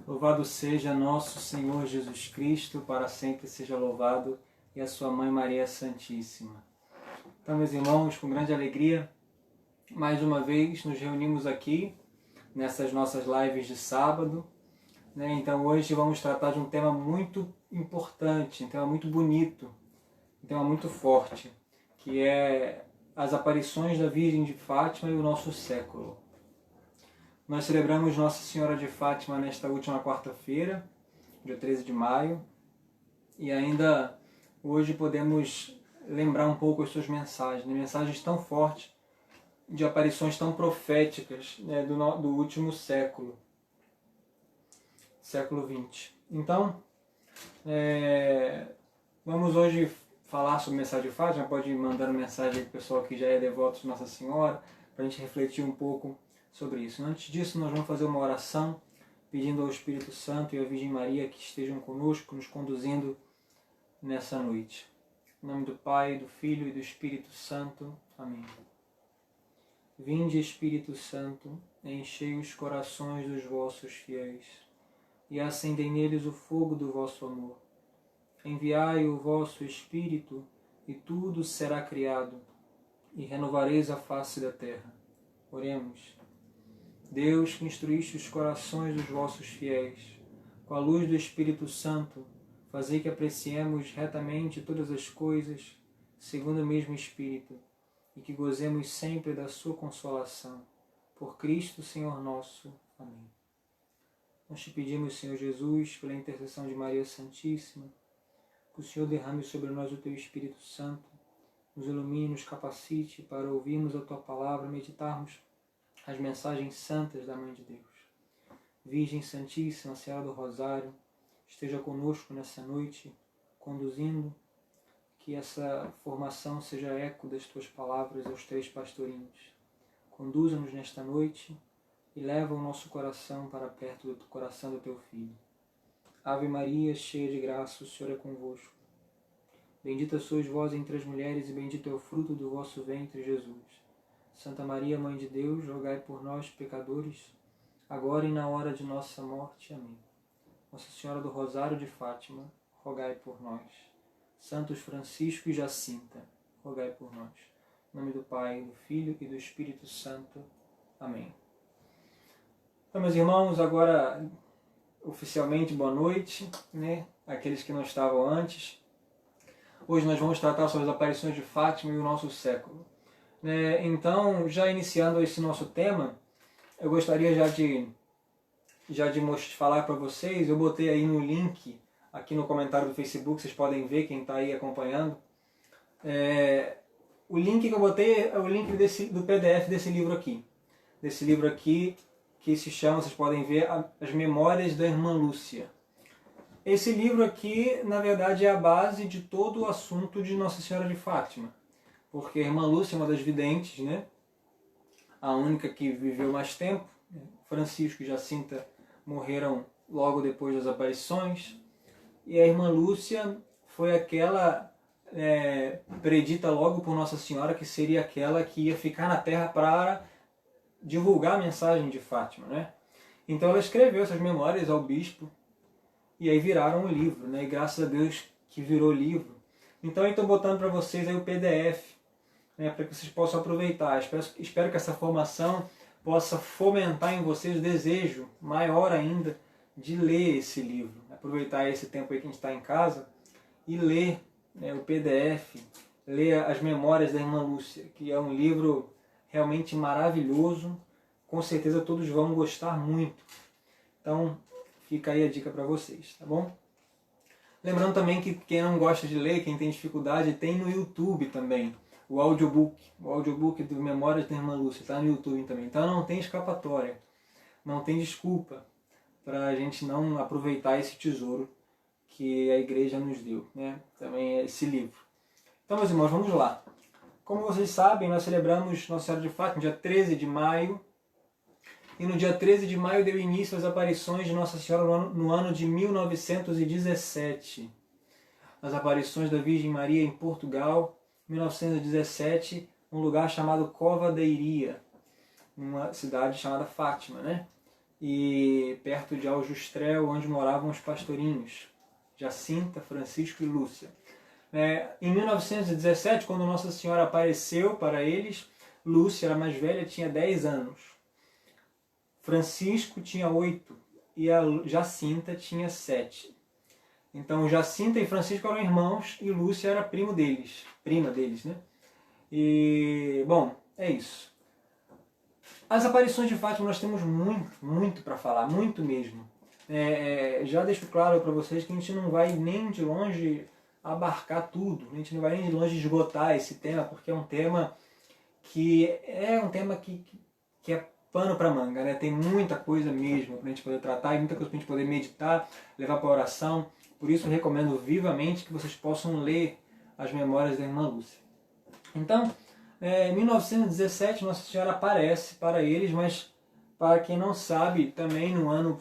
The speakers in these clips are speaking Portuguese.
Louvado seja nosso Senhor Jesus Cristo, para sempre seja louvado, e a sua Mãe Maria Santíssima. Então, meus irmãos, com grande alegria, mais uma vez nos reunimos aqui, nessas nossas lives de sábado. Então hoje vamos tratar de um tema muito importante, um tema muito bonito, um tema muito forte, que é as aparições da Virgem de Fátima e o nosso século. Nós celebramos Nossa Senhora de Fátima nesta última quarta-feira, dia 13 de maio, e ainda hoje podemos lembrar um pouco as suas mensagens, mensagens tão fortes, de aparições tão proféticas, do último século, século XX. Então, vamos hoje falar sobre a mensagem de Fátima. Pode ir mandando mensagem para o pessoal que já é devoto de Nossa Senhora, para a gente refletir um pouco sobre isso. Antes disso, nós vamos fazer uma oração pedindo ao Espírito Santo e à Virgem Maria que estejam conosco, nos conduzindo nessa noite. Em nome do Pai, do Filho e do Espírito Santo. Amém. Vinde, Espírito Santo, enchei os corações dos vossos fiéis e acendei neles o fogo do vosso amor. Enviai o vosso Espírito e tudo será criado e renovareis a face da terra. Oremos. Deus, que instruíste os corações dos vossos fiéis, com a luz do Espírito Santo, fazei que apreciemos retamente todas as coisas, segundo o mesmo Espírito, e que gozemos sempre da sua consolação. Por Cristo, Senhor nosso. Amém. Nós te pedimos, Senhor Jesus, pela intercessão de Maria Santíssima, que o Senhor derrame sobre nós o teu Espírito Santo, nos ilumine, nos capacite para ouvirmos a tua palavra, meditarmos as mensagens santas da Mãe de Deus. Virgem Santíssima, Senhora do Rosário, esteja conosco nessa noite, conduzindo, que essa formação seja eco das tuas palavras aos três pastorinhos. Conduza-nos nesta noite e leva o nosso coração para perto do coração do teu Filho. Ave Maria, cheia de graça, o Senhor é convosco. Bendita sois vós entre as mulheres e bendito é o fruto do vosso ventre, Jesus. Santa Maria, Mãe de Deus, rogai por nós, pecadores, agora e na hora de nossa morte. Amém. Nossa Senhora do Rosário de Fátima, rogai por nós. Santos Francisco e Jacinta, rogai por nós. Em nome do Pai, do Filho e do Espírito Santo. Amém. Então, meus irmãos, agora oficialmente boa noite, aqueles que não estavam antes. Hoje nós vamos tratar sobre as aparições de Fátima e o nosso século. Então, já iniciando esse nosso tema, eu gostaria já de falar para vocês. Eu botei aí no link, aqui no comentário do Facebook, vocês podem ver quem está aí acompanhando. O link que eu botei é o link do PDF desse livro aqui. Desse livro aqui, que se chama, vocês podem ver, As Memórias da Irmã Lúcia. Esse livro aqui, na verdade, é a base de todo o assunto de Nossa Senhora de Fátima. Porque a Irmã Lúcia é uma das videntes, a única que viveu mais tempo. Francisco e Jacinta morreram logo depois das aparições. E a Irmã Lúcia foi aquela predita logo por Nossa Senhora, que seria aquela que ia ficar na Terra para divulgar a mensagem de Fátima. Então ela escreveu essas memórias ao bispo, e aí viraram um livro, e graças a Deus que virou livro. Então eu estou botando para vocês aí o PDF, para que vocês possam aproveitar. Espero que essa formação possa fomentar em vocês o desejo maior ainda de ler esse livro. Aproveitar esse tempo aí que a gente está em casa e ler o PDF, ler as Memórias da Irmã Lúcia, que é um livro realmente maravilhoso. Com certeza todos vão gostar muito. Então fica aí a dica para vocês, tá bom? Lembrando também que quem não gosta de ler, quem tem dificuldade, tem no YouTube também o audiobook do Memórias da Irmã Lúcia, está no YouTube também. Então não tem escapatória, não tem desculpa para a gente não aproveitar esse tesouro que a igreja nos deu, também é esse livro. Então, meus irmãos, vamos lá. Como vocês sabem, nós celebramos Nossa Senhora de Fátima, dia 13 de maio, e no dia 13 de maio deu início às aparições de Nossa Senhora no ano de 1917. As aparições da Virgem Maria em Portugal, 1917, num lugar chamado Cova da Iria, numa cidade chamada Fátima, e perto de Aljustrel, onde moravam os pastorinhos, Jacinta, Francisco e Lúcia. Em 1917, quando Nossa Senhora apareceu para eles, Lúcia era mais velha, tinha 10 anos. Francisco tinha 8 e a Jacinta tinha 7. Então Jacinta e Francisco eram irmãos e Lúcia era prima deles, né? E, bom, é isso. As aparições de Fátima nós temos muito para falar, muito mesmo. Já deixo claro para vocês que a gente não vai nem de longe abarcar tudo, a gente não vai nem de longe esgotar esse tema, porque é um tema que é pano para manga, né? Tem muita coisa mesmo para a gente poder tratar e muita coisa para a gente poder meditar, levar para oração. Por isso eu recomendo vivamente que vocês possam ler as memórias da irmã Lúcia. Então, em 1917, Nossa Senhora aparece para eles, mas para quem não sabe, também no ano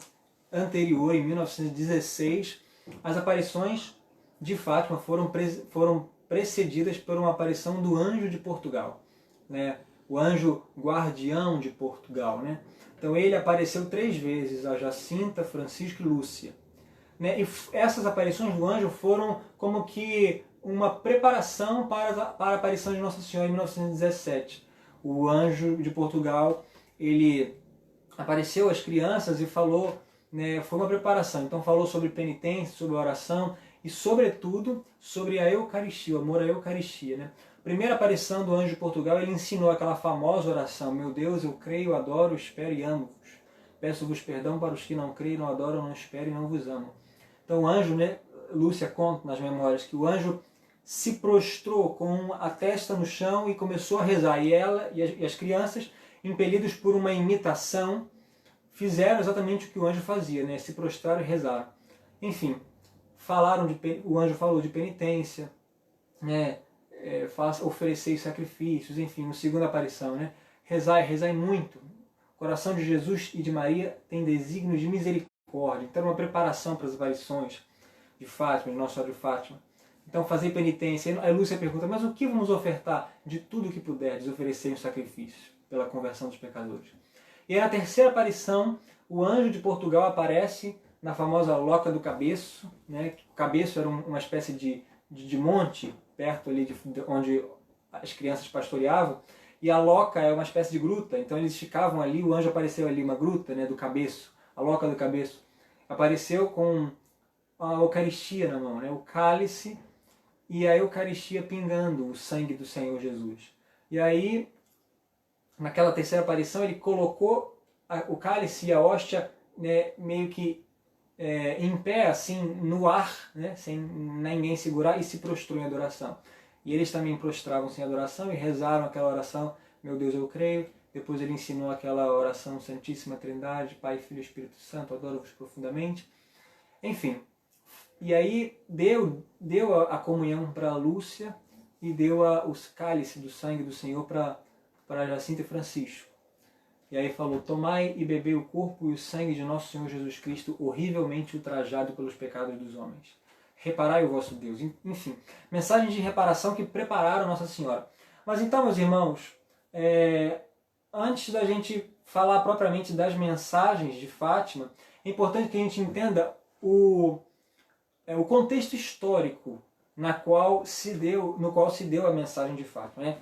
anterior, em 1916, as aparições de Fátima foram precedidas por uma aparição do anjo de Portugal, né? O anjo guardião de Portugal, né? Então ele apareceu 3 vezes a Jacinta, Francisco e Lúcia, né? E essas aparições do anjo foram como que uma preparação para a aparição de Nossa Senhora em 1917. O anjo de Portugal, ele apareceu às crianças e falou, né, foi uma preparação. Então falou sobre penitência, sobre oração e, sobretudo, sobre a Eucaristia, o amor à Eucaristia, né? Primeira aparição do anjo de Portugal, ele ensinou aquela famosa oração: meu Deus, eu creio, adoro, espero e amo-vos. Peço-vos perdão para os que não creem, não adoram, não esperam e não vos amam. Então o anjo, né, Lúcia conta nas memórias que o anjo se prostrou com a testa no chão e começou a rezar. E ela e as crianças, impelidos por uma imitação, fizeram exatamente o que o anjo fazia, né? Se prostraram e rezaram. Enfim, o anjo falou de penitência, né? Oferecer sacrifícios, enfim, no segunda aparição, né? Rezai muito. O coração de Jesus e de Maria tem desígnio de misericórdia. Então, uma preparação para as aparições de Fátima, de Nossa Senhora de Fátima. Então, fazer penitência. Aí Lúcia pergunta: mas o que vamos ofertar? De tudo que puderdes, oferecer um sacrifício pela conversão dos pecadores. E aí, na terceira aparição, o anjo de Portugal aparece na famosa Loca do Cabeço, né? O Cabeço era uma espécie de monte perto ali de onde as crianças pastoreavam, e a Loca é uma espécie de gruta, então eles ficavam ali, o anjo apareceu ali, uma gruta, né, do Cabeço, a Loca do Cabeço. Apareceu com a Eucaristia na mão, né, o cálice e a Eucaristia pingando o sangue do Senhor Jesus. E aí, naquela terceira aparição, ele colocou o cálice e a hóstia, né, meio que em pé, assim, no ar, né, sem ninguém segurar, e se prostrou em adoração. E eles também prostravam-se em adoração e rezaram aquela oração: meu Deus, eu creio. Depois ele ensinou aquela oração: Santíssima Trindade, Pai, Filho e Espírito Santo, adoro-vos profundamente. Enfim, e aí deu a comunhão para Lúcia e deu os cálices do sangue do Senhor para Jacinta e Francisco. E aí falou: tomai e bebei o corpo e o sangue de nosso Senhor Jesus Cristo, horrivelmente ultrajado pelos pecados dos homens. Reparai o vosso Deus. Enfim, mensagem de reparação que prepararam Nossa Senhora. Mas então, meus irmãos, antes da gente falar propriamente das mensagens de Fátima, é importante que a gente entenda o contexto histórico no qual se deu a mensagem de Fátima, né?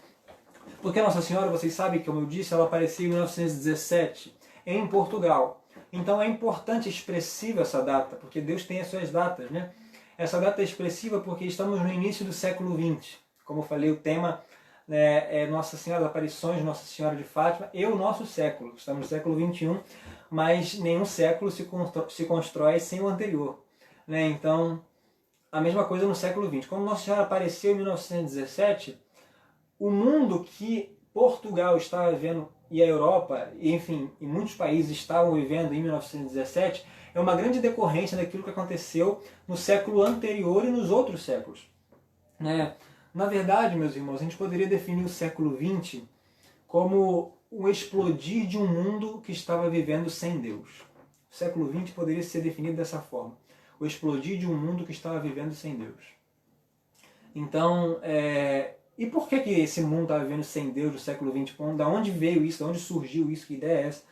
Porque Nossa Senhora, vocês sabem, como eu disse, ela apareceu em 1917 em Portugal. Então é importante, expressiva essa data, porque Deus tem as suas datas, né? Essa data é expressiva porque estamos no início do século XX. Como eu falei, o tema é Nossa Senhora, as aparições de Nossa Senhora de Fátima e o nosso século. Estamos no século XXI, mas nenhum século se constrói sem o anterior, né? Então, a mesma coisa no século XX. Quando Nossa Senhora apareceu em 1917, o mundo que Portugal estava vivendo e a Europa, e, enfim, e muitos países estavam vivendo em 1917, é uma grande decorrência daquilo que aconteceu no século anterior e nos outros séculos, né? Na verdade, meus irmãos, a gente poderia definir o século XX como o explodir de um mundo que estava vivendo sem Deus. O século XX poderia ser definido dessa forma: o explodir de um mundo que estava vivendo sem Deus. Então, e por que esse mundo estava vivendo sem Deus no século XX? Da onde veio isso? Da onde surgiu isso? Que ideia é essa?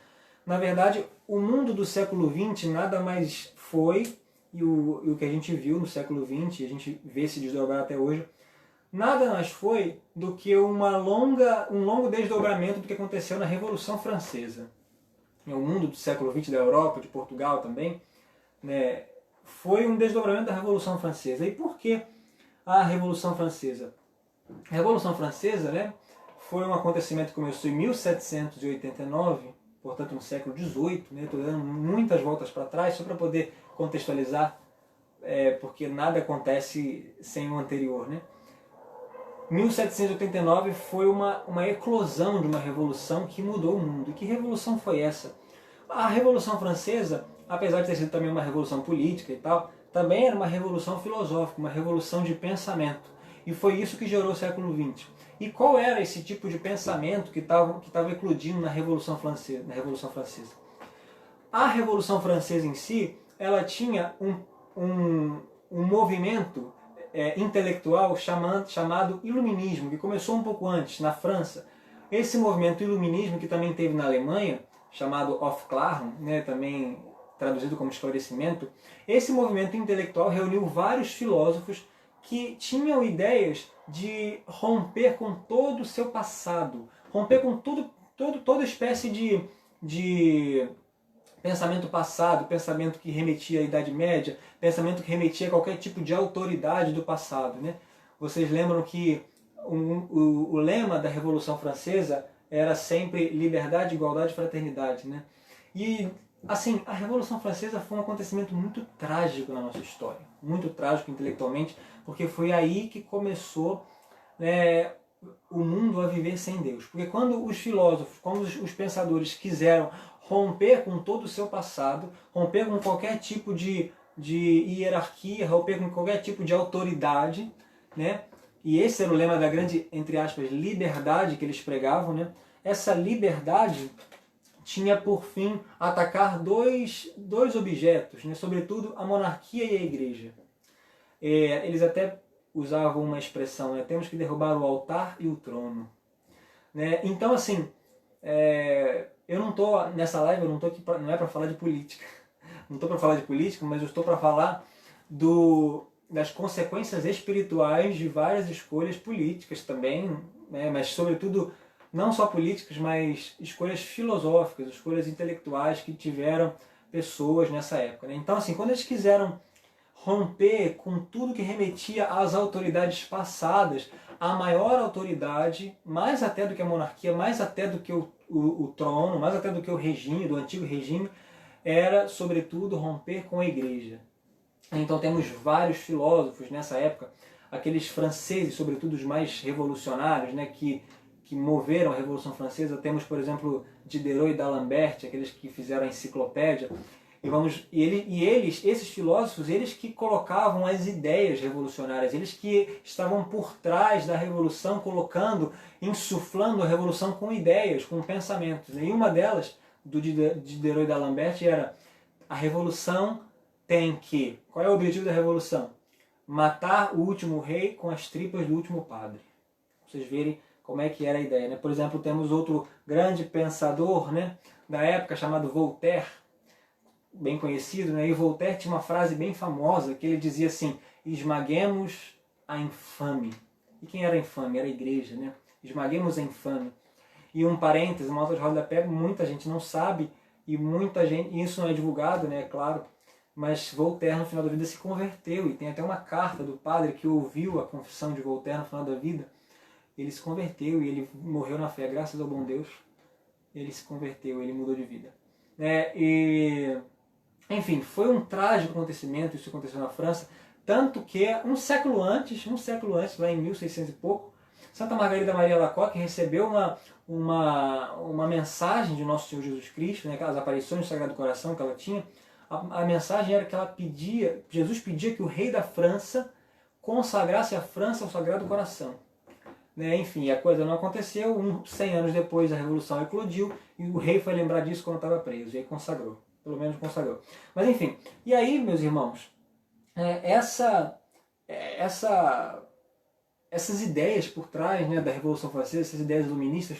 Na verdade, o mundo do século XX nada mais foi, e o que a gente viu no século XX, a gente vê se desdobrar até hoje, nada mais foi do que um longo desdobramento do que aconteceu na Revolução Francesa. O mundo do século XX da Europa, de Portugal também, né, foi um desdobramento da Revolução Francesa. E por que a Revolução Francesa? A Revolução Francesa, né, foi um acontecimento que começou em 1789, portanto no século XVIII, né, estou dando muitas voltas para trás só para poder contextualizar, porque nada acontece sem o anterior, né? 1789 foi uma eclosão de uma revolução que mudou o mundo. E que revolução foi essa? A Revolução Francesa, apesar de ter sido também uma revolução política e tal, também era uma revolução filosófica, uma revolução de pensamento. E foi isso que gerou o século XX. E qual era esse tipo de pensamento que estava eclodindo na Revolução Francesa? A Revolução Francesa em si, ela tinha um movimento intelectual chamado Iluminismo, que começou um pouco antes, na França. Esse movimento Iluminismo, que também teve na Alemanha, chamado Aufklärung, né, também traduzido como esclarecimento, esse movimento intelectual reuniu vários filósofos que tinham ideias de romper com todo o seu passado, romper com toda espécie de pensamento passado, pensamento que remetia à Idade Média, pensamento que remetia a qualquer tipo de autoridade do passado, né? Vocês lembram que o lema da Revolução Francesa era sempre liberdade, igualdade e fraternidade, né? E, assim, a Revolução Francesa foi um acontecimento muito trágico na nossa história, muito trágico intelectualmente, porque foi aí que começou o mundo a viver sem Deus. Porque quando os filósofos, quando os pensadores quiseram romper com todo o seu passado, romper com qualquer tipo de hierarquia, romper com qualquer tipo de autoridade, né? E esse era o lema da grande, entre aspas, liberdade que eles pregavam, né? Essa liberdade tinha por fim atacar dois objetos, né? Sobretudo a monarquia e a igreja. Eles até usavam uma expressão, né? Temos que derrubar o altar e o trono. Né? Então, assim, eu não estou nessa live, eu não estou aqui não é para falar de política. Não estou para falar de política, mas eu estou para falar das consequências espirituais de várias escolhas políticas também, né? Mas sobretudo não só políticas, mas escolhas filosóficas, escolhas intelectuais que tiveram pessoas nessa época. Né? Então, assim, quando eles quiseram romper com tudo que remetia às autoridades passadas, a maior autoridade, mais até do que a monarquia, mais até do que o trono, mais até do que o regime, do antigo regime, era, sobretudo, romper com a igreja. Então temos vários filósofos nessa época, aqueles franceses, sobretudo os mais revolucionários, né, que moveram a Revolução Francesa. Temos, por exemplo, Diderot e D'Alembert, aqueles que fizeram a enciclopédia. Esses filósofos, eles que colocavam as ideias revolucionárias, eles que estavam por trás da revolução, insuflando a revolução com ideias, com pensamentos. E uma delas, do Diderot e D'Alembert, era: a revolução tem que... Qual é o objetivo da revolução? Matar o último rei com as tripas do último padre. Vocês verem como é que era a ideia. Né? Por exemplo, temos outro grande pensador, né, da época, chamado Voltaire, bem conhecido, né? E Voltaire tinha uma frase bem famosa que ele dizia assim: esmaguemos a infame. E quem era a infame? Era a igreja, né? Esmaguemos a infame. E um parêntese, uma nota de rodapé, muita gente não sabe, e muita gente, isso não é divulgado, né, é claro, mas Voltaire no final da vida se converteu, e tem até uma carta do padre que ouviu a confissão de Voltaire no final da vida. Ele se converteu e ele morreu na fé, graças ao bom Deus. Ele se converteu, ele mudou de vida. Enfim, foi um trágico acontecimento, isso aconteceu na França, tanto que um século antes, lá em 1600 e pouco, Santa Margarida Maria Alacoque recebeu uma mensagem de Nosso Senhor Jesus Cristo, né, aquelas aparições do Sagrado Coração que ela tinha. A mensagem era que Jesus pedia que o rei da França consagrasse a França ao Sagrado Coração. Né? Enfim, a coisa não aconteceu, 100 anos depois a Revolução eclodiu e o rei foi lembrar disso quando estava preso, e aí consagrou. Pelo menos consagrou. Mas enfim, e aí, meus irmãos, essas ideias por trás, né, da Revolução Francesa, essas ideias iluministas,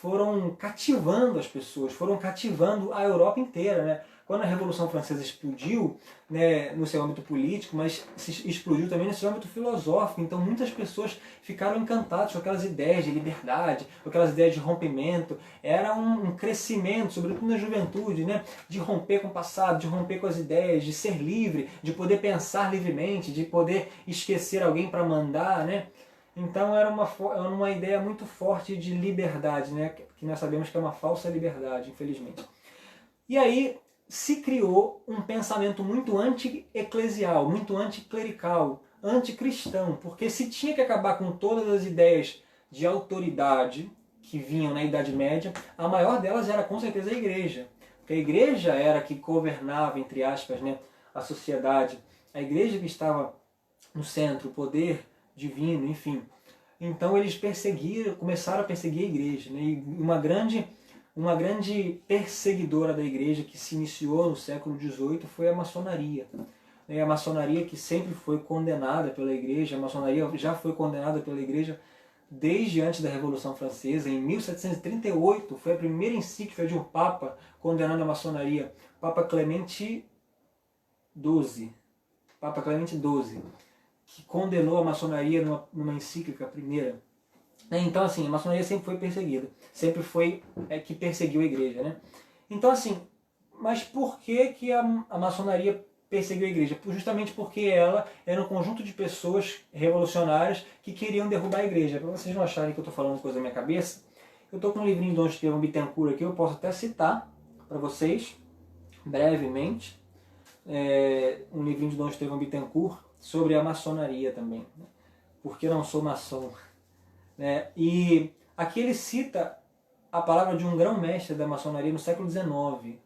foram cativando as pessoas, foram cativando a Europa inteira, né? Quando a Revolução Francesa explodiu, né, no seu âmbito político, mas explodiu também no seu âmbito filosófico, então muitas pessoas ficaram encantadas com aquelas ideias de liberdade, com aquelas ideias de rompimento. Era um crescimento, sobretudo na juventude, né, de romper com o passado, de romper com as ideias, de ser livre, de poder pensar livremente, de poder esquecer alguém para mandar, né? Então era uma ideia muito forte de liberdade, né, que nós sabemos que é uma falsa liberdade, infelizmente. E aí se criou um pensamento muito anti-eclesial, muito anticlerical, anticristão, porque se tinha que acabar com todas as ideias de autoridade que vinham na Idade Média, a maior delas era com certeza a igreja. Porque a igreja era que governava, entre aspas, né, a sociedade, a igreja que estava no centro, o poder divino, enfim. Então eles começaram a perseguir a igreja, né, e uma grande perseguidora da igreja que se iniciou no século XVIII foi a maçonaria. A maçonaria que sempre foi condenada pela igreja, a maçonaria já foi condenada pela igreja desde antes da Revolução Francesa. Em 1738 foi a primeira encíclica de um papa condenando a maçonaria, Papa Clemente XII. Papa Clemente XII, que condenou a maçonaria numa encíclica primeira. Então, assim, a maçonaria sempre foi perseguida, sempre foi que perseguiu a igreja, né? Então, assim, mas por que a maçonaria perseguiu a igreja? Justamente porque ela era um conjunto de pessoas revolucionárias que queriam derrubar a igreja. Para vocês não acharem que eu estou falando coisa da minha cabeça, eu estou com um livrinho de Dom Estevão Bittencourt aqui, eu posso até citar para vocês, brevemente, um livrinho de Dom Estevão Bittencourt sobre a maçonaria também, né? Porque não sou maçom. E aqui ele cita a palavra de um grão-mestre da maçonaria no século XIX.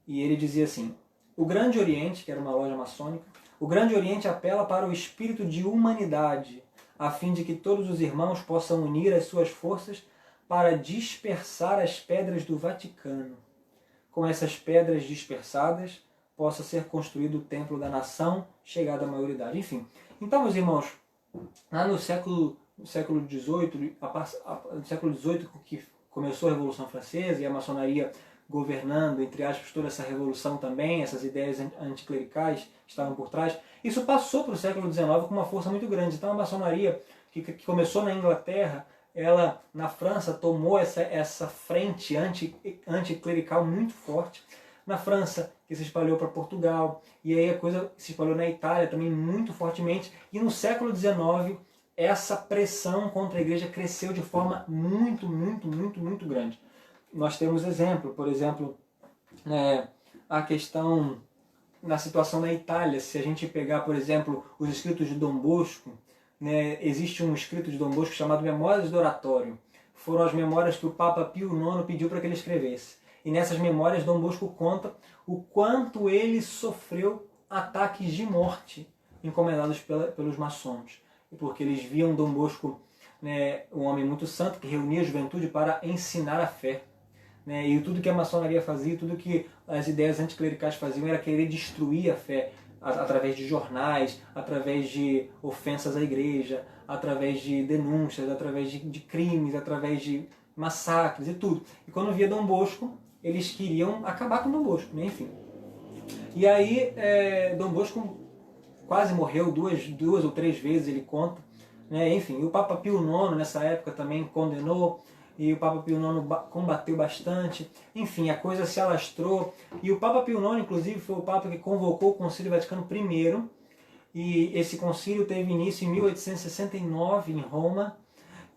E ele dizia assim: o Grande Oriente, que era uma loja maçônica, o Grande Oriente apela para o espírito de humanidade, a fim de que todos os irmãos possam unir as suas forças para dispersar as pedras do Vaticano. Com essas pedras dispersadas, possa ser construído o templo da nação, chegada à maioridade. Enfim, então, meus irmãos, lá no século XVIII, no século XVIII que começou a Revolução Francesa e a maçonaria governando, entre aspas, toda essa revolução também, essas ideias anticlericais estavam por trás, isso passou para o século XIX com uma força muito grande. Então a maçonaria, que começou na Inglaterra, ela na França tomou essa frente anticlerical muito forte. Na França, que se espalhou para Portugal, e aí a coisa se espalhou na Itália também muito fortemente, e no século XIX essa pressão contra a igreja cresceu de forma muito, muito, muito, muito grande. Nós temos exemplo, por exemplo, a questão na situação na Itália. Se a gente pegar, por exemplo, os escritos de Dom Bosco, existe um escrito de Dom Bosco chamado Memórias do Oratório. Foram as memórias que o Papa Pio IX pediu para que ele escrevesse. E nessas memórias Dom Bosco conta o quanto ele sofreu ataques de morte encomendados pelos maçons. Porque eles viam Dom Bosco, um homem muito santo que reunia a juventude para ensinar a fé. E tudo que a maçonaria fazia, tudo que as ideias anticlericais faziam era querer destruir a fé através de jornais, através de ofensas à igreja, através de denúncias, através de crimes, através de massacres e tudo. E quando via Dom Bosco, eles queriam acabar com Dom Bosco, né? Enfim. E aí Dom Bosco quase morreu duas ou três vezes, ele conta. Enfim, o Papa Pio IX nessa época também condenou, e o Papa Pio IX combateu bastante. Enfim, a coisa se alastrou. E o Papa Pio IX, inclusive, foi o Papa que convocou o Concílio Vaticano I. E esse concílio teve início em 1869, em Roma.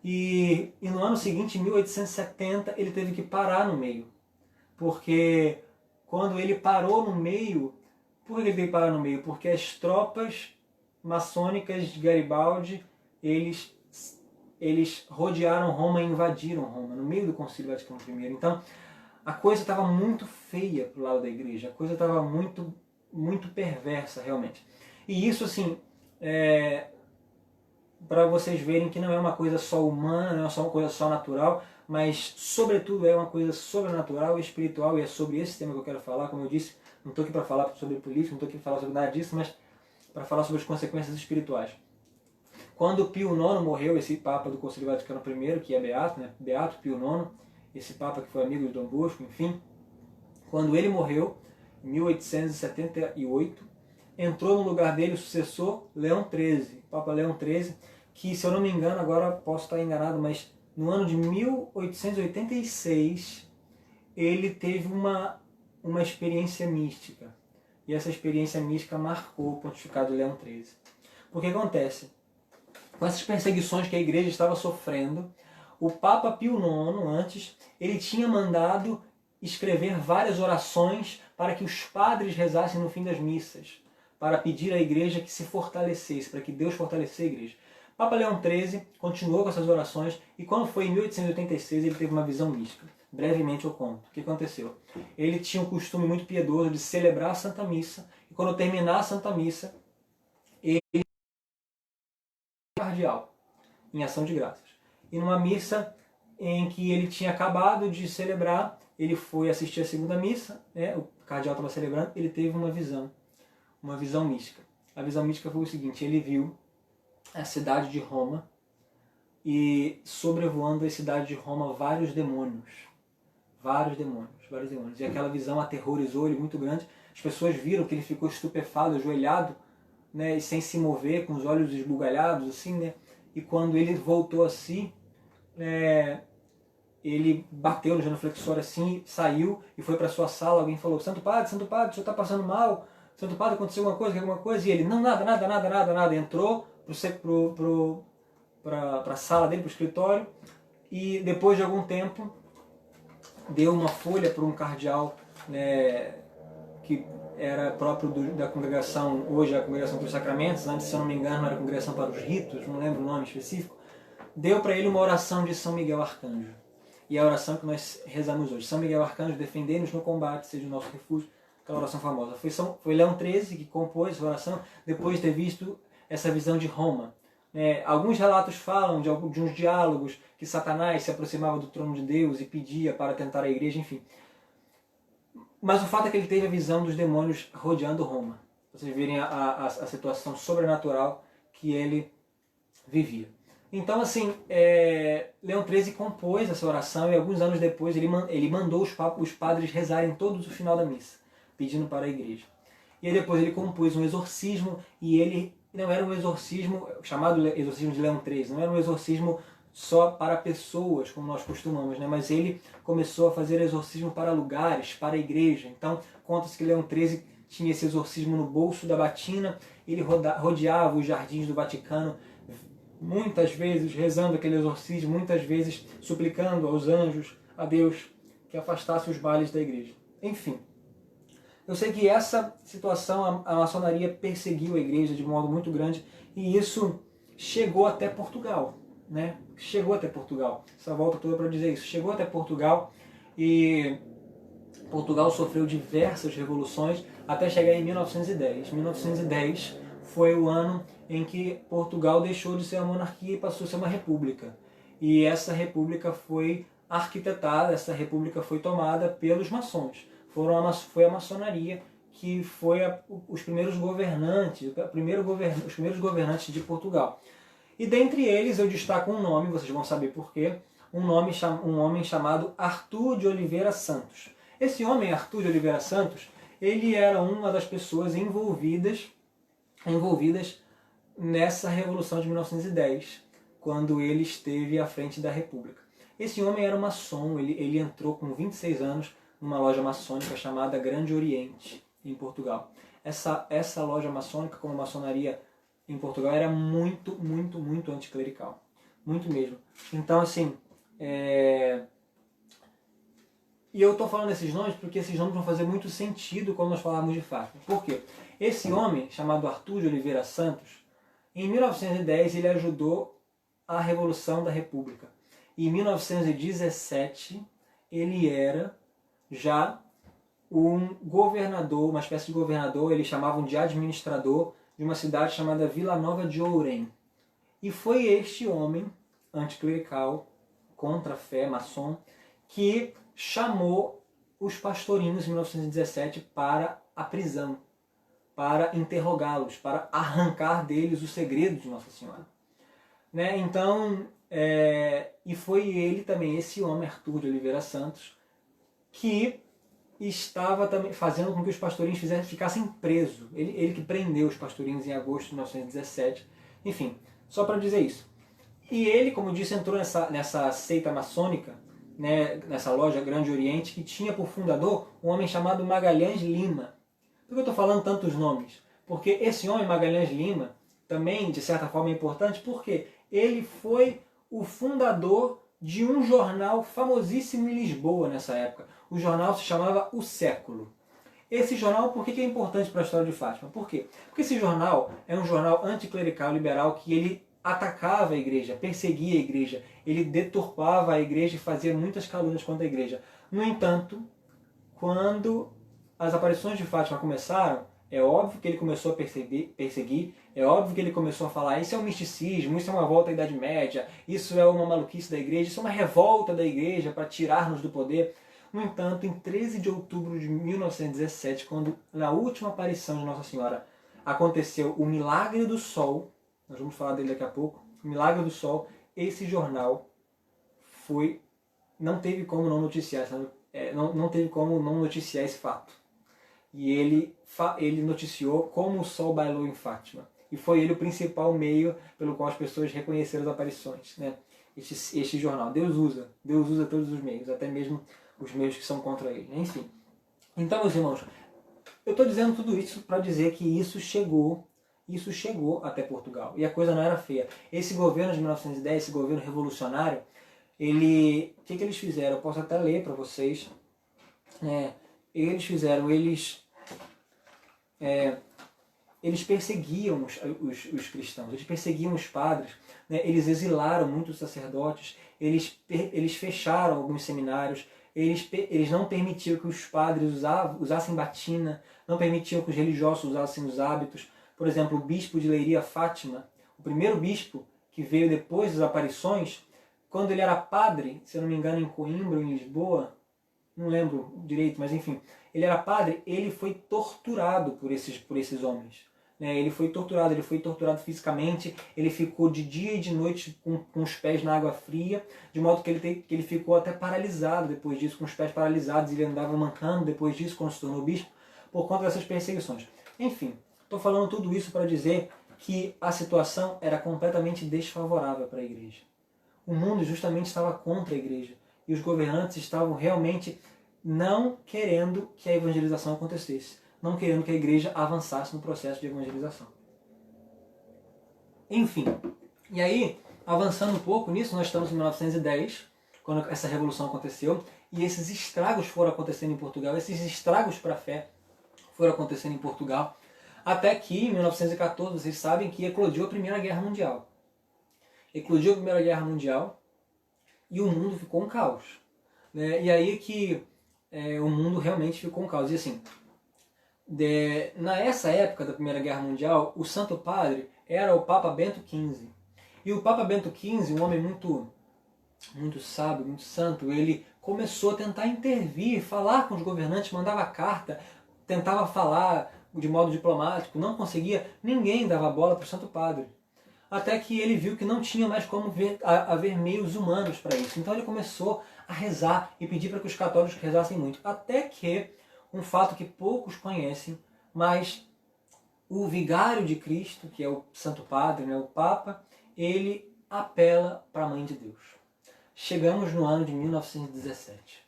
E no ano seguinte, em 1870, ele teve que parar no meio. Porque quando ele parou no meio... Por que ele teve que parar no meio? Porque as tropas maçônicas de Garibaldi, eles rodearam Roma e invadiram Roma, no meio do Concílio Vaticano I. Então, a coisa estava muito feia pro lado da igreja, a coisa estava muito, muito perversa, realmente. E isso, assim, para vocês verem que não é uma coisa só humana, não é só uma coisa só natural, mas, sobretudo, é uma coisa sobrenatural e espiritual, e é sobre esse tema que eu quero falar. Como eu disse, não estou aqui para falar sobre política, não estou aqui para falar sobre nada disso, mas para falar sobre as consequências espirituais. Quando Pio IX morreu, esse Papa do Concílio Vaticano I, que é beato, né? Beato Pio IX, esse Papa que foi amigo de Dom Bosco, enfim, quando ele morreu, em 1878, entrou no lugar dele o sucessor Leão XIII, Papa Leão XIII, que, se eu não me engano, agora posso estar enganado, mas no ano de 1886 ele teve uma experiência mística. E essa experiência mística marcou o pontificado de Leão XIII. Porque acontece? Com essas perseguições que a igreja estava sofrendo, o Papa Pio IX, antes, ele tinha mandado escrever várias orações para que os padres rezassem no fim das missas, para pedir à igreja que se fortalecesse, para que Deus fortalecesse a igreja. Papa Leão XIII continuou com essas orações e quando foi em 1886 ele teve uma visão mística. Brevemente eu conto. O que aconteceu? Ele tinha um costume muito piedoso de celebrar a Santa Missa e quando terminar a Santa Missa, ele cardeal, em ação de graças. E numa missa em que ele tinha acabado de celebrar, ele foi assistir a segunda missa, né? O cardeal estava celebrando, ele teve uma visão mística. A visão mística foi o seguinte: ele viu a cidade de Roma e sobrevoando a cidade de Roma vários demônios. E aquela visão aterrorizou ele muito grande. As pessoas viram que ele ficou estupefado, ajoelhado, né, e sem se mover, com os olhos esbugalhados, assim, né? E quando ele voltou a si, ele bateu no genuflexor assim, saiu e foi para sua sala. Alguém falou: Santo Padre, o senhor está passando mal? Santo Padre, aconteceu alguma coisa? E ele: não, nada. Entrou para a sala dele, para o escritório, e depois de algum tempo deu uma folha para um cardeal, né, que era próprio da congregação, hoje é a congregação dos sacramentos, antes, se eu não me engano, era a congregação para os ritos, não lembro o nome específico. Deu para ele uma oração de São Miguel Arcanjo. E a oração que nós rezamos hoje: São Miguel Arcanjo, defendei-nos no combate, seja o nosso refúgio. Aquela oração famosa. Foi Leão XIII que compôs essa oração depois de ter visto essa visão de Roma. Alguns relatos falam de uns diálogos que Satanás se aproximava do trono de Deus e pedia para tentar a igreja, enfim. Mas o fato é que ele teve a visão dos demônios rodeando Roma. Vocês verem a situação sobrenatural que ele vivia. Então, assim, Leão XIII compôs essa oração e alguns anos depois ele mandou os padres rezarem todos o final da missa, pedindo para a igreja. E aí depois ele compôs um exorcismo, e ele não era um exorcismo chamado exorcismo de Leão XIII, não era um exorcismo só para pessoas, como nós costumamos, né? Mas ele começou a fazer exorcismo para lugares, para a igreja. Então, conta-se que Leão XIII tinha esse exorcismo no bolso da batina, ele rodeava os jardins do Vaticano, muitas vezes rezando aquele exorcismo, muitas vezes suplicando aos anjos, a Deus, que afastasse os males da igreja. Enfim, eu sei que essa situação, a maçonaria perseguiu a igreja de modo muito grande, e isso chegou até Portugal, né? Chegou até Portugal. Essa volta toda para dizer isso. Chegou até Portugal, e Portugal sofreu diversas revoluções até chegar em 1910. 1910 foi o ano em que Portugal deixou de ser uma monarquia e passou a ser uma república. E essa república foi arquitetada, essa república foi tomada pelos maçons. Foi a maçonaria que foi os primeiros governantes, os primeiros governantes de Portugal. E dentre eles eu destaco um nome, vocês vão saber porquê, um homem chamado Arthur de Oliveira Santos. Esse homem, Arthur de Oliveira Santos, ele era uma das pessoas envolvidas nessa Revolução de 1910, quando ele esteve à frente da República. Esse homem era maçom, ele entrou com 26 anos numa loja maçônica chamada Grande Oriente, em Portugal. Essa loja maçônica, como maçonaria em Portugal, era muito anticlerical. Muito mesmo. Então, assim, e eu estou falando esses nomes porque esses nomes vão fazer muito sentido quando nós falarmos de Fátima. Por quê? Esse homem, chamado Arthur de Oliveira Santos, em 1910 ele ajudou a Revolução da República. E em 1917 ele era já um governador, uma espécie de governador, eles chamavam de administrador, de uma cidade chamada Vila Nova de Ourém. E foi este homem, anticlerical, contra a fé, maçom, que chamou os pastorinhos em 1917 para a prisão, para interrogá-los, para arrancar deles os segredos de Nossa Senhora. né? Então, e foi ele também, esse homem, Arthur de Oliveira Santos, que estava também fazendo com que os pastorinhos ficassem presos. Ele que prendeu os pastorinhos em agosto de 1917. Enfim, só para dizer isso. E ele, como eu disse, entrou nessa seita maçônica, né, nessa loja Grande Oriente, que tinha por fundador um homem chamado Magalhães Lima. Por que eu estou falando tantos nomes? Porque esse homem, Magalhães Lima, também, de certa forma, é importante, porque ele foi o fundador de um jornal famosíssimo em Lisboa nessa época. O jornal se chamava O Século. Esse jornal, por que é importante para a história de Fátima? Por quê? Porque esse jornal é um jornal anticlerical liberal que ele atacava a igreja, perseguia a igreja, ele deturpava a igreja e fazia muitas calúnias contra a igreja. No entanto, quando as aparições de Fátima começaram, é óbvio que ele começou a perseguir, é óbvio que ele começou a falar isso é um misticismo, isso é uma volta à Idade Média, isso é uma maluquice da igreja, isso é uma revolta da igreja para tirar-nos do poder. No entanto, em 13 de outubro de 1917, quando na última aparição de Nossa Senhora aconteceu o Milagre do Sol, nós vamos falar dele daqui a pouco, o Milagre do Sol, esse jornal não teve como não noticiar, não teve como não noticiar esse fato. E ele noticiou como o sol bailou em Fátima. E foi ele o principal meio pelo qual as pessoas reconheceram as aparições, né? Este jornal. Deus usa todos os meios, até mesmo os meios que são contra ele. Enfim. Então, meus irmãos, eu estou dizendo tudo isso para dizer que isso chegou até Portugal. E a coisa não era feia. Esse governo de 1910, esse governo revolucionário, o que eles fizeram? Eu posso até ler para vocês. Eles perseguiam os cristãos, eles perseguiam os padres, né? Eles exilaram muitos sacerdotes, eles fecharam alguns seminários, eles não permitiam que os padres usassem batina, não permitiam que os religiosos usassem os hábitos. Por exemplo, o bispo de Leiria, Fátima, o primeiro bispo que veio depois das aparições, quando ele era padre, se eu não me engano, em Coimbra, em Lisboa, não lembro direito, mas enfim, ele era padre, ele foi torturado por esses homens. Ele foi torturado fisicamente, ele ficou de dia e de noite com os pés na água fria, de modo que ele ficou até paralisado depois disso, com os pés paralisados, e ele andava mancando depois disso, quando se tornou bispo, por conta dessas perseguições. Enfim, estou falando tudo isso para dizer que a situação era completamente desfavorável para a igreja. O mundo justamente estava contra a igreja, e os governantes estavam realmente não querendo que a evangelização acontecesse, não querendo que a igreja avançasse no processo de evangelização. Enfim, e aí, avançando um pouco nisso, nós estamos em 1910, quando essa revolução aconteceu, e esses estragos foram acontecendo em Portugal, esses estragos para a fé foram acontecendo em Portugal, até que, em 1914, vocês sabem que eclodiu a Primeira Guerra Mundial. Eclodiu a Primeira Guerra Mundial e o mundo ficou um caos. E aí que o mundo realmente ficou um caos. E assim, nessa época da Primeira Guerra Mundial, o Santo Padre era o Papa Bento XV. E o Papa Bento XV, um homem muito sábio, muito santo, ele começou a tentar intervir, falar com os governantes, mandava carta, tentava falar de modo diplomático, não conseguia, ninguém dava bola para o Santo Padre. Até que ele viu que não tinha mais como haver meios humanos para isso. Então ele começou a rezar e pedir para que os católicos rezassem muito. Até que, um fato que poucos conhecem, mas o vigário de Cristo, que é o Santo Padre, né, o Papa, ele apela para a Mãe de Deus. Chegamos no ano de 1917.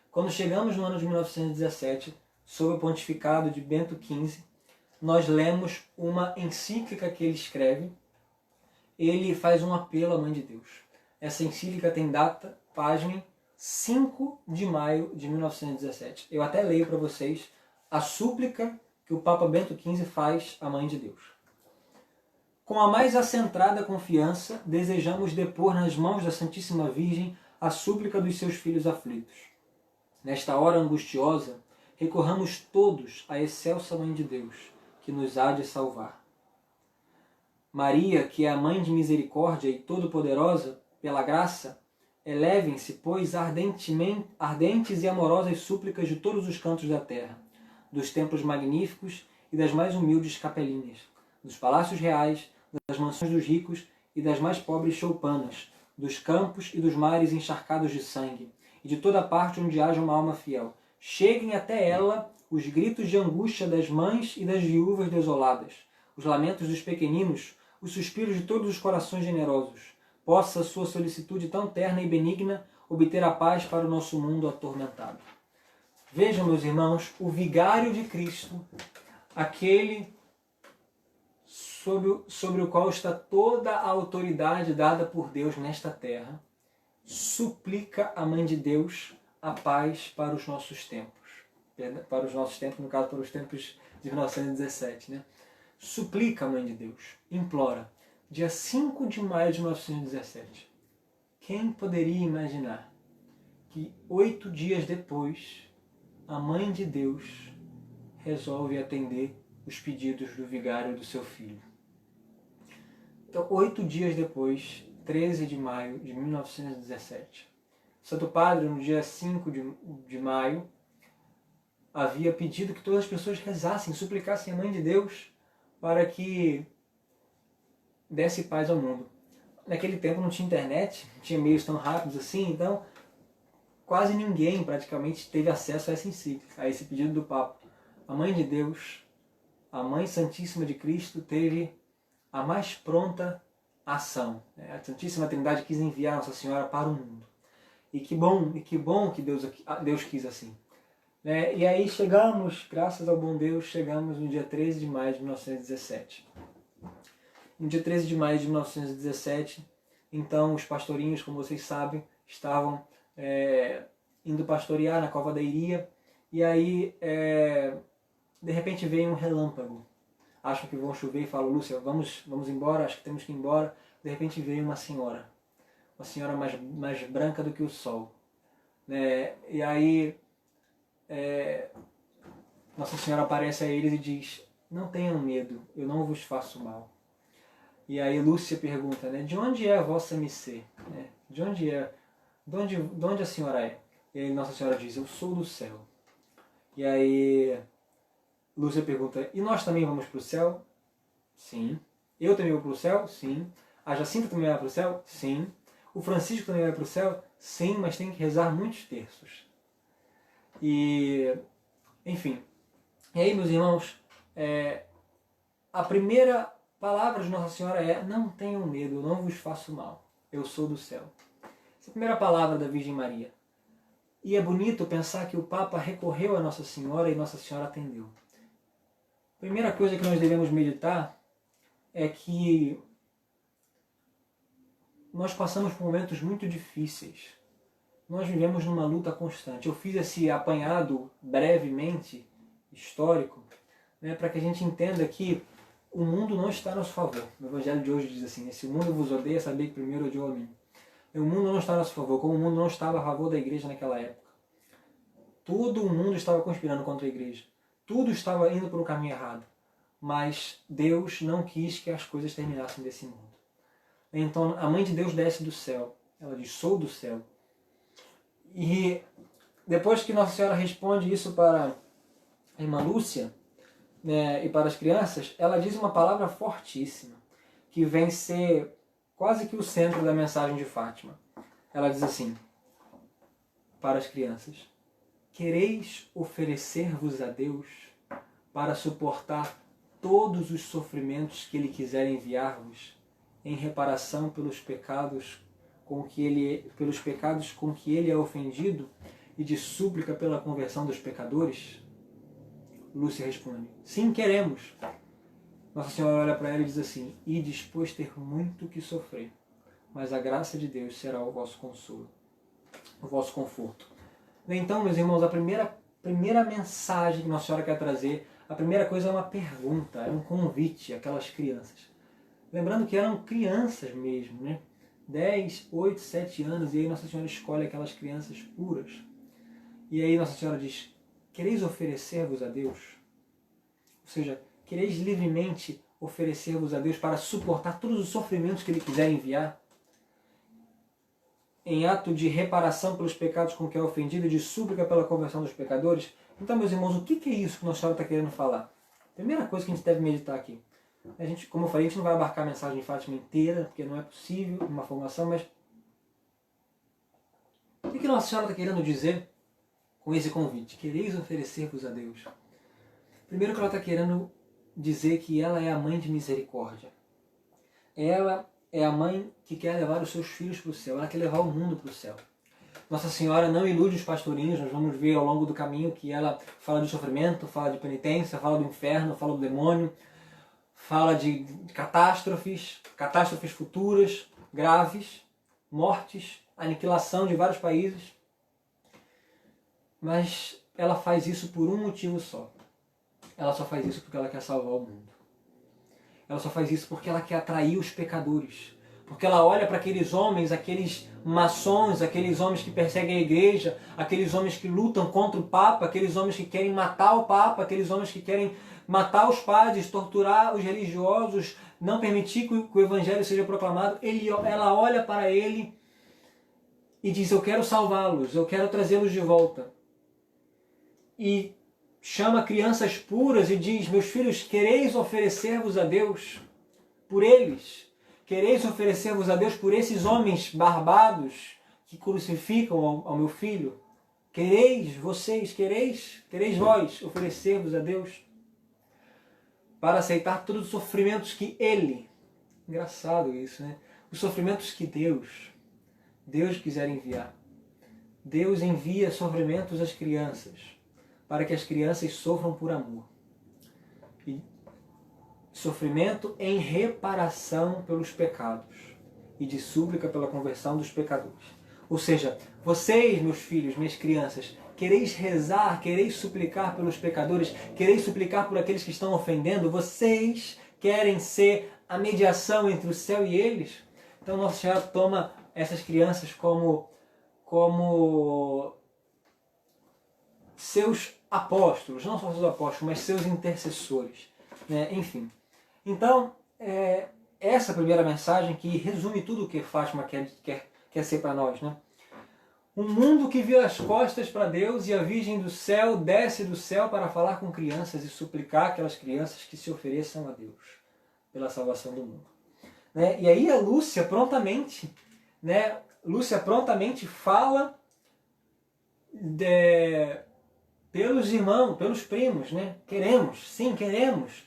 Quando chegamos no ano de 1917, sob o pontificado de Bento XV, nós lemos uma encíclica que ele escreve. Ele faz um apelo à Mãe de Deus. Essa encíclica tem data, pasmem, 5 de maio de 1917. Eu até leio para vocês a súplica que o Papa Bento XV faz à Mãe de Deus. Com a mais acentrada confiança, desejamos depor nas mãos da Santíssima Virgem a súplica dos seus filhos aflitos. Nesta hora angustiosa, recorramos todos à excelsa Mãe de Deus, que nos há de salvar. Maria, que é a Mãe de Misericórdia e Todo-Poderosa, pela graça, elevem-se, pois, ardentes e amorosas súplicas de todos os cantos da terra, dos templos magníficos e das mais humildes capelinhas, dos palácios reais, das mansões dos ricos e das mais pobres choupanas, dos campos e dos mares encharcados de sangue, e de toda parte onde haja uma alma fiel. Cheguem até ela os gritos de angústia das mães e das viúvas desoladas, os lamentos dos pequeninos, os suspiros de todos os corações generosos. Possa sua solicitude tão terna e benigna obter a paz para o nosso mundo atormentado. Vejam, meus irmãos, o vigário de Cristo, aquele sobre o qual está toda a autoridade dada por Deus nesta terra, suplica à Mãe de Deus a paz para os nossos tempos. Para os nossos tempos, no caso, para os tempos de 1917. Né? Suplica à Mãe de Deus, implora. Dia 5 de maio de 1917. Quem poderia imaginar que 8 dias depois a Mãe de Deus resolve atender os pedidos do vigário do seu filho? Então, 8 dias depois, 13 de maio de 1917, Santo Padre, no dia 5 de maio, havia pedido que todas as pessoas rezassem, suplicassem à Mãe de Deus para que desse paz ao mundo. Naquele tempo não tinha internet, não tinha meios tão rápidos assim, então quase ninguém praticamente teve acesso a essa encíclica, a esse pedido do Papa. A Mãe de Deus, a Mãe Santíssima de Cristo, teve a mais pronta ação. A Santíssima Trindade quis enviar Nossa Senhora para o mundo. E que bom que Deus quis assim. E aí chegamos, graças ao bom Deus, chegamos no dia 13 de maio de 1917. No dia 13 de maio de 1917, então os pastorinhos, como vocês sabem, estavam indo pastorear na Cova da Iria, e aí de repente veio um relâmpago. Acham que vão chover e falam: Lúcia, vamos embora, acho que temos que ir embora. De repente veio uma senhora mais branca do que o sol. E aí Nossa Senhora aparece a eles e diz: não tenham medo, eu não vos faço mal. E aí Lúcia pergunta, de onde é a vossa missê? De onde a senhora é? E aí Nossa Senhora diz: eu sou do céu. E aí Lúcia pergunta: e nós também vamos para o céu? Sim. Eu também vou para o céu? Sim. A Jacinta também vai para o céu? Sim. O Francisco também vai para o céu? Sim, mas tem que rezar muitos terços. E, enfim. E aí, meus irmãos, a primeira palavra de Nossa Senhora é: não tenham medo, eu não vos faço mal, eu sou do céu. Essa é a primeira palavra da Virgem Maria. E é bonito pensar que o Papa recorreu a Nossa Senhora e Nossa Senhora atendeu. A primeira coisa que nós devemos meditar é que nós passamos por momentos muito difíceis. Nós vivemos numa luta constante. Eu fiz esse apanhado brevemente histórico, para que a gente entenda que o mundo não está a nosso favor. O Evangelho de hoje diz assim: se o mundo vos odeia, sabei que primeiro odiou a mim. O mundo não está a nosso favor, como o mundo não estava a favor da igreja naquela época. Todo o mundo estava conspirando contra a igreja. Tudo estava indo por um caminho errado. Mas Deus não quis que as coisas terminassem desse modo. Então a Mãe de Deus desce do céu. Ela diz: sou do céu. E depois que Nossa Senhora responde isso para a irmã Lúcia, e para as crianças, ela diz uma palavra fortíssima, que vem ser quase que o centro da mensagem de Fátima. Ela diz assim, para as crianças: quereis oferecer-vos a Deus para suportar todos os sofrimentos que Ele quiser enviar-vos em reparação pelos pecados com que Ele é ofendido e de súplica pela conversão dos pecadores? Lúcia responde: sim, queremos. Nossa Senhora olha para ela e diz assim: ides, pois, ter muito que sofrer, mas a graça de Deus será o vosso consolo, o vosso conforto. Então, meus irmãos, a primeira mensagem que Nossa Senhora quer trazer, a primeira coisa é uma pergunta, é um convite àquelas crianças. Lembrando que eram crianças mesmo, 10, 8, 7 anos, e aí Nossa Senhora escolhe aquelas crianças puras. E aí Nossa Senhora diz: quereis oferecer-vos a Deus? Ou seja, quereis livremente oferecer-vos a Deus para suportar todos os sofrimentos que Ele quiser enviar? Em ato de reparação pelos pecados com que é ofendido e de súplica pela conversão dos pecadores? Então, meus irmãos, o que é isso que Nossa Senhora está querendo falar? Primeira coisa que a gente deve meditar aqui. A gente, como eu falei, a gente não vai abarcar a mensagem de Fátima inteira, porque não é possível uma formação, mas o que Nossa Senhora está querendo dizer com esse convite? Quereis oferecer-vos a Deus. Primeiro que ela está querendo dizer que ela é a mãe de misericórdia. Ela é a mãe que quer levar os seus filhos para o céu, ela quer levar o mundo para o céu. Nossa Senhora não ilude os pastorinhos, nós vamos ver ao longo do caminho que ela fala de sofrimento, fala de penitência, fala do inferno, fala do demônio, fala de catástrofes, catástrofes futuras, graves, mortes, aniquilação de vários países. Mas ela faz isso por um motivo só. Ela só faz isso porque ela quer salvar o mundo. Ela só faz isso porque ela quer atrair os pecadores. Porque ela olha para aqueles homens, aqueles maçons, aqueles homens que perseguem a igreja, aqueles homens que lutam contra o Papa, aqueles homens que querem matar o Papa, aqueles homens que querem matar os padres, torturar os religiosos, não permitir que o Evangelho seja proclamado. Ela olha para ele e diz: eu quero salvá-los, eu quero trazê-los de volta. E chama crianças puras e diz: meus filhos, quereis oferecer-vos a Deus por eles? Quereis oferecer-vos a Deus por esses homens barbados que crucificam ao meu filho? Quereis vocês, quereis vós oferecer-vos a Deus para aceitar todos os sofrimentos que Ele, engraçado isso, né? Os sofrimentos que Deus quiser enviar. Deus envia sofrimentos às crianças, para que as crianças sofram por amor. E sofrimento em reparação pelos pecados e de súplica pela conversão dos pecadores. Ou seja, vocês, meus filhos, minhas crianças, quereis rezar, quereis suplicar pelos pecadores, quereis suplicar por aqueles que estão ofendendo, vocês querem ser a mediação entre o céu e eles? Então Nossa Senhora toma essas crianças como seus apóstolos, não só seus apóstolos, mas seus intercessores, né? Enfim. Então, essa primeira mensagem que resume tudo o que Fátima quer ser para nós, né? Um mundo que vira as costas para Deus e a Virgem do Céu desce do céu para falar com crianças e suplicar aquelas crianças que se ofereçam a Deus pela salvação do mundo. Né? E aí a Lúcia prontamente, né? Lúcia prontamente fala pelos irmãos, pelos primos, né? Queremos, sim, queremos.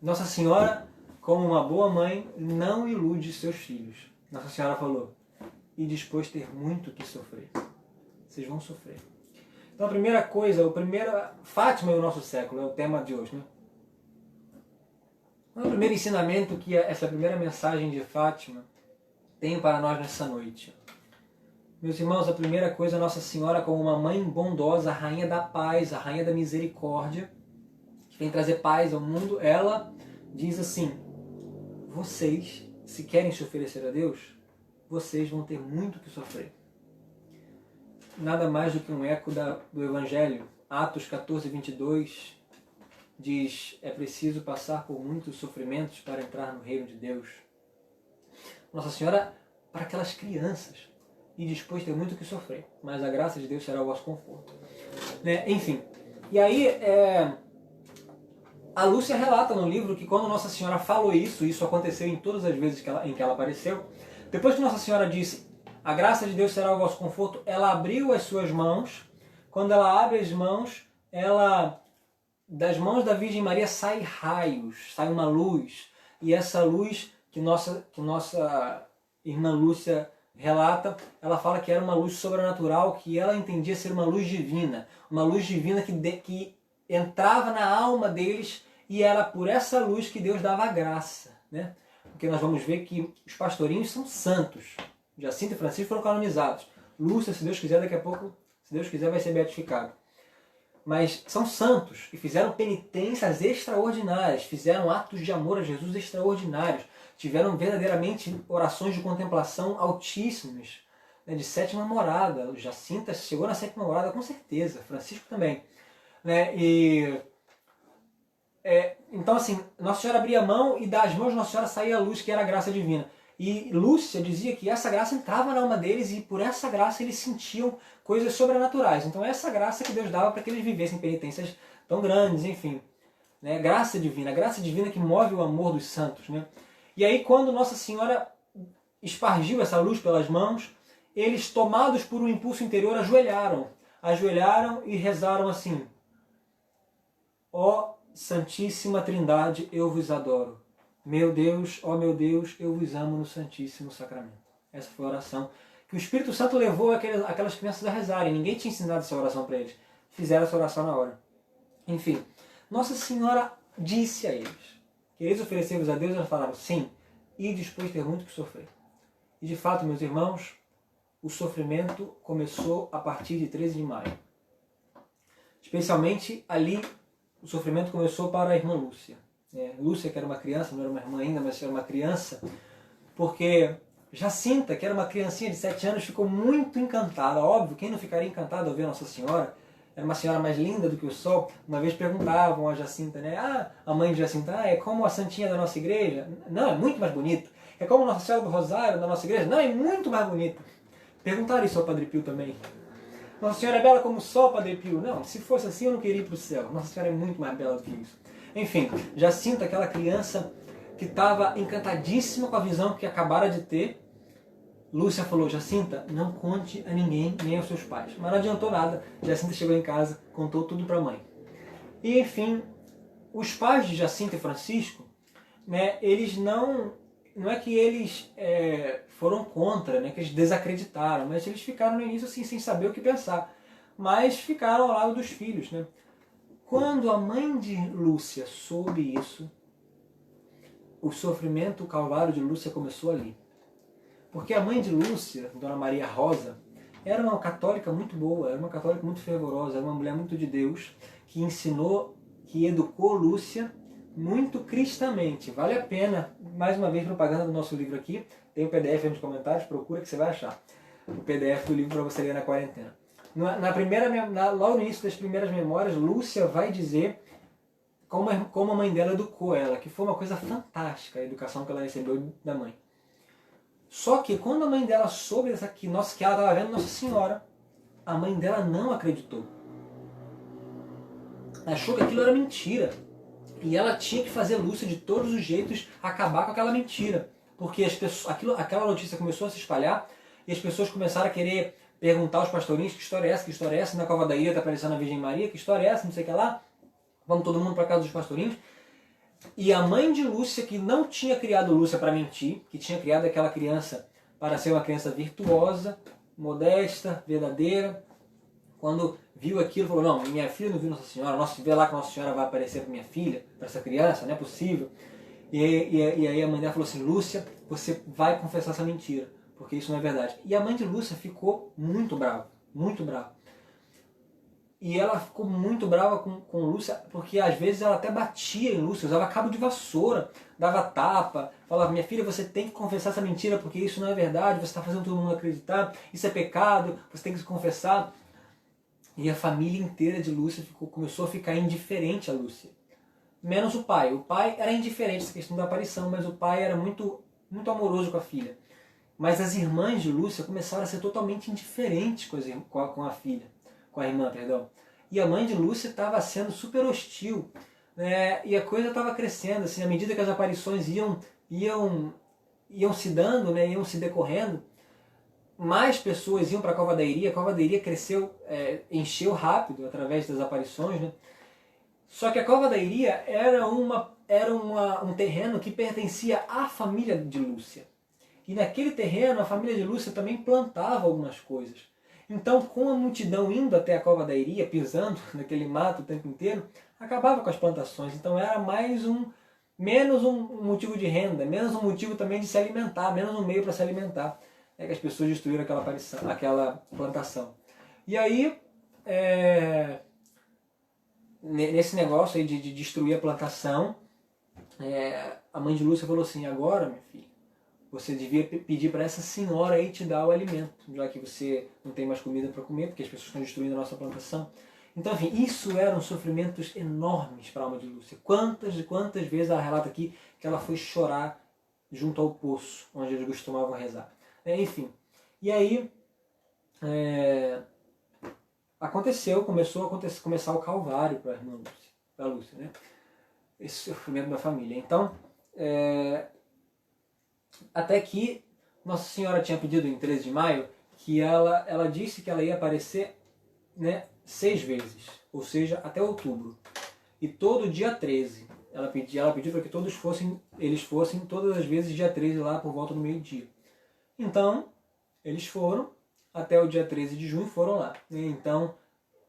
Nossa Senhora, como uma boa mãe, não ilude seus filhos. Nossa Senhora falou: e dispôs ter muito que sofrer. Vocês vão sofrer. Então a primeira coisa, Fátima é o nosso século, é o tema de hoje, né? O primeiro ensinamento que essa primeira mensagem de Fátima tem para nós nessa noite. Meus irmãos, a primeira coisa, Nossa Senhora como uma mãe bondosa, a rainha da paz, a rainha da misericórdia, que vem trazer paz ao mundo, ela diz assim: vocês, se querem se oferecer a Deus, vocês vão ter muito que sofrer. Nada mais do que um eco do Evangelho. Atos 14, 22 diz: é preciso passar por muitos sofrimentos para entrar no reino de Deus. Nossa Senhora, para aquelas crianças, e depois ter muito que sofrer, mas a graça de Deus será o vosso conforto. Né? Enfim, e aí a Lúcia relata no livro que quando Nossa Senhora falou isso aconteceu em todas as vezes em que ela apareceu. Depois que Nossa Senhora disse: a graça de Deus será o vosso conforto, ela abriu as suas mãos. Quando ela abre as mãos, das mãos da Virgem Maria sai raios, sai uma luz. E essa luz que nossa irmã Lúcia relata, ela fala que era uma luz sobrenatural, que ela entendia ser uma luz divina que entrava na alma deles, e era por essa luz que Deus dava a graça, né? Porque nós vamos ver que os pastorinhos são santos. Jacinto e Francisco foram canonizados. Lúcia, se Deus quiser, daqui a pouco, se Deus quiser, vai ser beatificado. Mas são santos e fizeram penitências extraordinárias, fizeram atos de amor a Jesus extraordinários, tiveram verdadeiramente orações de contemplação altíssimas, né, de sétima morada. Jacinta chegou na sétima morada com certeza, Francisco também. Né? Então assim, Nossa Senhora abria a mão e das mãos de Nossa Senhora saía a luz, que era a graça divina. E Lúcia dizia que essa graça entrava na alma deles e por essa graça eles sentiam coisas sobrenaturais. Então essa graça que Deus dava para que eles vivessem penitências tão grandes, enfim. né? Graça divina que move o amor dos santos, né? E aí quando Nossa Senhora espargiu essa luz pelas mãos, eles, tomados por um impulso interior, ajoelharam e rezaram assim: ó Santíssima Trindade, eu vos adoro. Meu Deus, ó meu Deus, eu vos amo no Santíssimo Sacramento. Essa foi a oração que o Espírito Santo levou aquelas crianças a rezarem. Ninguém tinha ensinado essa oração para eles. Fizeram essa oração na hora. Enfim, Nossa Senhora disse a eles: quereis oferecer-vos a Deus? Eles falaram: sim, e depois ter muito que sofrer. E de fato, meus irmãos, o sofrimento começou a partir de 13 de maio. Especialmente ali, o sofrimento começou para a irmã Lúcia. Lúcia, que era uma criança, não era uma irmã ainda, mas era uma criança, porque Jacinta, que era uma criancinha de 7 anos, ficou muito encantada. Óbvio, quem não ficaria encantado ao ver Nossa Senhora? Era uma senhora mais linda do que o sol. Uma vez perguntavam a Jacinta, né? A mãe de Jacinta, é como a santinha da nossa igreja? Não, é muito mais bonita. É como Nossa Senhora do Rosário da nossa igreja? Não, é muito mais bonita. Perguntaram isso ao Padre Pio também. Nossa Senhora é bela como o sol, Padre Pio? Não, se fosse assim eu não queria ir para o céu. Nossa Senhora é muito mais bela do que isso. Enfim, Jacinta, aquela criança que estava encantadíssima com a visão que acabara de ter, Lúcia falou: Jacinta, não conte a ninguém, nem aos seus pais. Mas não adiantou nada. Jacinta chegou em casa, contou tudo para a mãe. E enfim, os pais de Jacinta e Francisco, né, eles não é que eles foram contra, né, que eles desacreditaram, mas eles ficaram no início assim, sem saber o que pensar. Mas ficaram ao lado dos filhos, né? Quando a mãe de Lúcia soube isso, o sofrimento, o calvário de Lúcia começou ali. Porque a mãe de Lúcia, Dona Maria Rosa, era uma católica muito boa, era uma católica muito fervorosa, era uma mulher muito de Deus, que ensinou, que educou Lúcia muito cristamente. Vale a pena, mais uma vez, propaganda do nosso livro aqui, tem o PDF aí nos comentários, procura que você vai achar. O PDF do livro para você ler na quarentena. Logo no início das primeiras memórias, Lúcia vai dizer como a mãe dela educou ela, que foi uma coisa fantástica a educação que ela recebeu da mãe. Só que quando a mãe dela soube que ela estava vendo Nossa Senhora, a mãe dela não acreditou. Achou que aquilo era mentira. E ela tinha que fazer Lúcia de todos os jeitos acabar com aquela mentira. Porque aquela notícia começou a se espalhar e as pessoas começaram a querer perguntar aos pastorinhos: que história é essa? Que história é essa? Na cova da ilha está aparecendo a Virgem Maria? Que história é essa? Não sei o que lá. Vamos todo mundo para casa dos pastorinhos. E a mãe de Lúcia, que não tinha criado Lúcia para mentir, que tinha criado aquela criança para ser uma criança virtuosa, modesta, verdadeira, quando viu aquilo, falou: não, minha filha não viu Nossa Senhora, vê lá que Nossa Senhora vai aparecer para minha filha, para essa criança, não é possível. E aí a mãe dela falou assim: Lúcia, você vai confessar essa mentira, porque isso não é verdade. E a mãe de Lúcia ficou muito brava, muito brava. E ela ficou muito brava com Lúcia, porque às vezes ela até batia em Lúcia, usava cabo de vassoura, dava tapa, falava: minha filha, você tem que confessar essa mentira, porque isso não é verdade, você está fazendo todo mundo acreditar, isso é pecado, você tem que se confessar. E a família inteira de Lúcia começou a ficar indiferente a Lúcia. Menos o pai. O pai era indiferente essa questão da aparição, mas o pai era muito, muito amoroso com a filha. Mas as irmãs de Lúcia começaram a ser totalmente indiferentes com a filha. Com a irmã, perdão. E a mãe de Lúcia estava sendo super hostil, né? E a coisa estava crescendo, assim, à medida que as aparições iam se dando, né? Iam se decorrendo, mais pessoas iam para a Cova da Iria cresceu, encheu rápido através das aparições, né? Só que a Cova da Iria era um terreno que pertencia à família de Lúcia. E naquele terreno a família de Lúcia também plantava algumas coisas. Então, com a multidão indo até a Cova da Iria, pisando naquele mato o tempo inteiro, acabava com as plantações. Então era menos um motivo de renda, menos um motivo também de se alimentar, menos um meio para se alimentar. É que as pessoas destruíram aquela plantação. E aí, nesse negócio aí de destruir a plantação, a mãe de Lúcia falou assim: agora, minha filha, você devia pedir para essa senhora aí te dar o alimento, já que você não tem mais comida para comer, porque as pessoas estão destruindo a nossa plantação. Então, enfim, isso eram sofrimentos enormes para a alma de Lúcia. Quantas vezes ela relata aqui que ela foi chorar junto ao poço, onde eles costumavam rezar. Enfim, e aí começou a começar o calvário para a irmã Lúcia, né? esse sofrimento da família. Então, até que Nossa Senhora tinha pedido em 13 de maio que ela disse que ela ia aparecer, né, 6 vezes, ou seja, até outubro. E todo dia 13. Ela pediu para que eles fossem todas as vezes dia 13 lá por volta do meio-dia. Então, eles foram, até o dia 13 de junho foram lá. Então,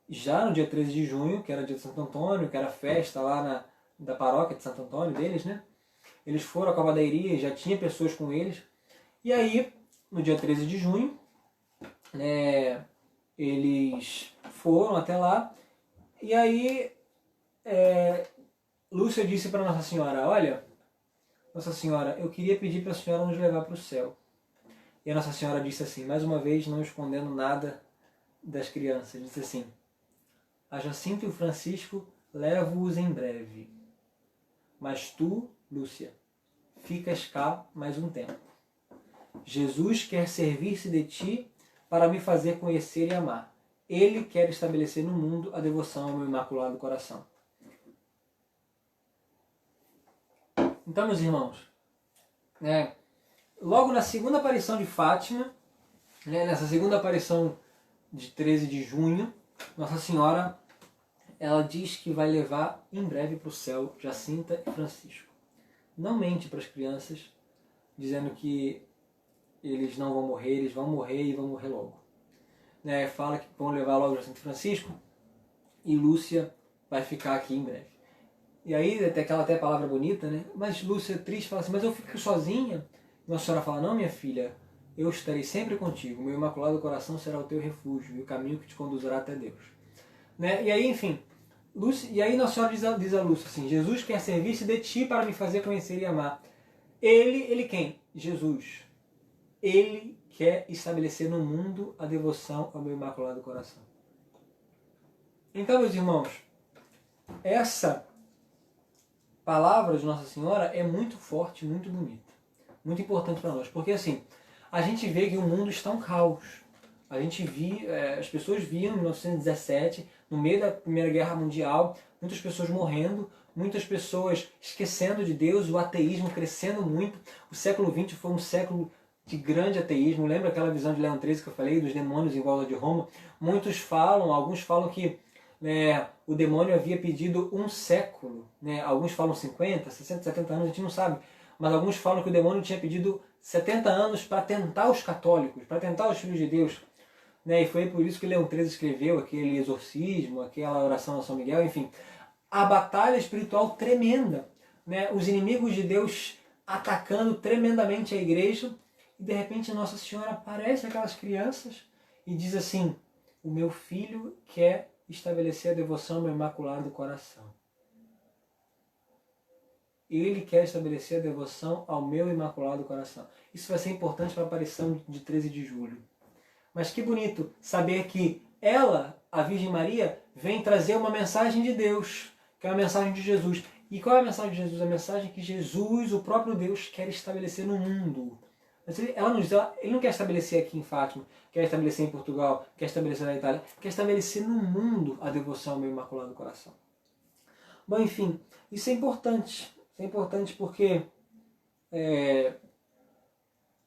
já no dia 13 de junho, que era dia de Santo Antônio, que era festa lá da paróquia de Santo Antônio deles, né? Eles foram à Cova da Iria, já tinha pessoas com eles. E aí, no dia 13 de junho, eles foram até lá. E aí, Lúcia disse para Nossa Senhora, olha, Nossa Senhora, eu queria pedir para a senhora nos levar para o céu. E a Nossa Senhora disse assim, mais uma vez, não escondendo nada das crianças, disse assim, a Jacinto e o Francisco levo-os em breve. Mas tu, Lúcia, ficas cá mais um tempo. Jesus quer servir-se de ti para me fazer conhecer e amar. Ele quer estabelecer no mundo a devoção ao meu Imaculado Coração. Então, meus irmãos, logo na segunda aparição de Fátima, nessa segunda aparição de 13 de junho, Nossa Senhora ela diz que vai levar em breve para o céu Jacinta e Francisco. Não mente para as crianças, dizendo que eles não vão morrer, eles vão morrer e vão morrer logo. Fala que vão levar logo Jacinta e Francisco e Lúcia vai ficar aqui em breve. E aí, aquela até palavra bonita, né? Mas Lúcia, triste, fala assim, mas eu fico sozinha. Nossa Senhora fala, não, minha filha, eu estarei sempre contigo. O meu Imaculado Coração será o teu refúgio e o caminho que te conduzirá até Deus. E aí, enfim, Lúcia, e aí Nossa Senhora diz a Lúcia assim, Jesus quer servir-se de ti para me fazer conhecer e amar. Ele quem? Jesus. Ele quer estabelecer no mundo a devoção ao meu Imaculado Coração. Então, meus irmãos, essa palavra de Nossa Senhora é muito forte, muito bonita, muito importante para nós, porque assim, a gente vê que o mundo está um caos. A gente as pessoas viam em 1917, no meio da Primeira Guerra Mundial, muitas pessoas morrendo, muitas pessoas esquecendo de Deus, o ateísmo crescendo muito. O século XX foi um século de grande ateísmo. Lembra aquela visão de Leão XIII que eu falei, dos demônios em volta de Roma? Alguns falam que o demônio havia pedido um século, alguns falam 50, 60, 70 anos, a gente não sabe, mas alguns falam que o demônio tinha pedido 70 anos para tentar os católicos, para tentar os filhos de Deus. E foi por isso que Leão XIII escreveu aquele exorcismo, aquela oração a São Miguel, enfim. A batalha espiritual tremenda, os inimigos de Deus atacando tremendamente a igreja, e de repente Nossa Senhora aparece aquelas crianças e diz assim, o meu filho quer estabelecer a devoção ao meu Imaculado Coração. Ele quer estabelecer a devoção ao meu Imaculado Coração. Isso vai ser importante para a aparição de 13 de julho. Mas que bonito saber que ela, a Virgem Maria, vem trazer uma mensagem de Deus, que é a mensagem de Jesus. E qual é a mensagem de Jesus? A mensagem que Jesus, o próprio Deus, quer estabelecer no mundo. Ele não quer estabelecer aqui em Fátima, quer estabelecer em Portugal, quer estabelecer na Itália, quer estabelecer no mundo a devoção ao meu Imaculado Coração. Bom, enfim, isso é importante. Isso é importante porque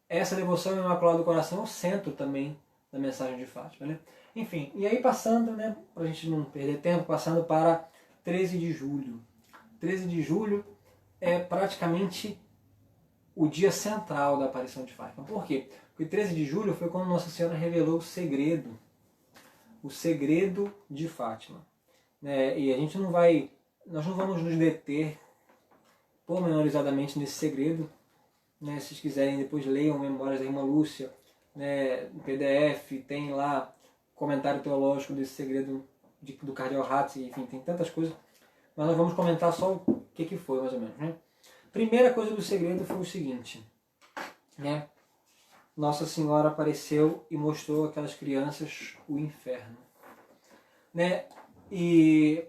essa devoção ao Imaculado Coração é o centro também da mensagem de Fátima. Enfim, e aí passando, para a gente não perder tempo, passando para 13 de julho. 13 de julho é praticamente o dia central da aparição de Fátima. Por quê? Porque 13 de julho foi quando Nossa Senhora revelou o segredo de Fátima. E a gente nós não vamos nos deter pormenorizadamente nesse segredo. Se vocês quiserem, depois leiam Memórias da Irmã Lúcia, no PDF, tem lá comentário teológico desse segredo do Cardeal Ratzinger, enfim, tem tantas coisas. Mas nós vamos comentar só o que foi, mais ou menos. Primeira coisa do segredo foi o seguinte, Nossa Senhora apareceu e mostrou àquelas crianças o inferno. E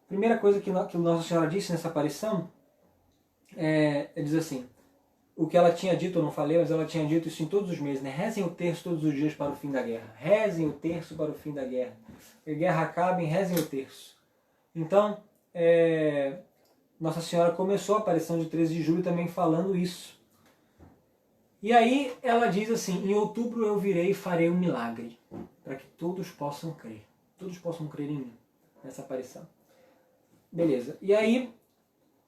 a primeira coisa que Nossa Senhora disse nessa aparição diz assim, o que ela tinha dito, eu não falei, mas ela tinha dito isso em todos os meses, rezem o terço todos os dias para o fim da guerra. Rezem o terço para o fim da guerra. Que a guerra acabe, rezem o terço. Então, Nossa Senhora começou a aparição de 13 de julho também falando isso. E aí ela diz assim: em outubro eu virei e farei um milagre, para que todos possam crer. Todos possam crer em mim, nessa aparição. Beleza. E aí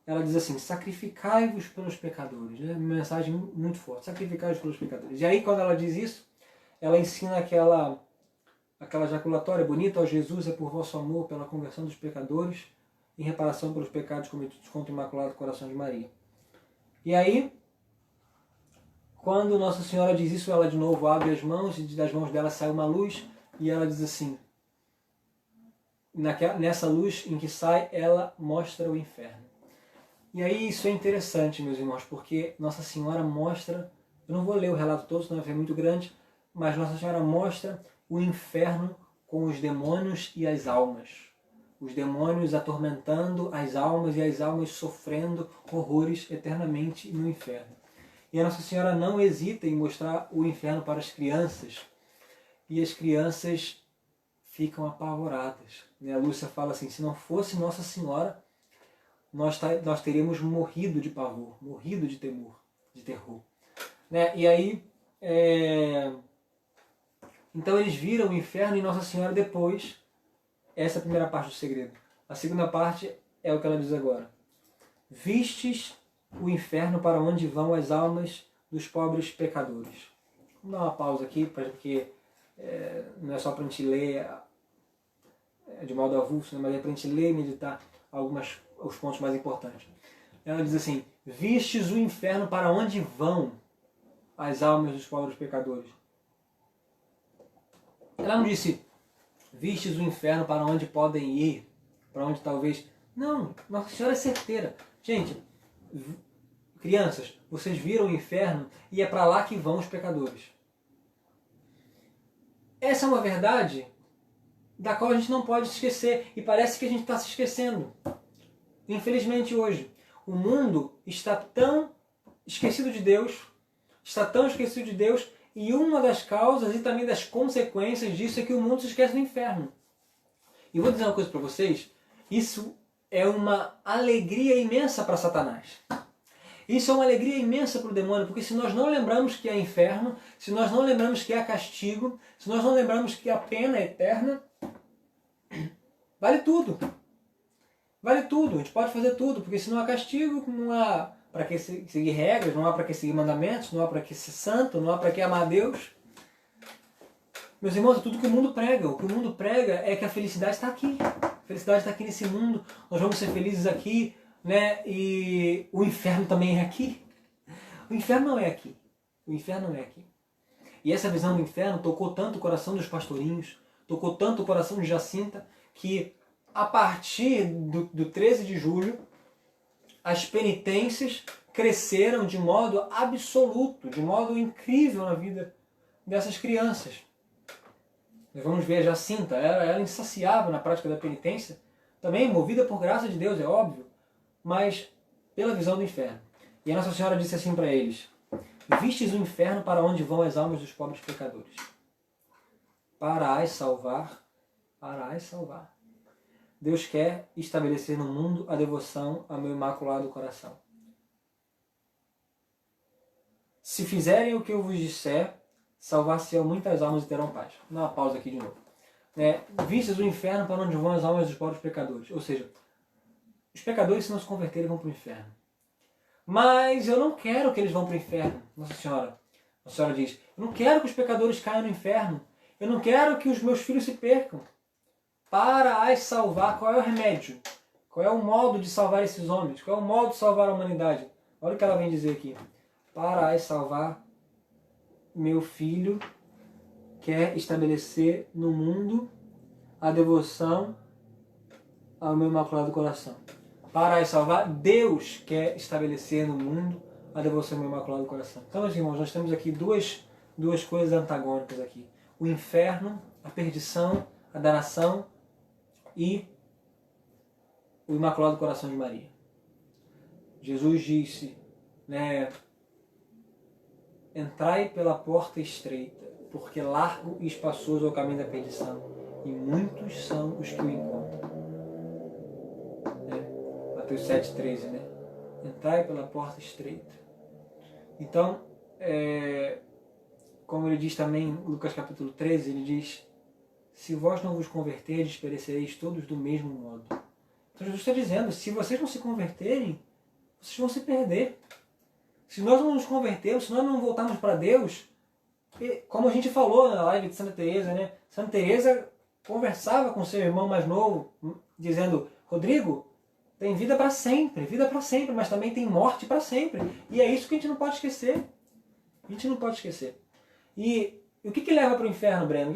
ela diz assim: sacrificai-vos pelos pecadores. Né? Uma mensagem muito forte. Sacrificai-vos pelos pecadores. E aí quando ela diz isso, ela ensina aquela ejaculatória bonita: ó Jesus, é por vosso amor, pela conversão dos pecadores, em reparação pelos pecados cometidos contra o Imaculado Coração de Maria. E aí, quando Nossa Senhora diz isso, ela de novo abre as mãos e das mãos dela sai uma luz e ela diz assim: nessa luz em que sai, ela mostra o inferno. E aí isso é interessante, meus irmãos, porque Nossa Senhora mostra, eu não vou ler o relato todo, senão é muito grande, mas Nossa Senhora mostra o inferno com os demônios e as almas. Os demônios atormentando as almas e as almas sofrendo horrores eternamente no inferno. E a Nossa Senhora não hesita em mostrar o inferno para as crianças. E as crianças ficam apavoradas. A Lúcia fala assim: se não fosse Nossa Senhora, nós teríamos morrido de pavor, morrido de temor, de terror. E aí, então eles viram o inferno e Nossa Senhora depois. Essa é a primeira parte do segredo. A segunda parte é o que ela diz agora: vistes o inferno para onde vão as almas dos pobres pecadores. Vamos dar uma pausa aqui, porque não é só para a gente ler de modo avulso, mas é para a gente ler e meditar os pontos mais importantes. Ela diz assim: vistes o inferno para onde vão as almas dos pobres pecadores. Ela não disse: vistes o inferno para onde podem ir, para onde talvez... Não, Nossa Senhora é certeira. Gente, crianças, vocês viram o inferno e é para lá que vão os pecadores. Essa é uma verdade da qual a gente não pode se esquecer, e parece que a gente está se esquecendo. Infelizmente hoje, o mundo está tão esquecido de Deus, e uma das causas e também das consequências disso é que o mundo se esquece do inferno. E vou dizer uma coisa para vocês: isso é uma alegria imensa para Satanás. Isso é uma alegria imensa para o demônio, porque se nós não lembramos que há inferno, se nós não lembramos que há castigo, se nós não lembramos que há pena eterna, vale tudo. Vale tudo, a gente pode fazer tudo, porque se não há castigo, não há para que seguir regras, não há para que seguir mandamentos, não há para que ser santo, não há para que amar a Deus. Meus irmãos, é tudo que o mundo prega. O que o mundo prega é que a felicidade está aqui. A felicidade está aqui nesse mundo, nós vamos ser felizes aqui, né? E o inferno também é aqui. O inferno não é aqui. O inferno não é aqui. E essa visão do inferno tocou tanto o coração dos pastorinhos, tocou tanto o coração de Jacinta, que a partir do 13 de julho, as penitências cresceram de modo absoluto, de modo incrível na vida dessas crianças. Nós vamos ver a Jacinta, ela insaciável na prática da penitência, também movida por graça de Deus, é óbvio, mas pela visão do inferno. E a Nossa Senhora disse assim para eles: vistes o inferno para onde vão as almas dos pobres pecadores, para as salvar, para as salvar. Deus quer estabelecer no mundo a devoção ao meu Imaculado Coração. Se fizerem o que eu vos disser, salvar-se-ão muitas almas e terão paz. Vou dar uma pausa aqui de novo. Vistes o inferno para onde vão as almas dos pobres pecadores. Ou seja, os pecadores, se não se converterem, vão para o inferno. Mas eu não quero que eles vão para o inferno, Nossa Senhora. Nossa Senhora diz: eu não quero que os pecadores caiam no inferno. Eu não quero que os meus filhos se percam. Para as salvar, qual é o remédio? Qual é o modo de salvar esses homens? Qual é o modo de salvar a humanidade? Olha o que ela vem dizer aqui. Para as salvar, meu filho quer estabelecer no mundo a devoção ao meu Imaculado Coração. Para as salvar, Deus quer estabelecer no mundo a devoção ao meu Imaculado Coração. Então, meus irmãos, nós temos aqui duas coisas antagônicas aqui. O inferno, a perdição, a danação e o Imaculado Coração de Maria. Jesus disse, entrai pela porta estreita, porque largo e espaçoso é o caminho da perdição, e muitos são os que o encontram. Mateus 7,13, né? Entrai pela porta estreita. Então, como ele diz também em Lucas capítulo 13, ele diz: se vós não vos converterdes, perecereis todos do mesmo modo. Então Jesus está dizendo, se vocês não se converterem, vocês vão se perder. Se nós não nos convertermos, se nós não voltarmos para Deus, como a gente falou na live de Santa Teresa, né? Santa Teresa conversava com seu irmão mais novo, dizendo: Rodrigo, tem vida para sempre, mas também tem morte para sempre. E é isso que a gente não pode esquecer. A gente não pode esquecer. E o que leva para o inferno, Breno? O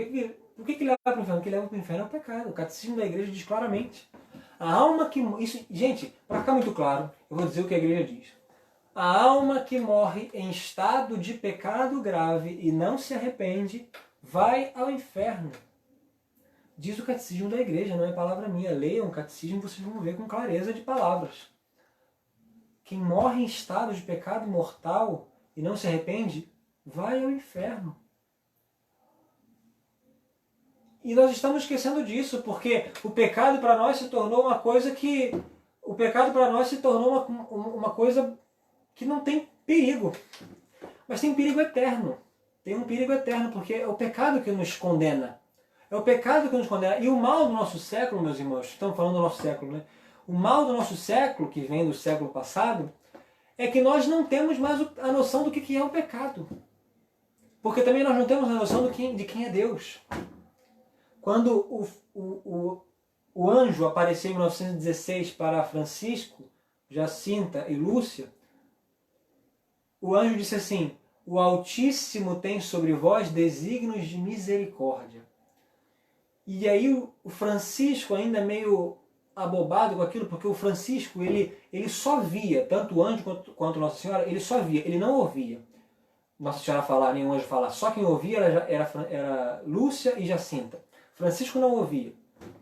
que leva para o inferno? O que leva para o inferno é o pecado. O catecismo da igreja diz claramente. A alma que... Isso, gente, para ficar muito claro, eu vou dizer o que a igreja diz. A alma que morre em estado de pecado grave e não se arrepende, vai ao inferno. Diz o catecismo da igreja, não é palavra minha. Leiam o catecismo e vocês vão ver com clareza de palavras. Quem morre em estado de pecado mortal e não se arrepende, vai ao inferno. E nós estamos esquecendo disso, porque o pecado para nós se tornou uma coisa que... O pecado para nós se tornou uma coisa que não tem perigo. Mas tem perigo eterno. Tem um perigo eterno, porque é o pecado que nos condena. É o pecado que nos condena. E o mal do nosso século, meus irmãos, estamos falando do nosso século, né? O mal do nosso século, que vem do século passado, é que nós não temos mais a noção do que é o pecado. Porque também nós não temos a noção de quem é Deus. Quando o anjo apareceu em 1916 para Francisco, Jacinta e Lúcia, o anjo disse assim: o Altíssimo tem sobre vós desígnios de misericórdia. E aí o Francisco, ainda meio abobado com aquilo, porque o Francisco ele só via, tanto o anjo quanto Nossa Senhora, ele só via, ele não ouvia Nossa Senhora falar, nem o anjo falar. Só quem ouvia era Lúcia e Jacinta. Francisco não ouvia,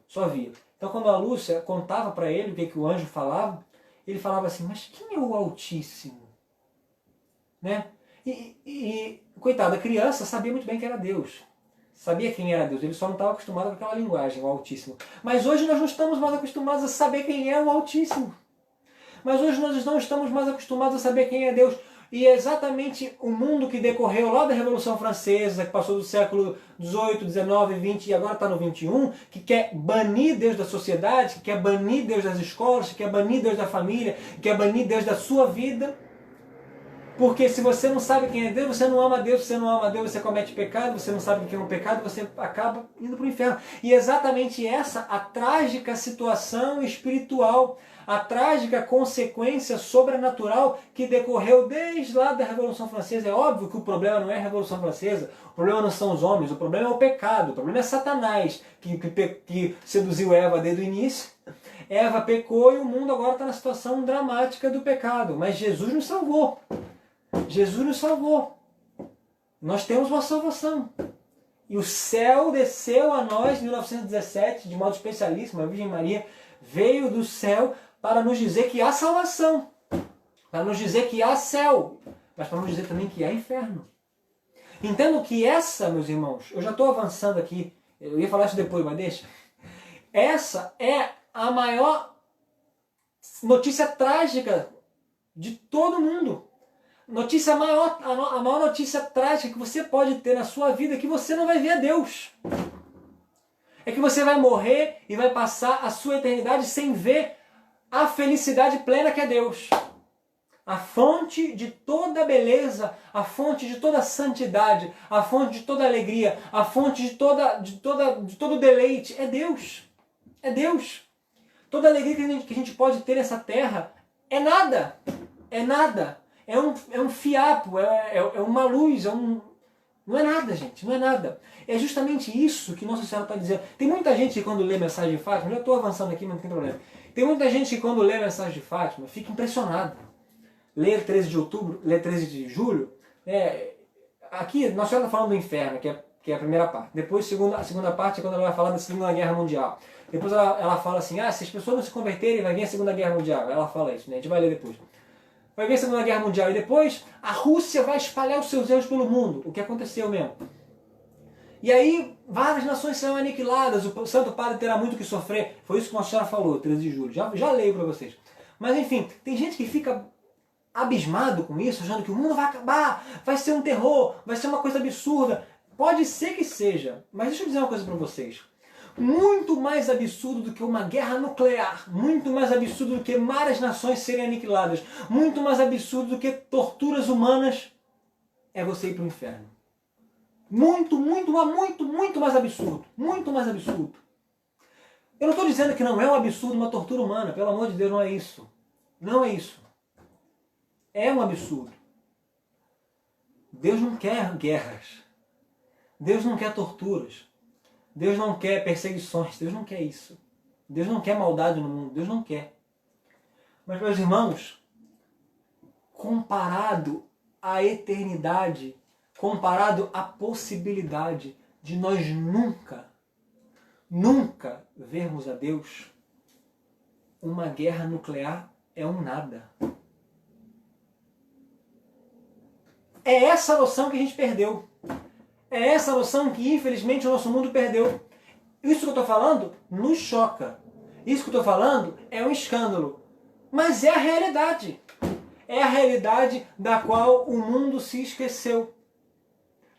só via. Então quando a Lúcia contava para ele o que o anjo falava, ele falava assim: mas quem é o Altíssimo? Né? E coitada, a criança sabia muito bem que era Deus. Sabia quem era Deus, ele só não estava acostumado com aquela linguagem, o Altíssimo. Mas hoje nós não estamos mais acostumados a saber quem é o Altíssimo. Mas hoje nós não estamos mais acostumados a saber quem é Deus. E é exatamente o mundo que decorreu lá da Revolução Francesa, que passou do século XVIII, XIX, XX e agora está no XXI, que quer banir Deus da sociedade, que quer banir Deus das escolas, que quer banir Deus da família, que quer banir Deus da sua vida. Porque se você não sabe quem é Deus, você não ama Deus, você não ama Deus, você comete pecado, você não sabe o que é um pecado, você acaba indo para o inferno. E é exatamente essa a trágica situação espiritual, a trágica consequência sobrenatural que decorreu desde lá da Revolução Francesa. É óbvio que o problema não é a Revolução Francesa, o problema não são os homens, o problema é o pecado, o problema é Satanás, que seduziu Eva desde o início. Eva pecou e o mundo agora está na situação dramática do pecado, mas Jesus nos salvou. Jesus nos salvou. Nós temos uma salvação. E o céu desceu a nós em 1917, de modo especialíssimo. A Virgem Maria veio do céu para nos dizer que há salvação. Para nos dizer que há céu. Mas para nos dizer também que há inferno. Entendo que essa, meus irmãos, eu já estou avançando aqui. Eu ia falar isso depois, mas deixa. Essa é a maior notícia trágica de todo mundo. A maior notícia trágica que você pode ter na sua vida é que você não vai ver a Deus. É que você vai morrer e vai passar a sua eternidade sem ver a felicidade plena que é Deus. A fonte de toda beleza, a fonte de toda santidade, a fonte de toda alegria, a fonte de todo deleite é Deus. É Deus. Toda alegria que a gente pode ter nessa terra é nada. É nada. É um fiapo, é uma luz, não é nada, gente, não é nada. É justamente isso que Nossa Senhora está dizendo. Tem muita gente que quando lê a mensagem de Fátima, já estou avançando aqui, mas não tem problema. Tem muita gente que quando lê a mensagem de Fátima fica impressionada. Lê 13 de outubro, lê 13 de julho. Aqui Nossa Senhora está falando do inferno, que é a primeira parte. Depois a segunda parte é quando ela vai falar da Segunda Guerra Mundial. Depois ela fala assim: se as pessoas não se converterem, vai vir a Segunda Guerra Mundial. Ela fala isso, né? A gente vai ler depois. Vai vir a Segunda Guerra Mundial e depois a Rússia vai espalhar os seus erros pelo mundo, o que aconteceu mesmo. E aí várias nações serão aniquiladas, o Santo Padre terá muito que sofrer. Foi isso que Nossa Senhora falou, 13 de julho. Já leio para vocês. Mas enfim, tem gente que fica abismado com isso, achando que o mundo vai acabar, vai ser um terror, vai ser uma coisa absurda. Pode ser que seja, mas deixa eu dizer uma coisa para vocês. Muito mais absurdo do que uma guerra nuclear, muito mais absurdo do que várias nações serem aniquiladas, muito mais absurdo do que torturas humanas é você ir para o inferno. Muito, muito, muito, muito mais absurdo. Muito mais absurdo. Eu não estou dizendo que não é um absurdo uma tortura humana, pelo amor de Deus, não é isso. Não é isso. É um absurdo. Deus não quer guerras. Deus não quer torturas. Deus não quer perseguições. Deus não quer isso. Deus não quer maldade no mundo. Deus não quer. Mas, meus irmãos, comparado à eternidade, comparado à possibilidade de nós nunca vermos a Deus, uma guerra nuclear é um nada. É essa noção que a gente perdeu. É essa noção que, infelizmente, o nosso mundo perdeu. Isso que eu estou falando nos choca. Isso que eu estou falando é um escândalo. Mas é a realidade. É a realidade da qual o mundo se esqueceu.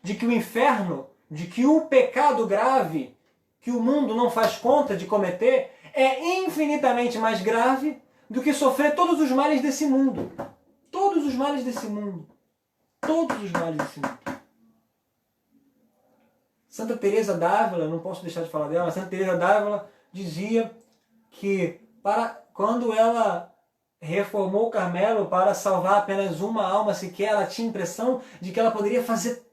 De que o inferno, de que o pecado grave que o mundo não faz conta de cometer é infinitamente mais grave do que sofrer todos os males desse mundo. Todos os males desse mundo. Todos os males desse mundo. Santa Teresa d'Ávila, não posso deixar de falar dela, mas Santa Teresa d'Ávila dizia que quando ela reformou o Carmelo para salvar apenas uma alma sequer, ela tinha a impressão de que ela poderia fazer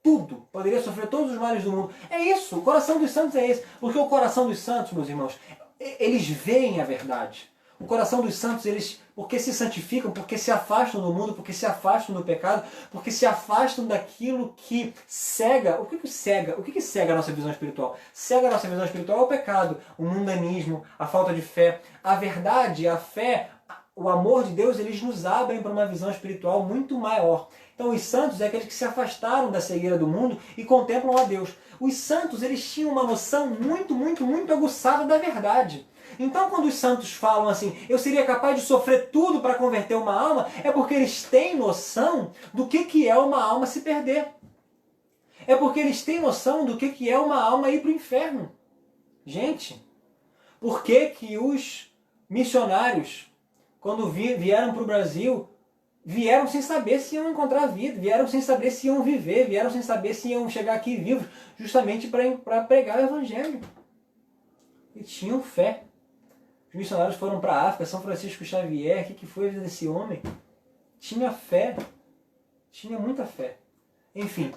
tudo, poderia sofrer todos os males do mundo. É isso, o coração dos santos é esse. Porque o coração dos santos, meus irmãos, eles veem a verdade. O coração dos santos, eles, porque se santificam, porque se afastam do mundo, porque se afastam do pecado, porque se afastam daquilo que cega. O que cega? O que cega a nossa visão espiritual? Cega a nossa visão espiritual é o pecado, o mundanismo, a falta de fé. A verdade, a fé, o amor de Deus, eles nos abrem para uma visão espiritual muito maior. Então os santos é aqueles que se afastaram da cegueira do mundo e contemplam a Deus. Os santos, eles tinham uma noção muito aguçada da verdade. Então quando os santos falam assim, eu seria capaz de sofrer tudo para converter uma alma, é porque eles têm noção do que é uma alma se perder. É porque eles têm noção do que é uma alma ir para o inferno. Gente, por que os missionários, quando vieram para o Brasil, vieram sem saber se iam encontrar vida, vieram sem saber se iam viver, vieram sem saber se iam chegar aqui vivos, justamente para pregar o Evangelho. E tinham fé. Os missionários foram para a África, São Francisco Xavier, o que foi a vida desse homem? Tinha fé, tinha muita fé. Enfim,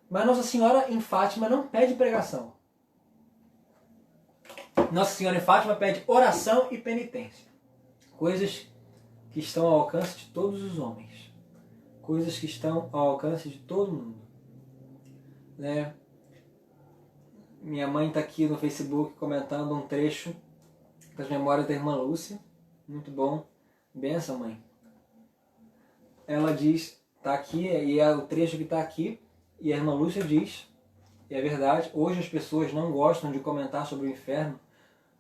mas Nossa Senhora em Fátima não pede pregação. Nossa Senhora em Fátima pede oração e penitência. Coisas que estão ao alcance de todos os homens. Coisas que estão ao alcance de todo mundo. Né? Minha mãe está aqui no Facebook comentando um trecho das memórias da irmã Lúcia. Muito bom. Benção, mãe. Ela diz, está aqui, e é o trecho que está aqui, e a irmã Lúcia diz, e é verdade, hoje as pessoas não gostam de comentar sobre o inferno.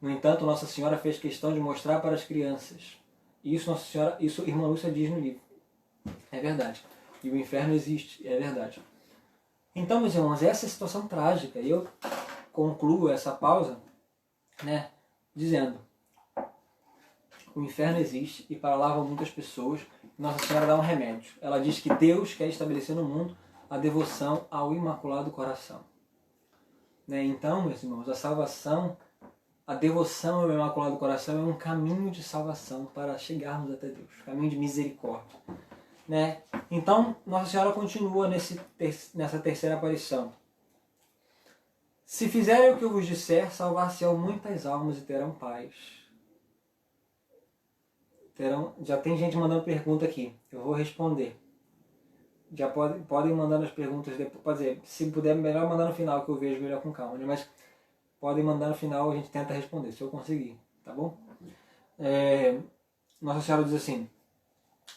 No entanto, Nossa Senhora fez questão de mostrar para as crianças. E isso Nossa Senhora, isso a irmã Lúcia diz no livro. É verdade. E o inferno existe, é verdade. Então, meus irmãos, essa é a situação trágica. E eu concluo essa pausa, né, dizendo: o inferno existe e para lá vão muitas pessoas. Nossa Senhora dá um remédio. Ela diz que Deus quer estabelecer no mundo a devoção ao Imaculado Coração. Né? Então, meus irmãos, a salvação, a devoção ao Imaculado Coração é um caminho de salvação para chegarmos até Deus, caminho de misericórdia. Né? Então, Nossa Senhora continua nessa terceira aparição. Se fizerem o que eu vos disser, salvar-se-ão muitas almas e terão paz. Já tem gente mandando pergunta aqui, eu vou responder. Já podem mandar as perguntas depois, pode dizer, se puder, melhor mandar no final, que eu vejo melhor com calma, né? Mas podem mandar no final, a gente tenta responder, se eu conseguir, tá bom? Nossa Senhora diz assim: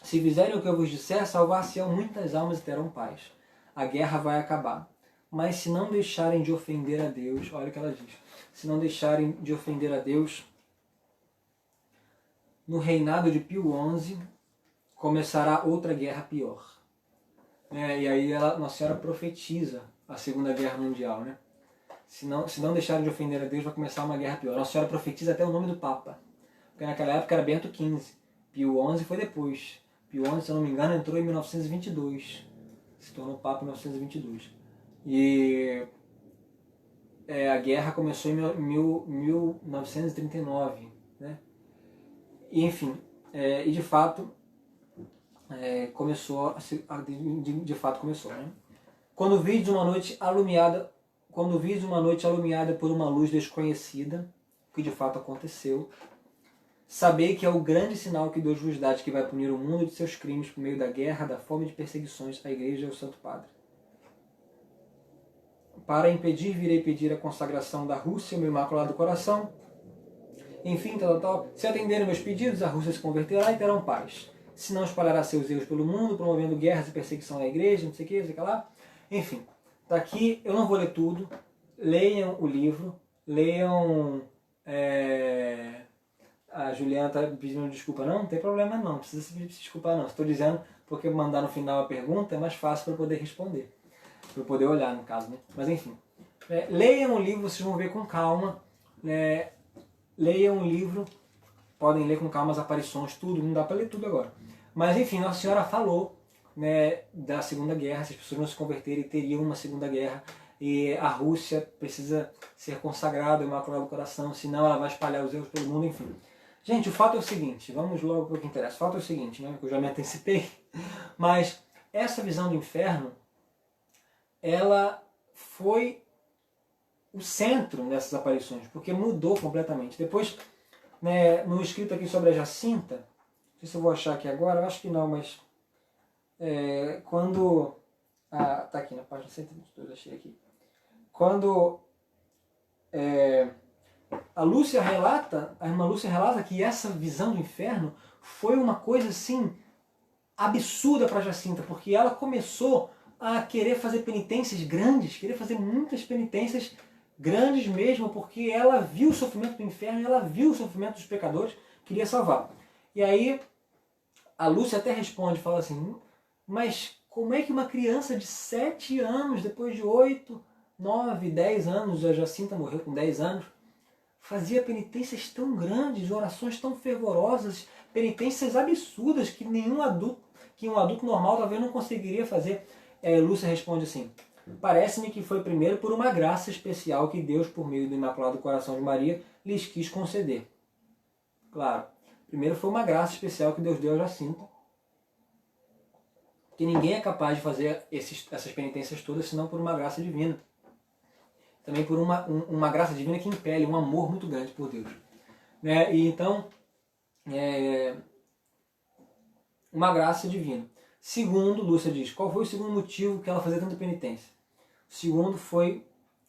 se fizerem o que eu vos disser, salvar-se-ão muitas almas e terão paz. A guerra vai acabar. Mas se não deixarem de ofender a Deus, olha o que ela diz, se não deixarem de ofender a Deus, no reinado de Pio XI, começará outra guerra pior. E aí Nossa Senhora profetiza a Segunda Guerra Mundial. Né? Se não deixarem de ofender a Deus, vai começar uma guerra pior. Nossa Senhora profetiza até o nome do Papa. Porque naquela época era Bento XV. Pio XI foi depois. Pio XI, se eu não me engano, entrou em 1922. Se tornou Papa em 1922. E a guerra começou em 1939. Né? E, enfim, e de fato começou. De fato começou. Né? Quando vides uma noite alumiada por uma luz desconhecida, o que de fato aconteceu, sabei que é o grande sinal que Deus vos dá de que vai punir o mundo de seus crimes por meio da guerra, da fome e de perseguições à Igreja e ao Santo Padre. Para impedir, virei pedir a consagração da Rússia, meu Imaculado Coração. Enfim, tal. Se atenderem meus pedidos, a Rússia se converterá e terão paz. Se não, espalhará seus erros pelo mundo, promovendo guerras e perseguição à Igreja, não sei o que, não sei o que lá. Enfim, tá aqui, eu não vou ler tudo. Leiam o livro, leiam... A Juliana está pedindo desculpa. Não tem problema não precisa se desculpar não. Estou dizendo porque mandar no final a pergunta é mais fácil para eu poder responder. Para eu poder olhar, no caso. Né? Mas enfim, leiam o livro, vocês vão ver com calma. Leiam o livro, podem ler com calma as aparições, tudo, não dá para ler tudo agora. Mas enfim, Nossa Senhora falou, né, da Segunda Guerra, se as pessoas não se converterem, teriam uma Segunda Guerra. E a Rússia precisa ser consagrada ao Imaculado Coração, senão ela vai espalhar os erros pelo mundo, enfim. Gente, o fato é o seguinte, vamos logo para o que interessa. O fato é o seguinte, né, que eu já me antecipei, mas essa visão do inferno, ela foi o centro dessas aparições, porque mudou completamente. Depois, né, no escrito aqui sobre a Jacinta, não sei se eu vou achar aqui agora, eu acho que não, mas quando... tá aqui na página 122, achei aqui. Quando a irmã Lúcia relata que essa visão do inferno foi uma coisa assim absurda para Jacinta, porque ela começou a querer fazer penitências grandes, querer fazer muitas penitências grandes mesmo, porque ela viu o sofrimento do inferno, ela viu o sofrimento dos pecadores, queria salvar. E aí a Lúcia até responde, fala assim, mas como é que uma criança de 7 anos, depois de 8, 9, 10 anos, a Jacinta morreu com 10 anos, fazia penitências tão grandes, orações tão fervorosas, penitências absurdas que um adulto normal talvez não conseguiria fazer. Lúcia responde assim, parece-me que foi primeiro por uma graça especial que Deus, por meio do Imaculado Coração de Maria, lhes quis conceder. Claro, primeiro foi uma graça especial que Deus deu a Jacinta, que ninguém é capaz de fazer essas penitências todas senão por uma graça divina. Também por uma graça divina que impele um amor muito grande por Deus. E então, uma graça divina. Segundo, Lúcia diz, qual foi o segundo motivo que ela fazia tanta penitência? O segundo foi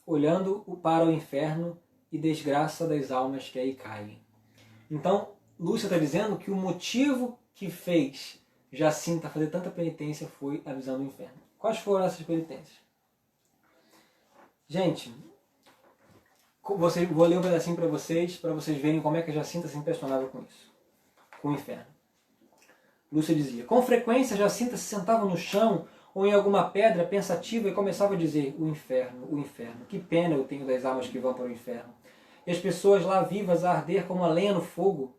olhando para o inferno e desgraça das almas que aí caem. Então, Lúcia está dizendo que o motivo que fez Jacinta fazer tanta penitência foi a visão do inferno. Quais foram essas penitências? Gente, vou ler um pedacinho para vocês verem como é que a Jacinta se impressionava com isso, com o inferno. Lúcia dizia, com frequência Jacinta se sentava no chão ou em alguma pedra pensativa e começava a dizer, o inferno, que pena eu tenho das almas que vão para o inferno. E as pessoas lá vivas a arder como a lenha no fogo.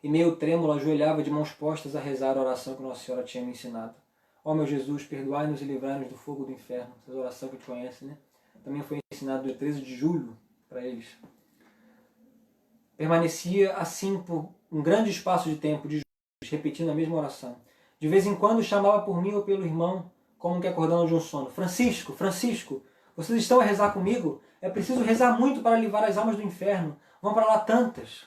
E meio trêmulo ajoelhava de mãos postas a rezar a oração que Nossa Senhora tinha me ensinado. Ó meu Jesus, perdoai-nos e livrai-nos do fogo do inferno. Essa oração que a gente conhece, né? Também foi ensinado dia 13 de julho para eles. Permanecia assim por um grande espaço de tempo, de joelhos, repetindo a mesma oração. De vez em quando chamava por mim ou pelo irmão, como que acordando de um sono. Francisco, Francisco, vocês estão a rezar comigo? É preciso rezar muito para livrar as almas do inferno. Vão para lá tantas.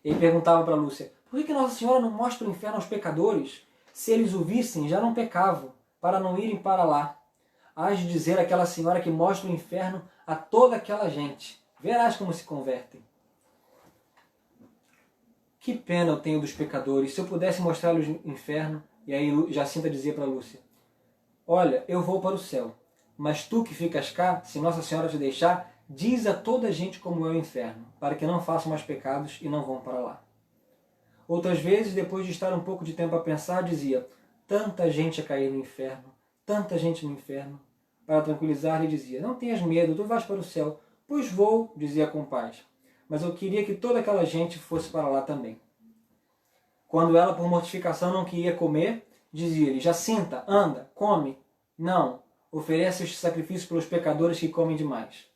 Ele perguntava para Lúcia, por que Nossa Senhora não mostra o inferno aos pecadores? Se eles o vissem, já não pecavam, para não irem para lá. Hás de dizer àquela senhora que mostra o inferno a toda aquela gente. Verás como se convertem. Que pena eu tenho dos pecadores, se eu pudesse mostrar-lhes o inferno. E aí Jacinta dizia para Lúcia, olha, eu vou para o céu, mas tu que ficas cá, se Nossa Senhora te deixar, diz a toda a gente como é o inferno, para que não façam mais pecados e não vão para lá. Outras vezes, depois de estar um pouco de tempo a pensar, dizia: tanta gente a cair no inferno, tanta gente no inferno. Para tranquilizar, lhe dizia: não tenhas medo, tu vais para o céu. Pois vou, dizia com paz. Mas eu queria que toda aquela gente fosse para lá também. Quando ela, por mortificação, não queria comer, dizia-lhe: Jacinta, anda, come. Não, oferece este sacrifício pelos pecadores que comem demais.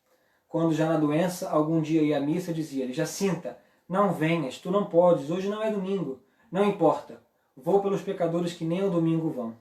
Quando já na doença, algum dia ia à missa, dizia-lhe: Jacinta, não venhas, tu não podes, hoje não é domingo. Não importa, vou pelos pecadores que nem ao domingo vão.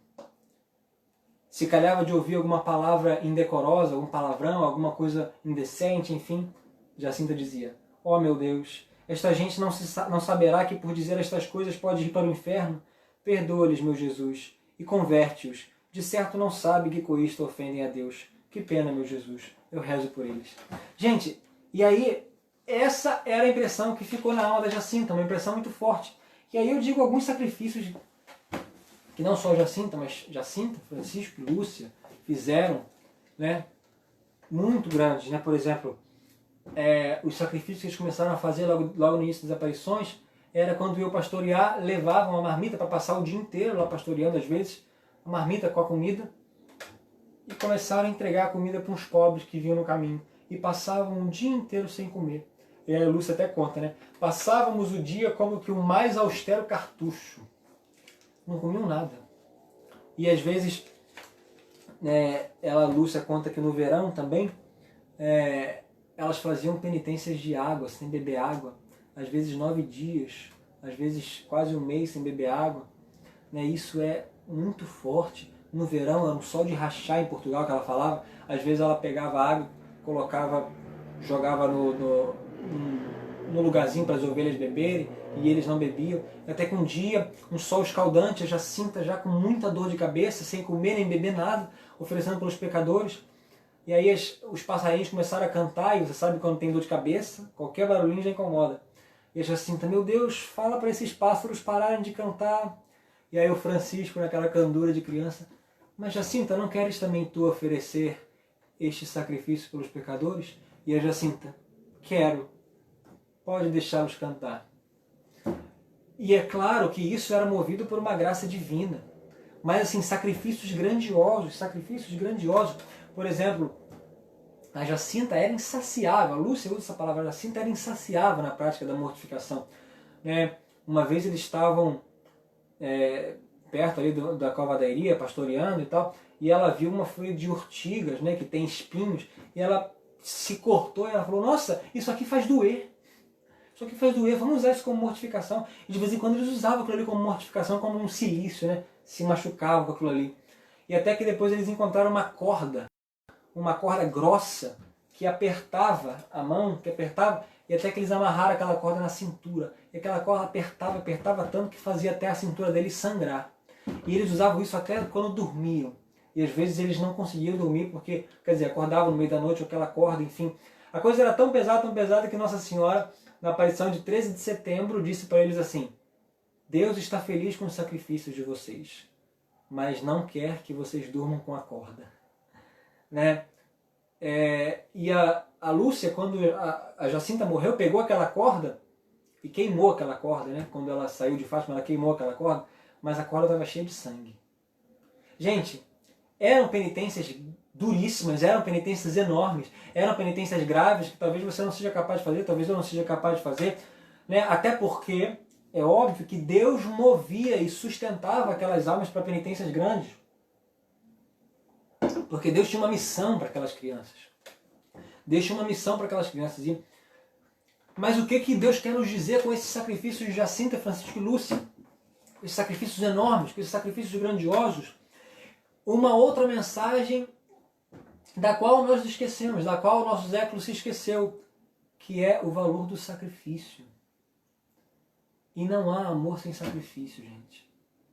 Se calhava de ouvir alguma palavra indecorosa, algum palavrão, alguma coisa indecente, enfim, Jacinta dizia: ó meu Deus, esta gente não saberá que por dizer estas coisas pode ir para o inferno? Perdoa-lhes, meu Jesus, e converte-os. De certo não sabe que com isto ofendem a Deus. Que pena, meu Jesus, eu rezo por eles. Gente, e aí, essa era a impressão que ficou na alma da Jacinta, uma impressão muito forte. E aí eu digo alguns sacrifícios que não só Jacinta, mas Jacinta, Francisco e Lúcia fizeram, né, muito grandes. Né? Por exemplo, os sacrifícios que eles começaram a fazer logo no início das aparições era quando eu pastorear, levavam uma marmita para passar o dia inteiro lá pastoreando, às vezes, a marmita com a comida, e começaram a entregar a comida para uns pobres que vinham no caminho, e passavam um dia inteiro sem comer. E aí a Lúcia até conta, né? Passávamos o dia como que o mais austero cartucho. Não comiam nada. E às vezes, Lúcia conta que no verão também, elas faziam penitências de água, sem beber água. Às vezes 9 dias, às vezes quase um mês sem beber água. Né? Isso é muito forte. No verão era um sol de rachar em Portugal, que ela falava. Às vezes ela pegava água, colocava, jogava no lugarzinho para as ovelhas beberem, e eles não bebiam. Até que um dia, um sol escaldante, a Jacinta já com muita dor de cabeça, sem comer nem beber nada, oferecendo pelos pecadores. E aí os passarinhos começaram a cantar, e você sabe quando tem dor de cabeça, qualquer barulhinho já incomoda. E a Jacinta: meu Deus, fala para esses pássaros pararem de cantar. E aí o Francisco, naquela candura de criança: mas Jacinta, não queres também tu oferecer este sacrifício pelos pecadores? E a Jacinta: quero, pode deixá-los cantar. E é claro que isso era movido por uma graça divina. Mas assim, sacrifícios grandiosos. Por exemplo, a Jacinta era insaciável. A Lúcia usa essa palavra, a Jacinta era insaciável na prática da mortificação. Uma vez eles estavam perto ali da covadeiria, pastoreando e tal, e ela viu uma folha de urtigas, né, que tem espinhos, e ela se cortou e ela falou: nossa, isso aqui faz doer. Isso aqui faz doer, vamos usar isso como mortificação. E de vez em quando eles usavam aquilo ali como mortificação, como um cilício, né? Se machucavam com aquilo ali. E até que depois eles encontraram uma corda grossa, que apertava a mão, e até que eles amarraram aquela corda na cintura. E aquela corda apertava tanto que fazia até a cintura deles sangrar. E eles usavam isso até quando dormiam. E às vezes eles não conseguiam dormir porque, acordavam no meio da noite com aquela corda, enfim. A coisa era tão pesada que Nossa Senhora, na aparição de 13 de setembro, disse para eles assim: Deus está feliz com os sacrifícios de vocês, mas não quer que vocês durmam com a corda. Né? E a Lúcia, quando a Jacinta morreu, pegou aquela corda e queimou aquela corda. Né? Quando ela saiu de Fátima, ela queimou aquela corda, mas a corda estava cheia de sangue. Gente, eram penitências duríssimas, eram penitências enormes, eram penitências graves que talvez você não seja capaz de fazer, talvez eu não seja capaz de fazer, né? Até porque é óbvio que Deus movia e sustentava aquelas almas para penitências grandes, porque Deus tinha uma missão para aquelas crianças. Mas o que Deus quer nos dizer com esses sacrifícios de Jacinta, Francisco e Lúcia? Esses sacrifícios enormes, esses sacrifícios grandiosos? Uma outra mensagem da qual nós esquecemos, da qual o nosso século se esqueceu, que é o valor do sacrifício. E não há amor sem sacrifício, gente.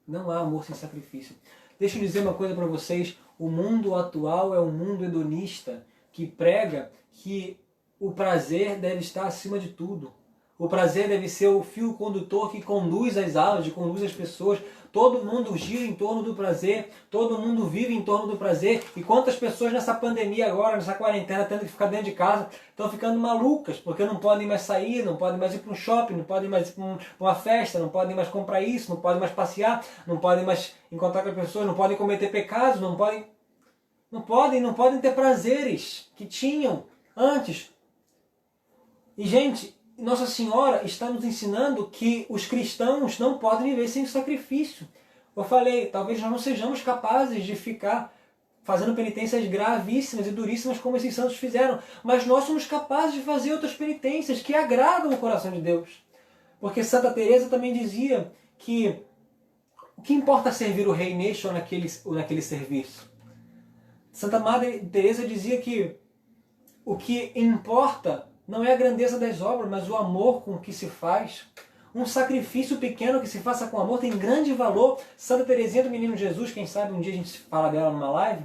Não há amor sem sacrifício. Deixa eu dizer uma coisa para vocês: o mundo atual é um mundo hedonista que prega que o prazer deve estar acima de tudo. O prazer deve ser o fio condutor que conduz as almas, que conduz as pessoas todo mundo gira em torno do prazer, todo mundo vive em torno do prazer. E quantas pessoas nessa pandemia agora, nessa quarentena, tendo que ficar dentro de casa, estão ficando malucas, porque não podem mais sair, não podem mais ir para um shopping, não podem mais ir para uma festa, não podem mais comprar isso, não podem mais passear, não podem mais encontrar com as pessoas, não podem cometer pecados, não podem ter prazeres que tinham antes. E, gente, Nossa Senhora está nos ensinando que os cristãos não podem viver sem sacrifício. Eu falei, talvez nós não sejamos capazes de ficar fazendo penitências gravíssimas e duríssimas como esses santos fizeram, mas nós somos capazes de fazer outras penitências que agradam o coração de Deus. Porque Santa Teresa também dizia que o que importa é servir o rei neste ou naquele serviço. Santa Madre Teresa dizia que o que importa não é a grandeza das obras, mas o amor com que se faz. Um sacrifício pequeno que se faça com amor tem grande valor. Santa Teresinha do Menino Jesus, quem sabe um dia a gente fala dela numa live,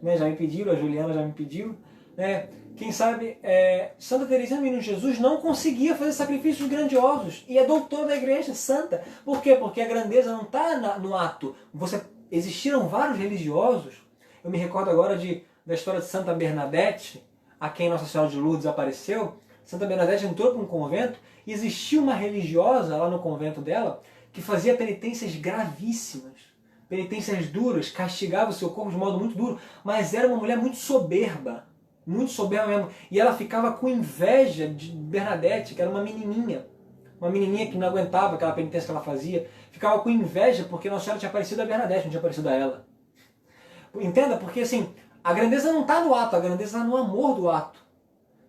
né? Já me pediram, a Juliana já me pediu. Né? Quem sabe, Santa Teresinha do Menino Jesus não conseguia fazer sacrifícios grandiosos. E é doutora da igreja santa. Por quê? Porque a grandeza não está no ato. Existiram vários religiosos. Eu me recordo agora da história de Santa Bernadette, a quem Nossa Senhora de Lourdes apareceu. Santa Bernadette entrou para um convento e existia uma religiosa lá no convento dela que fazia penitências gravíssimas, penitências duras, castigava o seu corpo de modo muito duro, mas era uma mulher muito soberba mesmo. E ela ficava com inveja de Bernadette, que era uma menininha que não aguentava aquela penitência que ela fazia, ficava com inveja porque Nossa Senhora tinha aparecido a Bernadette, não tinha aparecido a ela. Entenda? Porque assim, a grandeza não está no ato, a grandeza está no amor do ato.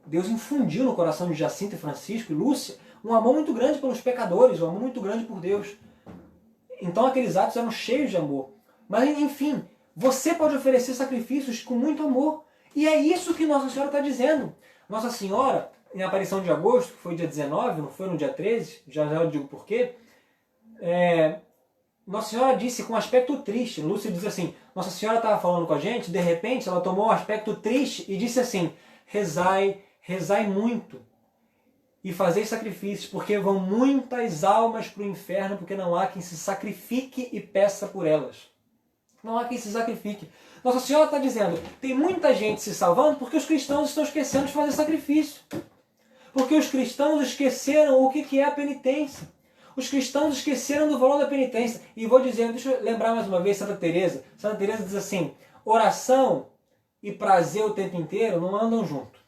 Deus infundiu no coração de Jacinta, Francisco e Lúcia um amor muito grande pelos pecadores, um amor muito grande por Deus. Então aqueles atos eram cheios de amor. Mas enfim, você pode oferecer sacrifícios com muito amor. E é isso que Nossa Senhora está dizendo. Nossa Senhora, em aparição de agosto, que foi dia 19, não foi no dia 13, já eu digo por quê, Nossa Senhora disse com um aspecto triste. Lúcia diz assim, Nossa Senhora estava falando com a gente, de repente ela tomou um aspecto triste e disse assim, rezai muito e fazei sacrifícios, porque vão muitas almas para o inferno, porque não há quem se sacrifique e peça por elas. Não há quem se sacrifique. Nossa Senhora está dizendo, tem muita gente se salvando porque os cristãos estão esquecendo de fazer sacrifício. Porque os cristãos esqueceram o que é a penitência. Os cristãos esqueceram do valor da penitência. E vou dizer, deixa eu lembrar mais uma vez Santa Teresa. Santa Teresa diz assim, oração e prazer o tempo inteiro não andam junto.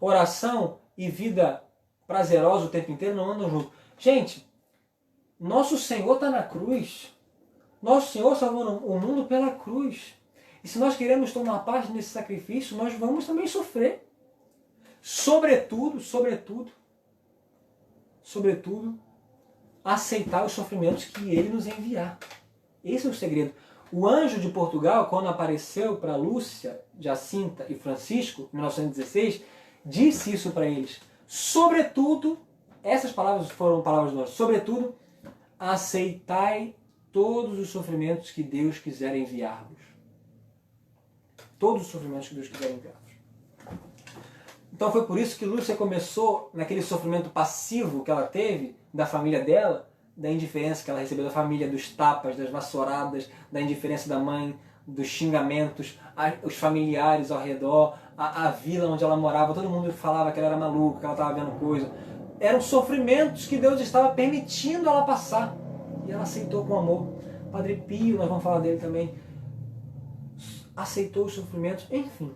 Oração e vida prazerosa o tempo inteiro não andam junto. Gente, nosso Senhor está na cruz. Nosso Senhor salvou o mundo pela cruz. E se nós queremos tomar parte nesse sacrifício, nós vamos também sofrer. Sobretudo, aceitar os sofrimentos que Ele nos enviar. Esse é o segredo. O anjo de Portugal, quando apareceu para Lúcia, Jacinta e Francisco, em 1916, disse isso para eles. Sobretudo, essas palavras foram palavras nossas, sobretudo, aceitai todos os sofrimentos que Deus quiser enviar-vos. Todos os sofrimentos que Deus quiser enviar-vos. Então foi por isso que Lúcia começou naquele sofrimento passivo que ela teve, da família dela, da indiferença que ela recebeu da família, dos tapas, das vassouradas, da indiferença da mãe, dos xingamentos, os familiares ao redor, a vila onde ela morava, todo mundo falava que ela era maluca, que ela estava vendo coisa. Eram sofrimentos que Deus estava permitindo ela passar. E ela aceitou com amor. Padre Pio, nós vamos falar dele também, aceitou os sofrimentos, enfim.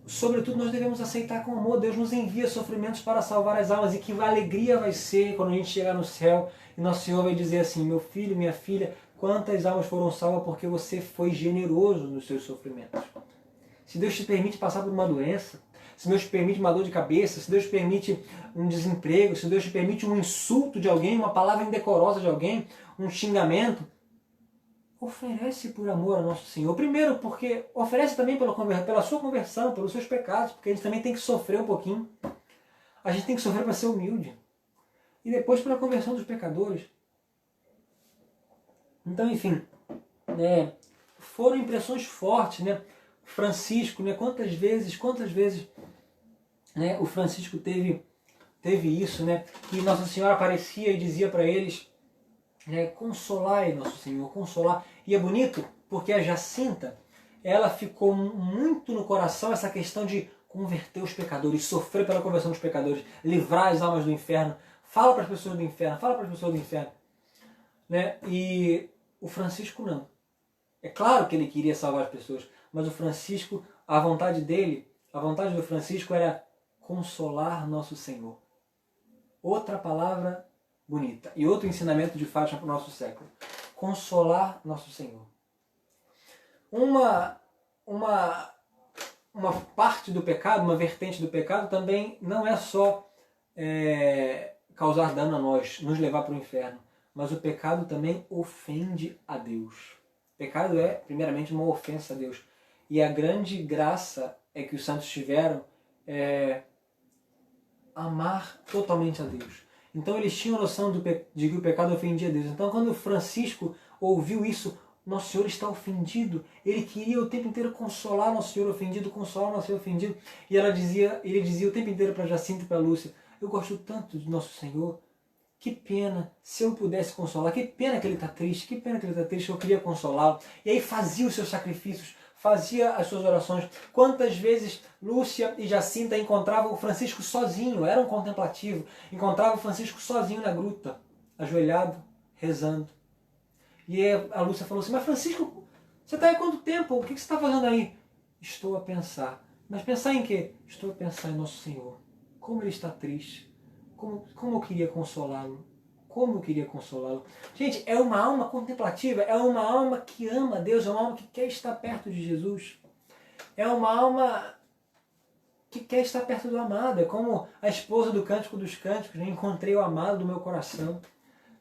Sobretudo nós devemos aceitar com amor. Deus nos envia sofrimentos para salvar as almas, e que alegria vai ser quando a gente chegar no céu e Nosso Senhor vai dizer assim, meu filho, minha filha, quantas almas foram salvas porque você foi generoso nos seus sofrimentos. Se Deus te permite passar por uma doença, se Deus te permite uma dor de cabeça, se Deus te permite um desemprego, se Deus te permite um insulto de alguém, uma palavra indecorosa de alguém, um xingamento, oferece por amor a Nosso Senhor. Primeiro, porque oferece também pela sua conversão, pelos seus pecados, porque a gente também tem que sofrer um pouquinho. A gente tem que sofrer para ser humilde. E depois pela conversão dos pecadores. Então, enfim, foram impressões fortes, né? Francisco, né? Quantas vezes né, o Francisco teve isso, né? Que Nossa Senhora aparecia e dizia para eles Consolai nosso Senhor, consolar. E é bonito porque a Jacinta, ela ficou muito no coração essa questão de converter os pecadores, sofrer pela conversão dos pecadores, livrar as almas do inferno. Fala para as pessoas do inferno, fala para as pessoas do inferno. Né? E o Francisco não. É claro que ele queria salvar as pessoas, mas o Francisco, a vontade dele, a vontade do Francisco era consolar nosso Senhor. Outra palavra bonita e outro ensinamento de Fátima para o nosso século. Consolar nosso Senhor. Uma parte do pecado, uma vertente do pecado também não é só causar dano a nós, nos levar para o inferno, mas o pecado também ofende a Deus. O pecado é, primeiramente, uma ofensa a Deus. E a grande graça é que os santos tiveram amar totalmente a Deus. Então eles tinham noção de que o pecado ofendia a Deus. Então quando Francisco ouviu isso, Nosso Senhor está ofendido. Ele queria o tempo inteiro consolar Nosso Senhor ofendido, consolar Nosso Senhor ofendido. E ele dizia o tempo inteiro para Jacinta e para Lúcia, eu gosto tanto de Nosso Senhor, que pena se eu pudesse consolar, que pena que ele está triste, que pena que ele está triste, eu queria consolá-lo. E aí fazia os seus sacrifícios, fazia as suas orações. Quantas vezes Lúcia e Jacinta encontravam o Francisco sozinho, era um contemplativo, encontravam o Francisco sozinho na gruta, ajoelhado, rezando. E a Lúcia falou assim, mas Francisco, você está aí há quanto tempo? O que você está fazendo aí? Estou a pensar. Mas pensar em quê? Estou a pensar em Nosso Senhor. Como ele está triste. Como eu queria consolá-lo. Como eu queria consolá-lo. Gente, é uma alma contemplativa, é uma alma que ama a Deus, é uma alma que quer estar perto de Jesus. É uma alma que quer estar perto do amado. É como a esposa do Cântico dos Cânticos, né? Encontrei o amado do meu coração,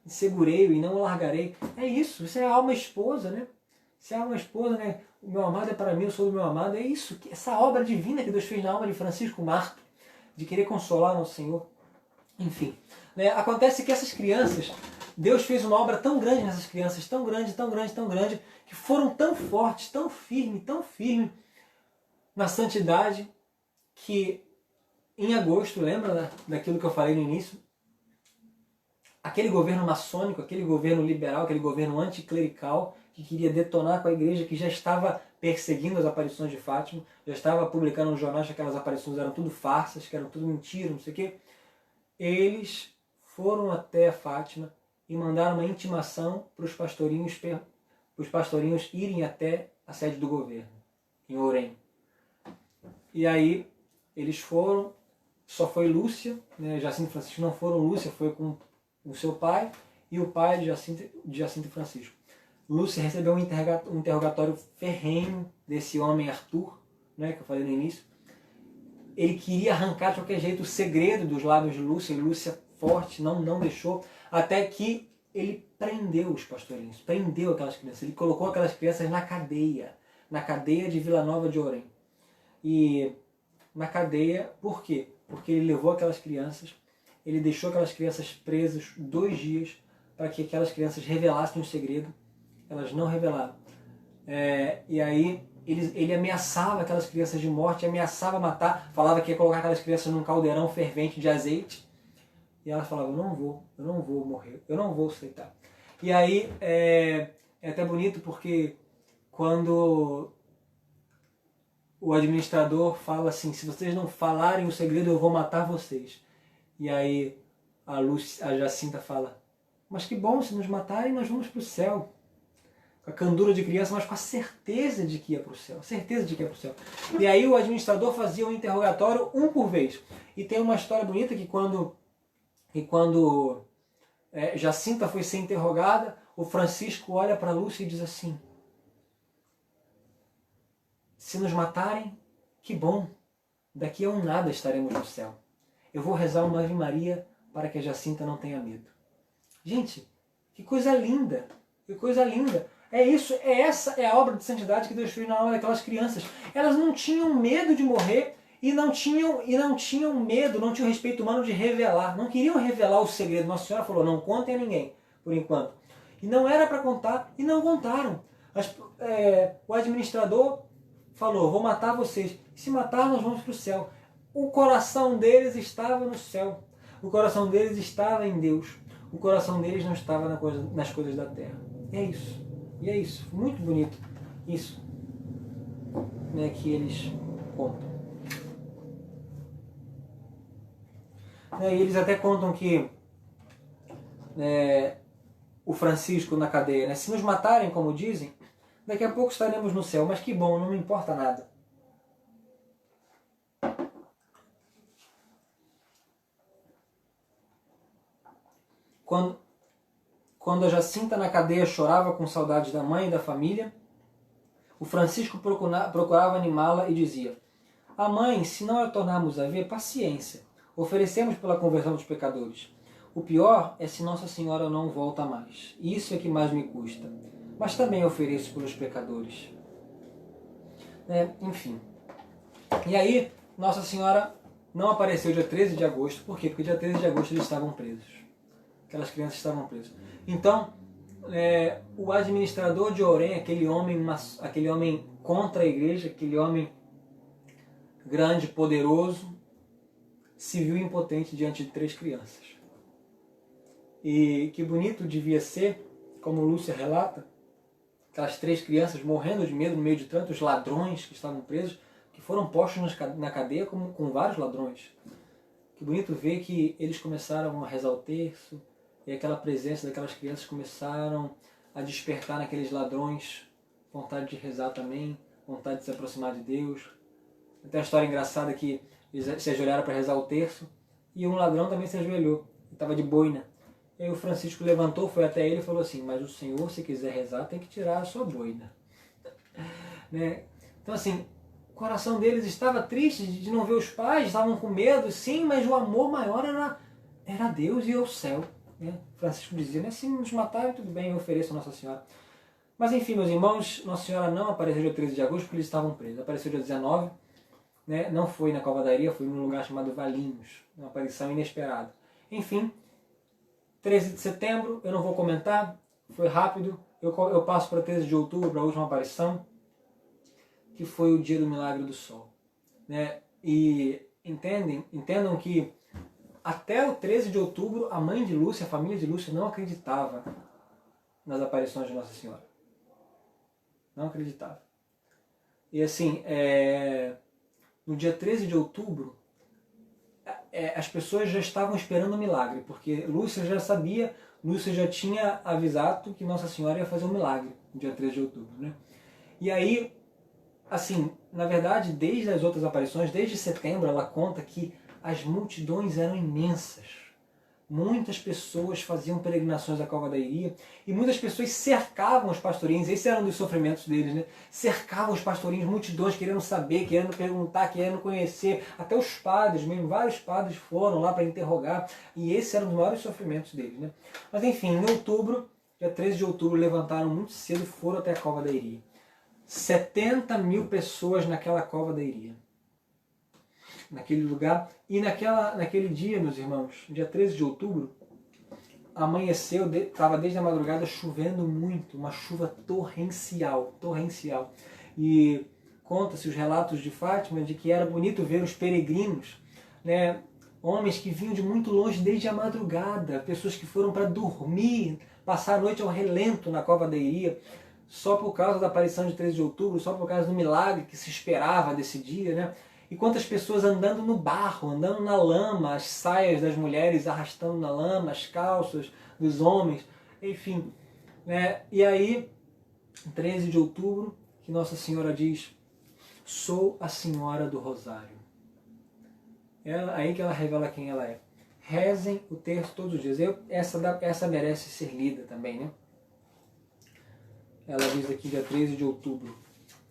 segurei-o e não o largarei. É isso é a alma esposa, né? Se é a alma esposa, né? O meu amado é para mim, eu sou do meu amado. É isso, essa obra divina que Deus fez na alma de Francisco Marto, de querer consolar nosso Senhor. Enfim, né? Acontece que essas crianças, Deus fez uma obra tão grande nessas crianças, tão grande, tão grande, tão grande, que foram tão fortes, tão firmes na santidade, que em agosto, lembra daquilo que eu falei no início? Aquele governo maçônico, aquele governo liberal, aquele governo anticlerical, que queria detonar com a igreja, que já estava perseguindo as aparições de Fátima, já estava publicando nos jornais que aquelas aparições eram tudo farsas, que eram tudo mentira, não sei o quê. Eles foram até Fátima e mandaram uma intimação para os pastorinhos irem até a sede do governo, em Orem. E aí eles foram, só foi Lúcia, né, Jacinta e Francisco não foram, Lúcia foi com o seu pai e o pai de Jacinta e Francisco. Lúcia recebeu um interrogatório ferrenho desse homem Arthur, né, que eu falei no início. Ele queria arrancar de qualquer jeito o segredo dos lábios de Lúcia, e Lúcia forte não deixou, até que ele prendeu os pastorinhos, prendeu aquelas crianças, ele colocou aquelas crianças na cadeia de Vila Nova de Orem. E na cadeia, por quê? Porque ele levou aquelas crianças, ele deixou aquelas crianças presas 2 dias para que aquelas crianças revelassem o segredo. Elas não revelaram. E aí ele ameaçava aquelas crianças de morte, ameaçava matar, falava que ia colocar aquelas crianças num caldeirão fervente de azeite. E elas falavam, eu não vou morrer, eu não vou aceitar. E aí é até bonito porque quando o administrador fala assim, se vocês não falarem o segredo, eu vou matar vocês. E aí a Jacinta fala, mas que bom, se nos matarem, nós vamos para o céu. Com a candura de criança, mas com a certeza de que ia para o céu. E aí o administrador fazia um interrogatório um por vez. E tem uma história bonita que quando Jacinta foi ser interrogada, o Francisco olha para Lúcia e diz assim, se nos matarem, que bom, daqui a um nada estaremos no céu. Eu vou rezar uma Ave Maria para que a Jacinta não tenha medo. Gente, que coisa linda, que coisa linda. É isso, essa é a obra de santidade que Deus fez na alma daquelas crianças. Elas não tinham medo de morrer e não tinham medo, não tinham respeito humano de revelar. Não queriam revelar o segredo. Nossa Senhora falou, não contem a ninguém, por enquanto. E não era para contar, e não contaram. O administrador falou, vou matar vocês. Se matar, nós vamos para o céu. O coração deles estava no céu. O coração deles estava em Deus. o coração deles não estava nas coisas da terra. E é isso. E é isso. Muito bonito isso, né, que eles contam. E eles até contam que o Francisco na cadeia, né, se nos matarem, como dizem, daqui a pouco estaremos no céu, mas que bom, não me importa nada. Quando a Jacinta na cadeia chorava com saudades da mãe e da família, o Francisco procurava animá-la e dizia: a mãe, se não a tornarmos a ver, paciência, oferecemos pela conversão dos pecadores. O pior é se Nossa Senhora não volta mais. Isso é que mais me custa. Mas também ofereço pelos pecadores. Enfim. E aí, Nossa Senhora não apareceu dia 13 de agosto. Por quê? Porque dia 13 de agosto eles estavam presos. Aquelas crianças estavam presas. Então, o administrador de Orem, aquele homem contra a igreja, aquele homem grande, poderoso, se viu impotente diante de 3 crianças. E que bonito devia ser, como Lúcia relata, aquelas 3 crianças morrendo de medo no meio de tantos ladrões que estavam presos, que foram postos na cadeia com vários ladrões. Que bonito ver que eles começaram a rezar o terço, e aquela presença daquelas crianças começaram a despertar naqueles ladrões vontade de rezar também, vontade de se aproximar de Deus. Tem uma história engraçada que eles se ajoelharam para rezar o terço, e um ladrão também se ajoelhou, estava de boina. E aí o Francisco levantou, foi até ele e falou assim: mas o senhor, se quiser rezar, tem que tirar a sua boina. Né? Então assim, o coração deles estava triste de não ver os pais, estavam com medo, sim, mas o amor maior era Deus e o céu. Né? Francisco dizia, né? Se nos matarem, tudo bem, eu ofereço a Nossa Senhora. Mas enfim, meus irmãos, Nossa Senhora não apareceu dia 13 de agosto porque eles estavam presos. Apareceu dia 19, né? Não foi na Cova da Iria, foi num lugar chamado Valinhos. Uma aparição inesperada. Enfim, 13 de setembro, eu não vou comentar, foi rápido. Eu passo para 13 de outubro, para a última aparição, que foi o dia do milagre do sol. Né? E entendam que até o 13 de outubro, a mãe de Lúcia, a família de Lúcia, não acreditava nas aparições de Nossa Senhora. Não acreditava. E assim, no dia 13 de outubro, as pessoas já estavam esperando o milagre, porque Lúcia já sabia, Lúcia já tinha avisado que Nossa Senhora ia fazer um milagre no dia 13 de outubro. Né? E aí, assim, na verdade, desde as outras aparições, desde setembro, ela conta que as multidões eram imensas. Muitas pessoas faziam peregrinações à Cova da Iria e muitas pessoas cercavam os pastorinhos. Esse era um dos sofrimentos deles, né? Cercavam os pastorinhos, multidões querendo saber, querendo perguntar, querendo conhecer. Até os padres, mesmo vários padres foram lá para interrogar, e esse era um dos maiores sofrimentos deles, né? Mas enfim, em outubro, dia 13 de outubro, levantaram muito cedo e foram até a Cova da Iria. 70 mil pessoas naquela Cova da Iria. Naquele lugar, e naquele dia, meus irmãos, dia 13 de outubro, amanheceu, estava desde a madrugada chovendo muito, uma chuva torrencial, e conta-se os relatos de Fátima de que era bonito ver os peregrinos, né, homens que vinham de muito longe desde a madrugada, pessoas que foram para dormir, passar a noite ao relento na Cova da Iria, só por causa da aparição de 13 de outubro, só por causa do milagre que se esperava desse dia, né? E quantas pessoas andando no barro, andando na lama, as saias das mulheres arrastando na lama, as calças dos homens, enfim. Né? E aí, 13 de outubro, que Nossa Senhora diz: sou a Senhora do Rosário. Aí que ela revela quem ela é. Rezem o terço todos os dias. Essa merece ser lida também, né? Ela diz aqui, dia 13 de outubro,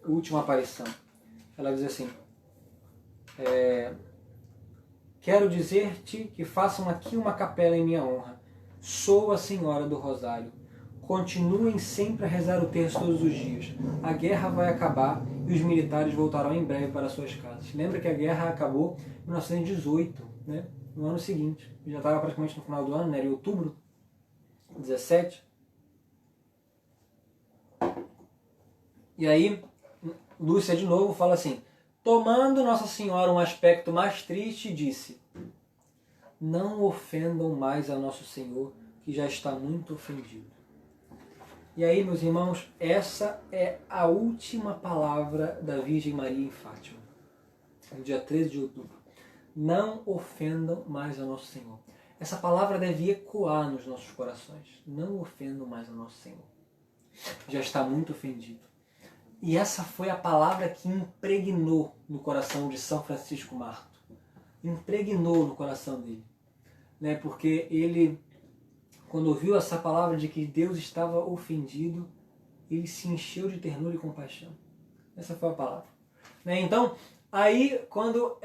última aparição. Ela diz assim: quero dizer-te que façam aqui uma capela em minha honra. Sou a Senhora do Rosário. Continuem sempre a rezar o terço todos os dias. A guerra vai acabar e os militares voltarão em breve para suas casas. Lembra que a guerra acabou em 1918, né? No ano seguinte. Já estava praticamente no final do ano, né? Em outubro 17. E aí, Lúcia de novo fala assim: tomando Nossa Senhora um aspecto mais triste, disse: não ofendam mais a Nosso Senhor, que já está muito ofendido. E aí, meus irmãos, essa é a última palavra da Virgem Maria em Fátima, no dia 13 de outubro. Não ofendam mais a Nosso Senhor. Essa palavra deve ecoar nos nossos corações. Não ofendam mais a Nosso Senhor. Já está muito ofendido. E essa foi a palavra que impregnou no coração de São Francisco Marto. Impregnou no coração dele. Né? Porque ele, quando ouviu essa palavra de que Deus estava ofendido, ele se encheu de ternura e compaixão. Essa foi a palavra. Né? Então, aí quando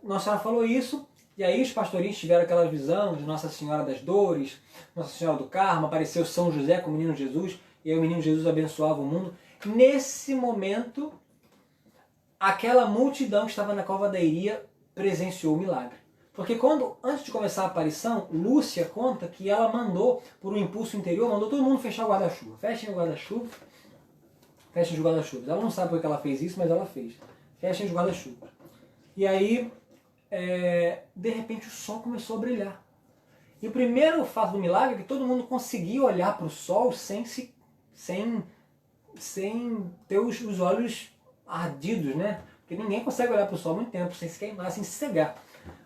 Nossa Senhora falou isso, e aí os pastorinhos tiveram aquela visão de Nossa Senhora das Dores, Nossa Senhora do Carmo, apareceu São José com o menino Jesus, e aí o menino Jesus abençoava o mundo. Nesse momento, aquela multidão que estava na Cova da Iria presenciou o milagre. Porque antes de começar a aparição, Lúcia conta que ela mandou, por um impulso interior, mandou todo mundo fechar o guarda-chuva. Fechem o guarda-chuva. Fechem os guarda-chuvas. Ela não sabe por que ela fez isso, mas ela fez. Fechem os guarda-chuvas. E aí, de repente, o sol começou a brilhar. E o primeiro fato do milagre é que todo mundo conseguia olhar para o sol sem ter os olhos ardidos, né? Porque ninguém consegue olhar para o sol há muito tempo, sem se queimar, sem se cegar.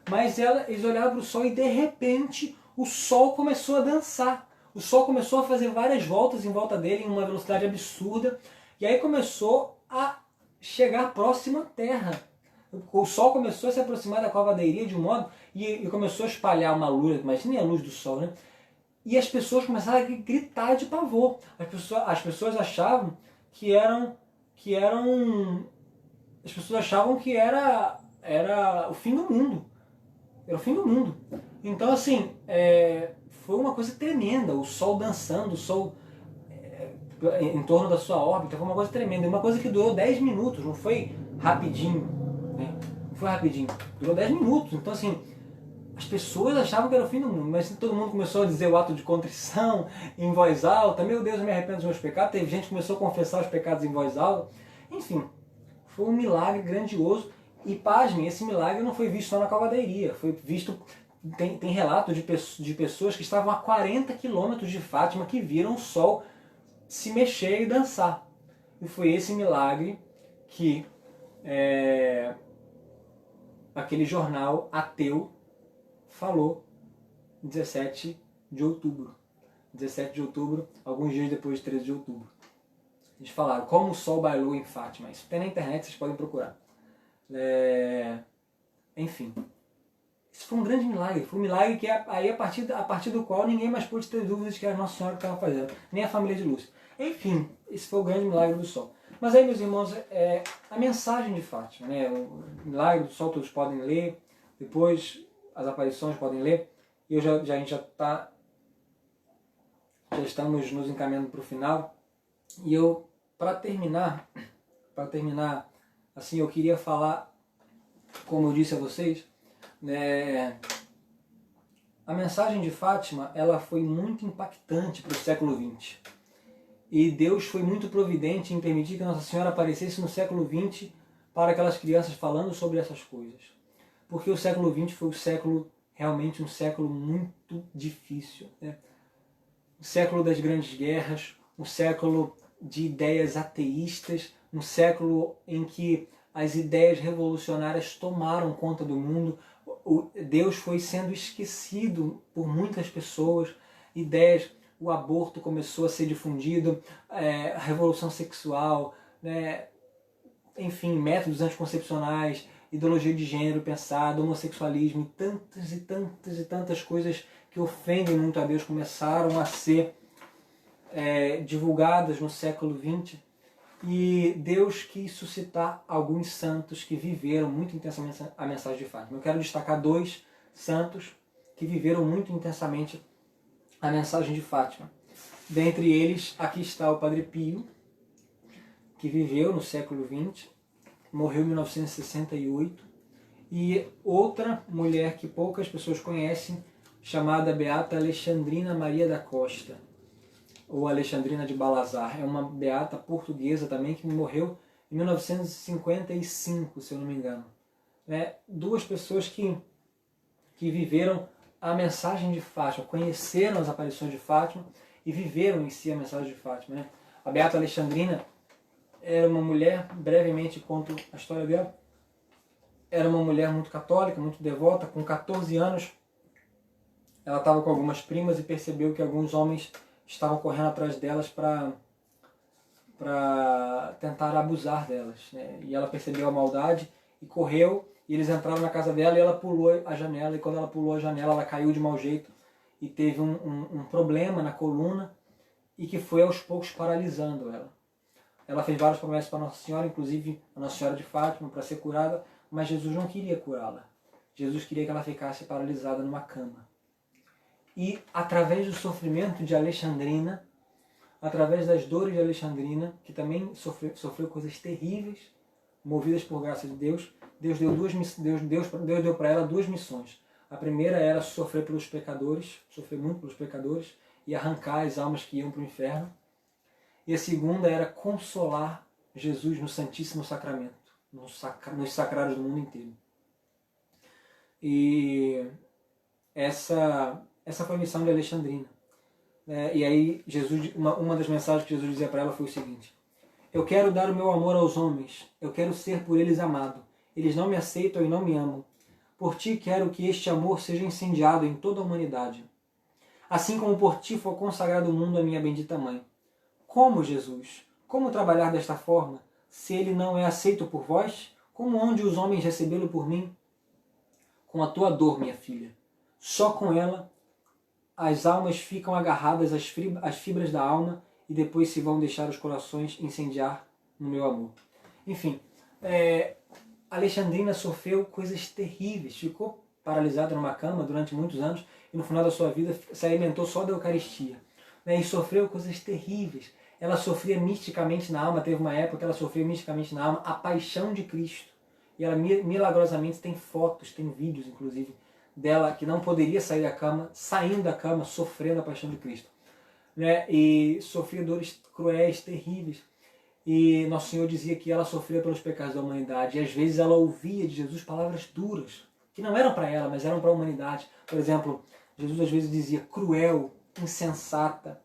Mas eles olhavam para o sol e de repente o sol começou a dançar. O sol começou a fazer várias voltas em volta dele em uma velocidade absurda. E aí começou a chegar próximo à Terra. O sol começou a se aproximar da Cova da Iria de um modo e começou a espalhar uma luz, imagine a luz do sol, né? E as pessoas começaram a gritar de pavor. As pessoas achavam que as pessoas achavam que era o fim do mundo. Era o fim do mundo. Então, assim, foi uma coisa tremenda. O sol dançando, o sol em torno da sua órbita, foi uma coisa tremenda. Uma coisa que durou 10 minutos, não foi rapidinho. Né? Não foi rapidinho. Durou 10 minutos. Então, assim, as pessoas achavam que era o fim do mundo, mas todo mundo começou a dizer o ato de contrição em voz alta. Meu Deus, eu me arrependo dos meus pecados. Teve gente que começou a confessar os pecados em voz alta. Enfim, foi um milagre grandioso. E pasmem, esse milagre não foi visto só na Cova da Iria. Foi visto, tem relato de pessoas que estavam a 40 quilômetros de Fátima que viram o sol se mexer e dançar. E foi esse milagre que aquele jornal ateu falou 17 de outubro. 17 de outubro, alguns dias depois de 13 de outubro. Eles falaram como o sol bailou em Fátima. Isso tem na internet, vocês podem procurar. Enfim, isso foi um grande milagre. Foi um milagre que aí a partir do qual ninguém mais pôde ter dúvidas de que era Nossa Senhora que estava fazendo, nem a família de Lúcia. Enfim, esse foi o grande milagre do sol. Mas aí, meus irmãos, a mensagem de Fátima, né? O milagre do sol todos podem ler, depois as aparições podem ler, e a gente já estamos nos encaminhando para o final. E eu, para terminar, assim, eu queria falar, como eu disse a vocês, né, a mensagem de Fátima, ela foi muito impactante para o século XX. E Deus foi muito providente em permitir que Nossa Senhora aparecesse no século XX para aquelas crianças falando sobre essas coisas. Porque o século XX foi realmente um século muito difícil. Né? Um século das grandes guerras, um século de ideias ateístas, um século em que as ideias revolucionárias tomaram conta do mundo. Deus foi sendo esquecido por muitas pessoas. O aborto começou a ser difundido, a revolução sexual, né? Enfim, métodos anticoncepcionais, ideologia de gênero pensada, homossexualismo, e tantas coisas que ofendem muito a Deus começaram a ser divulgadas no século XX. E Deus quis suscitar alguns santos que viveram muito intensamente a mensagem de Fátima. Eu quero destacar 2 santos que viveram muito intensamente a mensagem de Fátima. Dentre eles, aqui está o Padre Pio, que viveu no século XX, morreu em 1968, e outra mulher que poucas pessoas conhecem, chamada Beata Alexandrina Maria da Costa, ou Alexandrina de Balazar. É uma beata portuguesa também que morreu em 1955, se eu não me engano. 2 pessoas que viveram a mensagem de Fátima, conheceram as aparições de Fátima e viveram em si a mensagem de Fátima, né? A Beata Alexandrina era uma mulher, brevemente conto a história dela, era uma mulher muito católica, muito devota. Com 14 anos ela estava com algumas primas e percebeu que alguns homens estavam correndo atrás delas para tentar abusar delas, né? E ela percebeu a maldade e correu, e eles entraram na casa dela e ela pulou a janela, e quando ela pulou a janela ela caiu de mau jeito e teve um problema na coluna e que foi aos poucos paralisando ela. Ela fez várias promessas para Nossa Senhora, inclusive a Nossa Senhora de Fátima, para ser curada, mas Jesus não queria curá-la. Jesus queria que ela ficasse paralisada numa cama. E através do sofrimento de Alexandrina, através das dores de Alexandrina, que também sofreu coisas terríveis, movidas por graça de Deus, Deus deu para ela duas missões. A primeira era sofrer pelos pecadores, sofrer muito pelos pecadores e arrancar as almas que iam para o inferno. E a segunda era consolar Jesus no Santíssimo Sacramento, nos sacrários do mundo inteiro. E essa foi a missão de Alexandrina. E aí Jesus, uma das mensagens que Jesus dizia para ela foi o seguinte: eu quero dar o meu amor aos homens, eu quero ser por eles amado. Eles não me aceitam e não me amam. Por ti quero que este amor seja incendiado em toda a humanidade. Assim como por ti foi consagrado o mundo a minha bendita mãe. Como, Jesus? Como trabalhar desta forma? Se ele não é aceito por vós, como hão de os homens recebê-lo por mim? Com a tua dor, minha filha. Só com ela as almas ficam agarradas às fibras da alma e depois se vão deixar os corações incendiar no meu amor. Enfim, Alexandrina sofreu coisas terríveis, ficou paralisada numa cama durante muitos anos e no final da sua vida se alimentou só da Eucaristia. E sofreu coisas terríveis. Ela sofria misticamente na alma, teve uma época que ela sofreu misticamente na alma a paixão de Cristo. E ela milagrosamente tem fotos, tem vídeos inclusive, dela que não poderia sair da cama, saindo da cama, sofrendo a paixão de Cristo. E sofria dores cruéis, terríveis. E Nosso Senhor dizia que ela sofria pelos pecados da humanidade. E às vezes ela ouvia de Jesus palavras duras, que não eram para ela, mas eram para a humanidade. Por exemplo, Jesus às vezes dizia: cruel, insensata,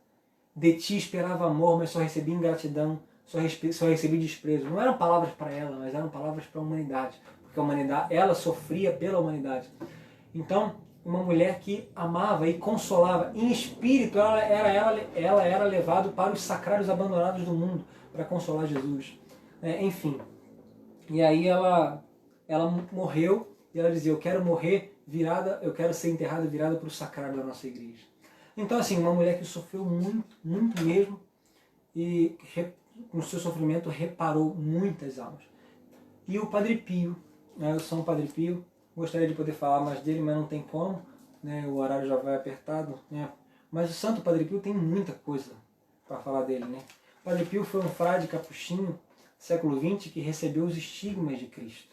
de ti esperava amor, mas só recebi ingratidão, só recebi desprezo. Não eram palavras para ela, mas eram palavras para a humanidade. Porque a humanidade, ela sofria pela humanidade. Então, uma mulher que amava e consolava. Em espírito, ela era levada para os sacrários abandonados do mundo para consolar Jesus. Enfim. E aí ela morreu e ela dizia: eu quero morrer virada, eu quero ser enterrada virada para o sacrário da nossa igreja. Então, assim, uma mulher que sofreu muito, muito mesmo, e no seu sofrimento reparou muitas almas. E o Padre Pio, o São Padre Pio, gostaria de poder falar mais dele, mas não tem como, o horário já vai apertado, Mas o Santo Padre Pio tem muita coisa para falar dele, O Padre Pio foi um frade capuchinho, século XX, que recebeu os estigmas de Cristo,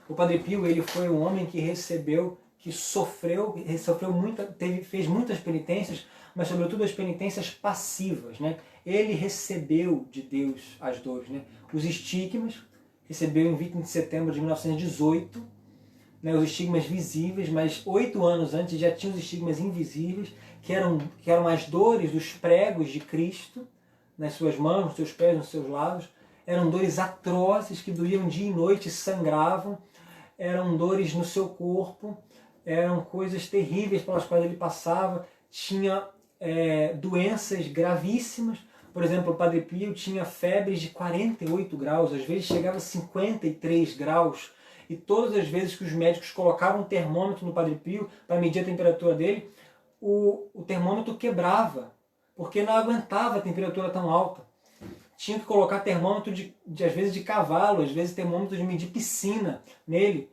O Padre Pio, ele foi um homem que fez muitas penitências, mas sobretudo as penitências passivas, Ele recebeu de Deus as dores, Os estigmas, recebeu em 20 de setembro de 1918, os estigmas visíveis, mas 8 anos antes já tinha os estigmas invisíveis, que eram as dores dos pregos de Cristo, nas suas mãos, nos seus pés, nos seus lados. Eram dores atrozes que doíam dia e noite, sangravam, eram dores no seu corpo, eram coisas terríveis pelas quais ele passava. Tinha doenças gravíssimas. Por exemplo, o Padre Pio tinha febres de 48 graus, às vezes chegava a 53 graus, e todas as vezes que os médicos colocavam um termômetro no Padre Pio para medir a temperatura dele, o termômetro quebrava, porque não aguentava a temperatura tão alta. Tinha que colocar termômetro às vezes de cavalo, às vezes termômetro de medir piscina nele,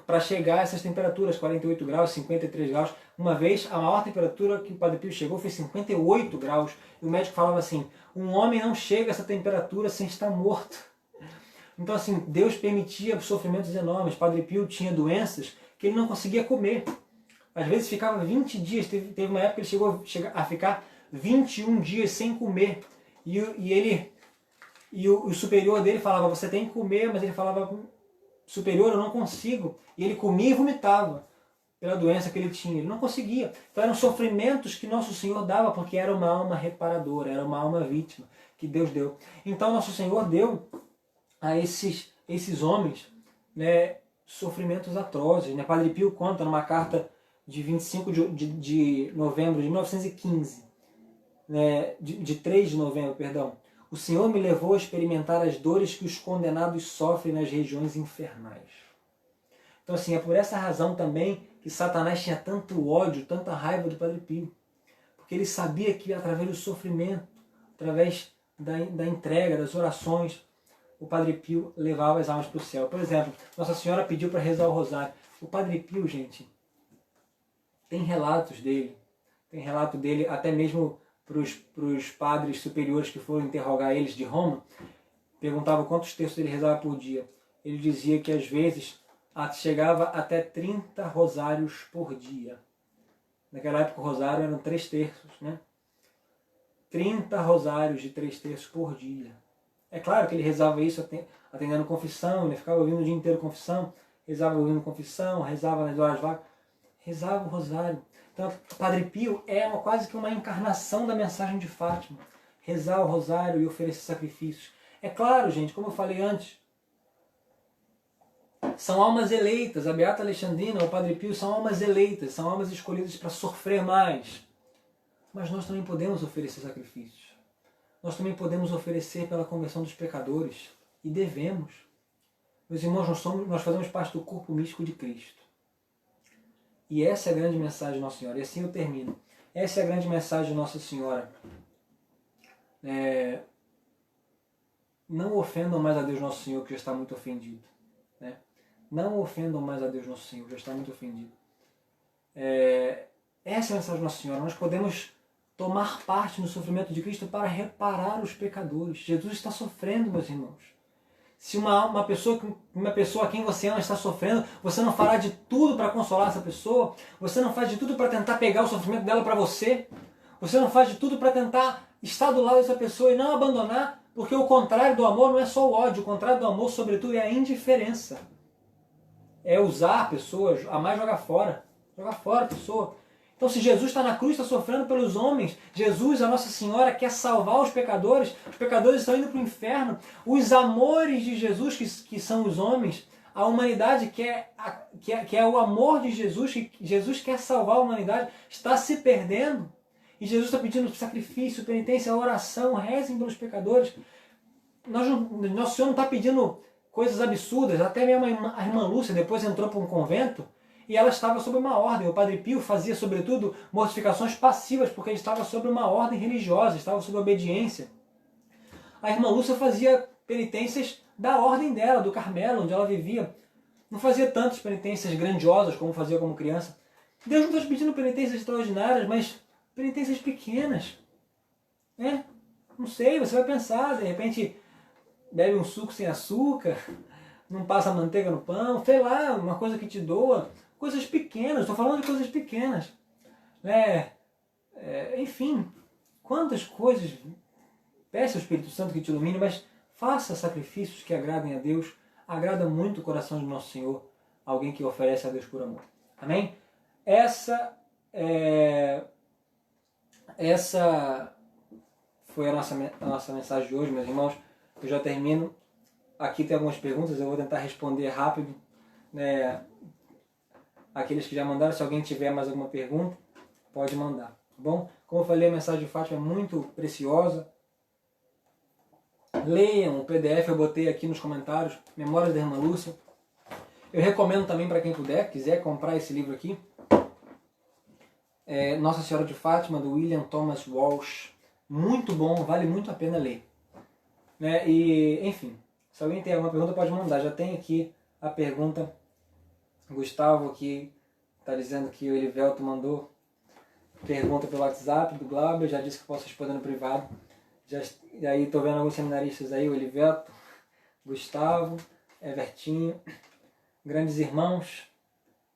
para chegar a essas temperaturas, 48 graus, 53 graus. Uma vez, a maior temperatura que o Padre Pio chegou foi 58 graus. E o médico falava assim: um homem não chega a essa temperatura sem estar morto. Então, assim, Deus permitia sofrimentos enormes. Padre Pio tinha doenças que ele não conseguia comer. Às vezes ficava 20 dias, teve uma época que ele chegou a ficar 21 dias sem comer. E o superior dele falava: você tem que comer, mas ele falava: superior, eu não consigo. E ele comia e vomitava. pela doença que ele tinha. Ele não conseguia. Então eram sofrimentos que Nosso Senhor dava, porque era uma alma reparadora, era uma alma vítima que Deus deu. Então Nosso Senhor deu a esses homens, né, sofrimentos atrozes. Né? Padre Pio conta numa carta de 25 de novembro de 1915, né, de 3 de novembro, perdão. O Senhor me levou a experimentar as dores que os condenados sofrem nas regiões infernais. Então, assim, é por essa razão também que Satanás tinha tanto ódio, tanta raiva do Padre Pio. Porque ele sabia que através do sofrimento, através da entrega, das orações, o Padre Pio levava as almas para o céu. Por exemplo, Nossa Senhora pediu para rezar o rosário. O Padre Pio, gente, tem relato dele até mesmo para os padres superiores que foram interrogar eles de Roma, perguntavam quantos textos ele rezava por dia. Ele dizia que às vezes chegava até 30 rosários por dia. Naquela época o rosário eram 3 terços, né? 30 rosários de 3 terços por dia. É claro que ele rezava isso atendendo confissão, ele ficava ouvindo o dia inteiro confissão, rezava ouvindo confissão, rezava nas horas vagas, rezava o rosário. Então, o Padre Pio é quase que uma encarnação da mensagem de Fátima. Rezar o rosário e oferecer sacrifícios. É claro, gente, como eu falei antes, são almas eleitas. A Beata Alexandrina, o Padre Pio, são almas eleitas, são almas escolhidas para sofrer mais. Mas nós também podemos oferecer sacrifícios. Nós também podemos oferecer pela conversão dos pecadores. E devemos. Meus irmãos, nós fazemos parte do corpo místico de Cristo. E essa é a grande mensagem de Nossa Senhora. E assim eu termino. Essa é a grande mensagem de Nossa Senhora. Não ofendam mais a Deus Nosso Senhor, que já está muito ofendido. Né? Não ofendam mais a Deus Nosso Senhor, que já está muito ofendido. Essa é a mensagem de Nossa Senhora. Nós podemos tomar parte no sofrimento de Cristo para reparar os pecadores. Jesus está sofrendo, meus irmãos. Se uma pessoa a quem você ama está sofrendo, você não fará de tudo para consolar essa pessoa? Você não faz de tudo para tentar pegar o sofrimento dela para você? Você não faz de tudo para tentar estar do lado dessa pessoa e não abandonar? Porque o contrário do amor não é só o ódio, o contrário do amor, sobretudo, é a indiferença. É usar a pessoa, amar e jogar fora. Jogar fora a pessoa. Então, se Jesus está na cruz, está sofrendo pelos homens, Jesus, a Nossa Senhora, quer salvar os pecadores estão indo para o inferno. Os amores de Jesus, que são os homens, a humanidade que é o amor de Jesus, que Jesus quer salvar a humanidade, está se perdendo. E Jesus está pedindo sacrifício, penitência, oração, rezem pelos pecadores. Nosso Senhor não está pedindo coisas absurdas. Até mesmo a irmã Lúcia depois entrou para um convento e ela estava sob uma ordem. O Padre Pio fazia, sobretudo, mortificações passivas, porque ele estava sob uma ordem religiosa, estava sob obediência. A irmã Lúcia fazia penitências da ordem dela, do Carmelo, onde ela vivia. Não fazia tantas penitências grandiosas como fazia como criança. Deus não está pedindo penitências extraordinárias, mas penitências pequenas. Não sei, você vai pensar, de repente bebe um suco sem açúcar, não passa manteiga no pão, sei lá, uma coisa que te doa. Coisas pequenas, estou falando de coisas pequenas. Enfim, quantas coisas. Peça ao Espírito Santo que te ilumine, mas faça sacrifícios que agradem a Deus. Agrada muito o coração de Nosso Senhor, alguém que oferece a Deus por amor. Amém? Essa foi a nossa mensagem de hoje, meus irmãos. Eu já termino. Aqui tem algumas perguntas, eu vou tentar responder rápido. Aqueles que já mandaram, se alguém tiver mais alguma pergunta, pode mandar. Tá bom? Como eu falei, a mensagem de Fátima é muito preciosa. Leiam o PDF, eu botei aqui nos comentários, Memórias da Irmã Lúcia. Eu recomendo também para quem quiser comprar esse livro aqui. Nossa Senhora de Fátima, do William Thomas Walsh. Muito bom, vale muito a pena ler. E, enfim, se alguém tem alguma pergunta, pode mandar. Já tem aqui a pergunta. Gustavo aqui está dizendo que o Elivelto mandou pergunta pelo WhatsApp do Glauber, já disse que posso responder no privado. E aí estou vendo alguns seminaristas aí, o Elivelto, Gustavo, Evertinho, grandes irmãos,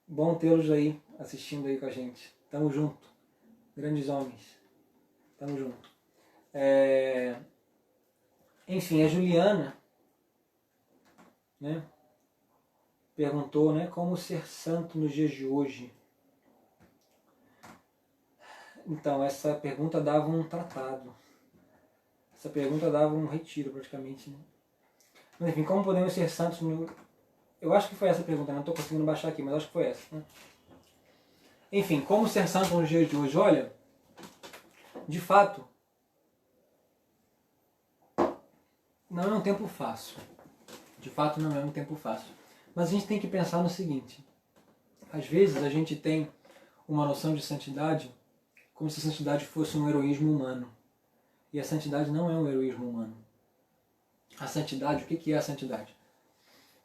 bom tê-los aí assistindo aí com a gente. Tamo junto, grandes homens, tamo junto. Enfim, a Juliana, perguntou, como ser santo nos dias de hoje. Então, essa pergunta dava um tratado. Essa pergunta dava um retiro, praticamente. Né? Mas, enfim, como podemos ser santos no... Eu acho que foi essa a pergunta, não estou conseguindo baixar aqui, mas acho que foi essa. Né? Enfim, como ser santo nos dias de hoje? Olha, de fato, não é um tempo fácil. De fato, não é um tempo fácil. Mas a gente tem que pensar no seguinte. Às vezes a gente tem uma noção de santidade como se a santidade fosse um heroísmo humano. E a santidade não é um heroísmo humano. A santidade, o que é a santidade?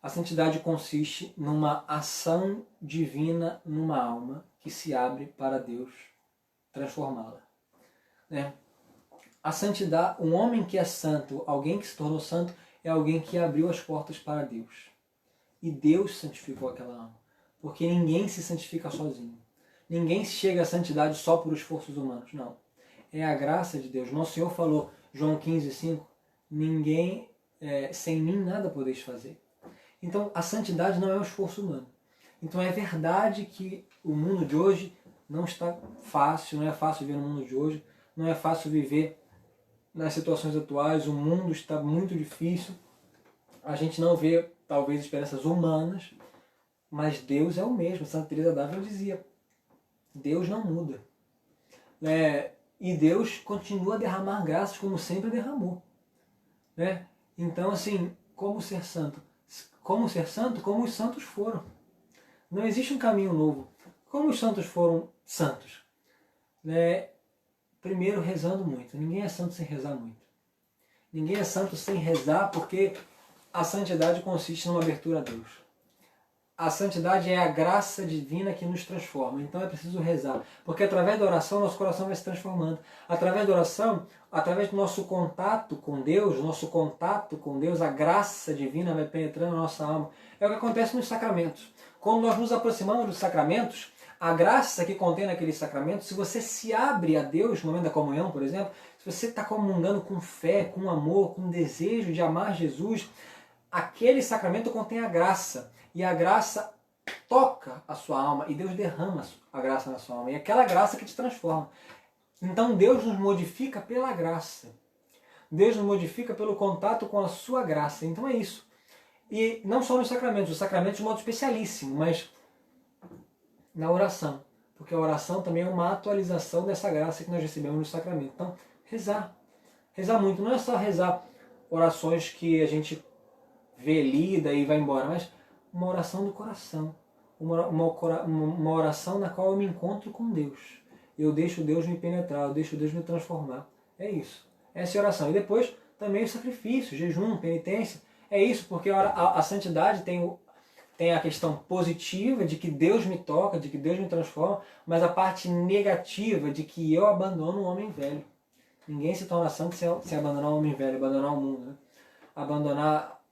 A santidade consiste numa ação divina numa alma que se abre para Deus transformá-la. Né? A santidade, um homem que é santo, alguém que se tornou santo, é alguém que abriu as portas para Deus. E Deus santificou aquela alma. Porque ninguém se santifica sozinho. Ninguém chega à santidade só por esforços humanos. Não. É a graça de Deus. Nosso Senhor falou, João 15,5, ninguém, sem mim nada podeis fazer. Então a santidade não é um esforço humano. Então é verdade que o mundo de hoje não está fácil, não é fácil viver no mundo de hoje, não é fácil viver nas situações atuais, o mundo está muito difícil, a gente não vê talvez esperanças humanas, mas Deus é o mesmo. Santa Teresa d'Ávila dizia, Deus não muda. E Deus continua a derramar graças como sempre derramou. Né? Então, assim, como ser santo? Como ser santo? Como os santos foram. Não existe um caminho novo. Como os santos foram santos? Primeiro, rezando muito. Ninguém é santo sem rezar muito. Ninguém é santo sem rezar, porque a santidade consiste numa abertura a Deus. A santidade é a graça divina que nos transforma. Então é preciso rezar. Porque através da oração, nosso coração vai se transformando. Através da oração, através do nosso contato com Deus, a graça divina vai penetrando na nossa alma. É o que acontece nos sacramentos. Quando nós nos aproximamos dos sacramentos, a graça que contém naqueles sacramentos, se você se abre a Deus no momento da comunhão, por exemplo, se você está comungando com fé, com amor, com desejo de amar Jesus, aquele sacramento contém a graça. E a graça toca a sua alma e Deus derrama a graça na sua alma. E é aquela graça que te transforma. Então Deus nos modifica pela graça. Deus nos modifica pelo contato com a sua graça. Então é isso. E não só nos sacramentos, os sacramentos de modo especialíssimo, mas na oração. Porque a oração também é uma atualização dessa graça que nós recebemos no sacramento. Então, rezar. Rezar muito. Não é só rezar orações que a gente vê lida e vai embora, mas uma oração do coração. Uma oração na qual eu me encontro com Deus. Eu deixo Deus me penetrar, eu deixo Deus me transformar. É isso. Essa é a oração. E depois também o sacrifício, jejum, penitência. É isso, porque a santidade tem a questão positiva de que Deus me toca, de que Deus me transforma, mas a parte negativa de que eu abandono o homem velho. Ninguém se torna santo sem abandonar o homem velho, abandonar o mundo. Né? Abandonar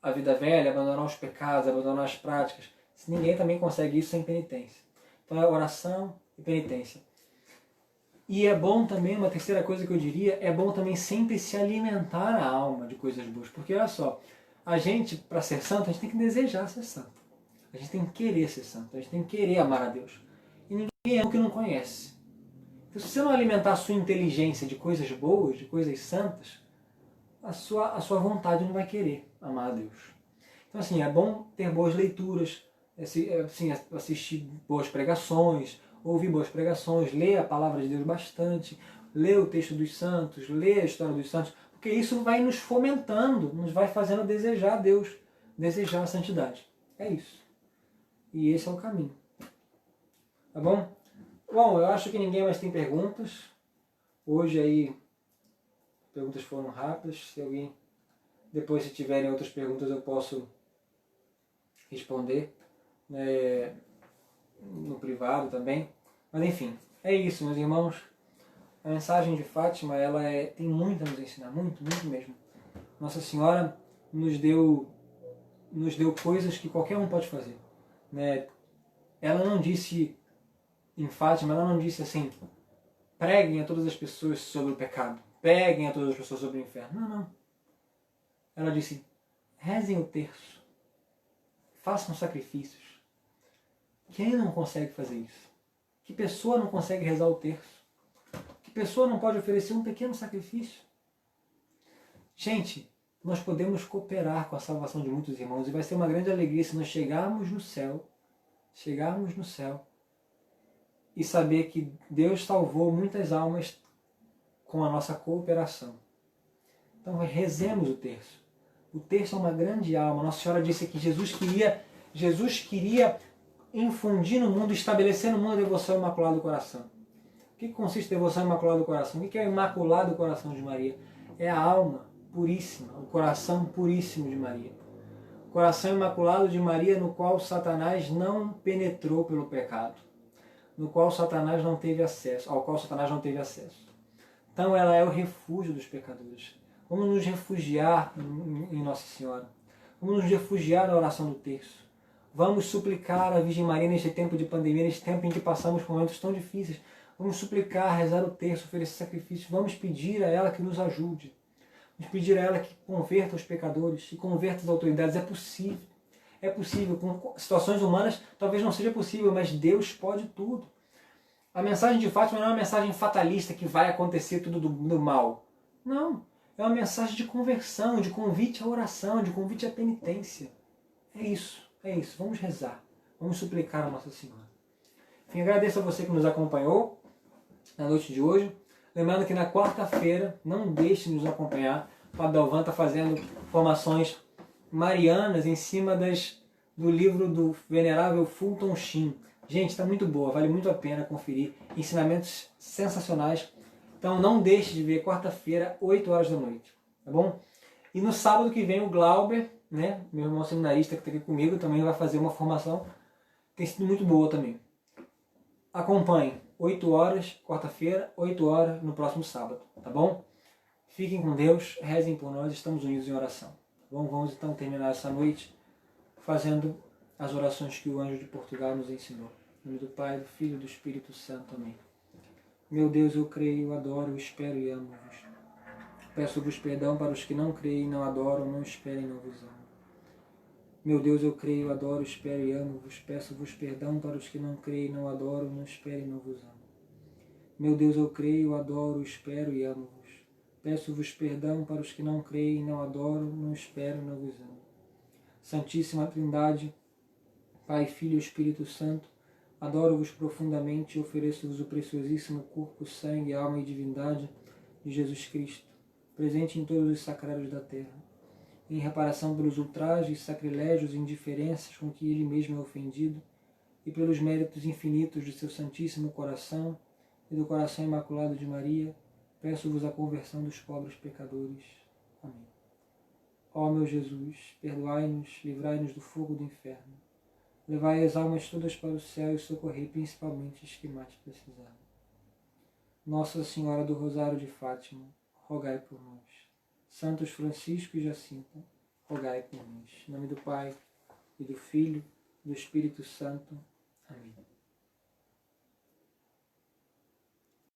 a vida velha, abandonar os pecados, abandonar as práticas. Ninguém também consegue isso sem penitência. Então é oração e penitência. E é bom também, uma terceira coisa que eu diria, é bom também sempre se alimentar a alma de coisas boas. Porque olha só, a gente, para ser santo, a gente tem que desejar ser santo. A gente tem que querer ser santo, a gente tem que querer amar a Deus. E ninguém é o que não conhece. Então, se você não alimentar a sua inteligência de coisas boas, de coisas santas, a sua vontade não vai querer amar a Deus. Então, assim, é bom ter boas leituras, assim, assistir boas pregações, ouvir boas pregações, ler a palavra de Deus bastante, ler o texto dos santos, ler a história dos santos, porque isso vai nos fomentando, nos vai fazendo desejar a Deus, desejar a santidade. É isso. E esse é o caminho. Tá bom? Bom, eu acho que ninguém mais tem perguntas. Hoje aí, perguntas foram rápidas. Se alguém, depois se tiverem outras perguntas, eu posso responder no privado também. Mas enfim, é isso, meus irmãos. A mensagem de Fátima, ela tem muito a nos ensinar, muito, muito mesmo. Nossa Senhora nos deu coisas que qualquer um pode fazer. Né? Ela não disse, em Fátima, ela não disse assim, preguem a todas as pessoas sobre o pecado, preguem a todas as pessoas sobre o inferno. Não, não. Ela disse, rezem o terço, façam sacrifícios. Quem não consegue fazer isso? Que pessoa não consegue rezar o terço? pessoa não pode oferecer um pequeno sacrifício? Gente, nós podemos cooperar com a salvação de muitos irmãos e vai ser uma grande alegria se nós chegarmos no céu e saber que Deus salvou muitas almas com a nossa cooperação. Então rezemos o terço. O terço é uma grande alma. Nossa Senhora disse que Jesus queria infundir no mundo, estabelecer no mundo a devoção ao Imaculado Coração. O que consiste a devoção ao Imaculado Coração? O que é o Imaculado Coração de Maria? É a alma puríssima, o coração puríssimo de Maria. O coração imaculado de Maria, no qual Satanás não penetrou pelo pecado, no qual Satanás não teve acesso, ao qual Satanás não teve acesso. Então ela é o refúgio dos pecadores. Vamos nos refugiar em Nossa Senhora. Vamos nos refugiar na oração do terço. Vamos suplicar a Virgem Maria neste tempo de pandemia, neste tempo em que passamos por momentos tão difíceis. Vamos suplicar, rezar o terço, oferecer sacrifício. Vamos pedir a ela que nos ajude. Vamos pedir a ela que converta os pecadores, que converta as autoridades. É possível. É possível. Com situações humanas talvez não seja possível, mas Deus pode tudo. A mensagem de Fátima não é uma mensagem fatalista que vai acontecer tudo do mal. Não. É uma mensagem de conversão, de convite à oração, de convite à penitência. É isso. Vamos rezar. Vamos suplicar a Nossa Senhora. Enfim, agradeço a você que nos acompanhou na noite de hoje. Lembrando que na quarta-feira, não deixe de nos acompanhar. O Padre Dalvan está fazendo formações marianas em cima do livro do venerável Fulton Sheen. Gente, está muito boa, vale muito a pena conferir. Ensinamentos sensacionais. Então não deixe de ver quarta-feira, 8 horas da noite. Tá bom? E no sábado que vem o Glauber, né, meu irmão seminarista que está aqui comigo, também vai fazer uma formação. Tem sido muito boa também. Acompanhe. 8 horas, quarta-feira, 8 horas no próximo sábado, tá bom? Fiquem com Deus, rezem por nós, estamos unidos em oração. Tá bom? Vamos então terminar essa noite fazendo as orações que o anjo de Portugal nos ensinou. Em nome do Pai, do Filho e do Espírito Santo. Amém. Meu Deus, eu creio, adoro, espero e amo-vos. Peço-vos perdão para os que não creem, não adoram, não esperem, não vos amam. Meu Deus, eu creio, adoro, espero e amo-vos. Peço-vos perdão para os que não creem, não adoram, não esperem, não vos amam. Meu Deus, eu creio, adoro, espero e amo-vos. Peço-vos perdão para os que não creem, não adoram, não esperam, não vos amam. Santíssima Trindade, Pai, Filho e Espírito Santo, adoro-vos profundamente e ofereço-vos o preciosíssimo corpo, sangue, alma e divindade de Jesus Cristo, presente em todos os sacrários da terra, em reparação pelos ultrajes, sacrilégios e indiferenças com que ele mesmo é ofendido, e pelos méritos infinitos de seu Santíssimo Coração e do Coração Imaculado de Maria, peço-vos a conversão dos pobres pecadores. Amém. Ó meu Jesus, perdoai-nos, livrai-nos do fogo do inferno, levai as almas todas para o céu e socorrei principalmente os que mais precisarem. Nossa Senhora do Rosário de Fátima, rogai por nós. Santos Francisco e Jacinta, rogai por nós. Em nome do Pai, e do Filho, e do Espírito Santo. Amém.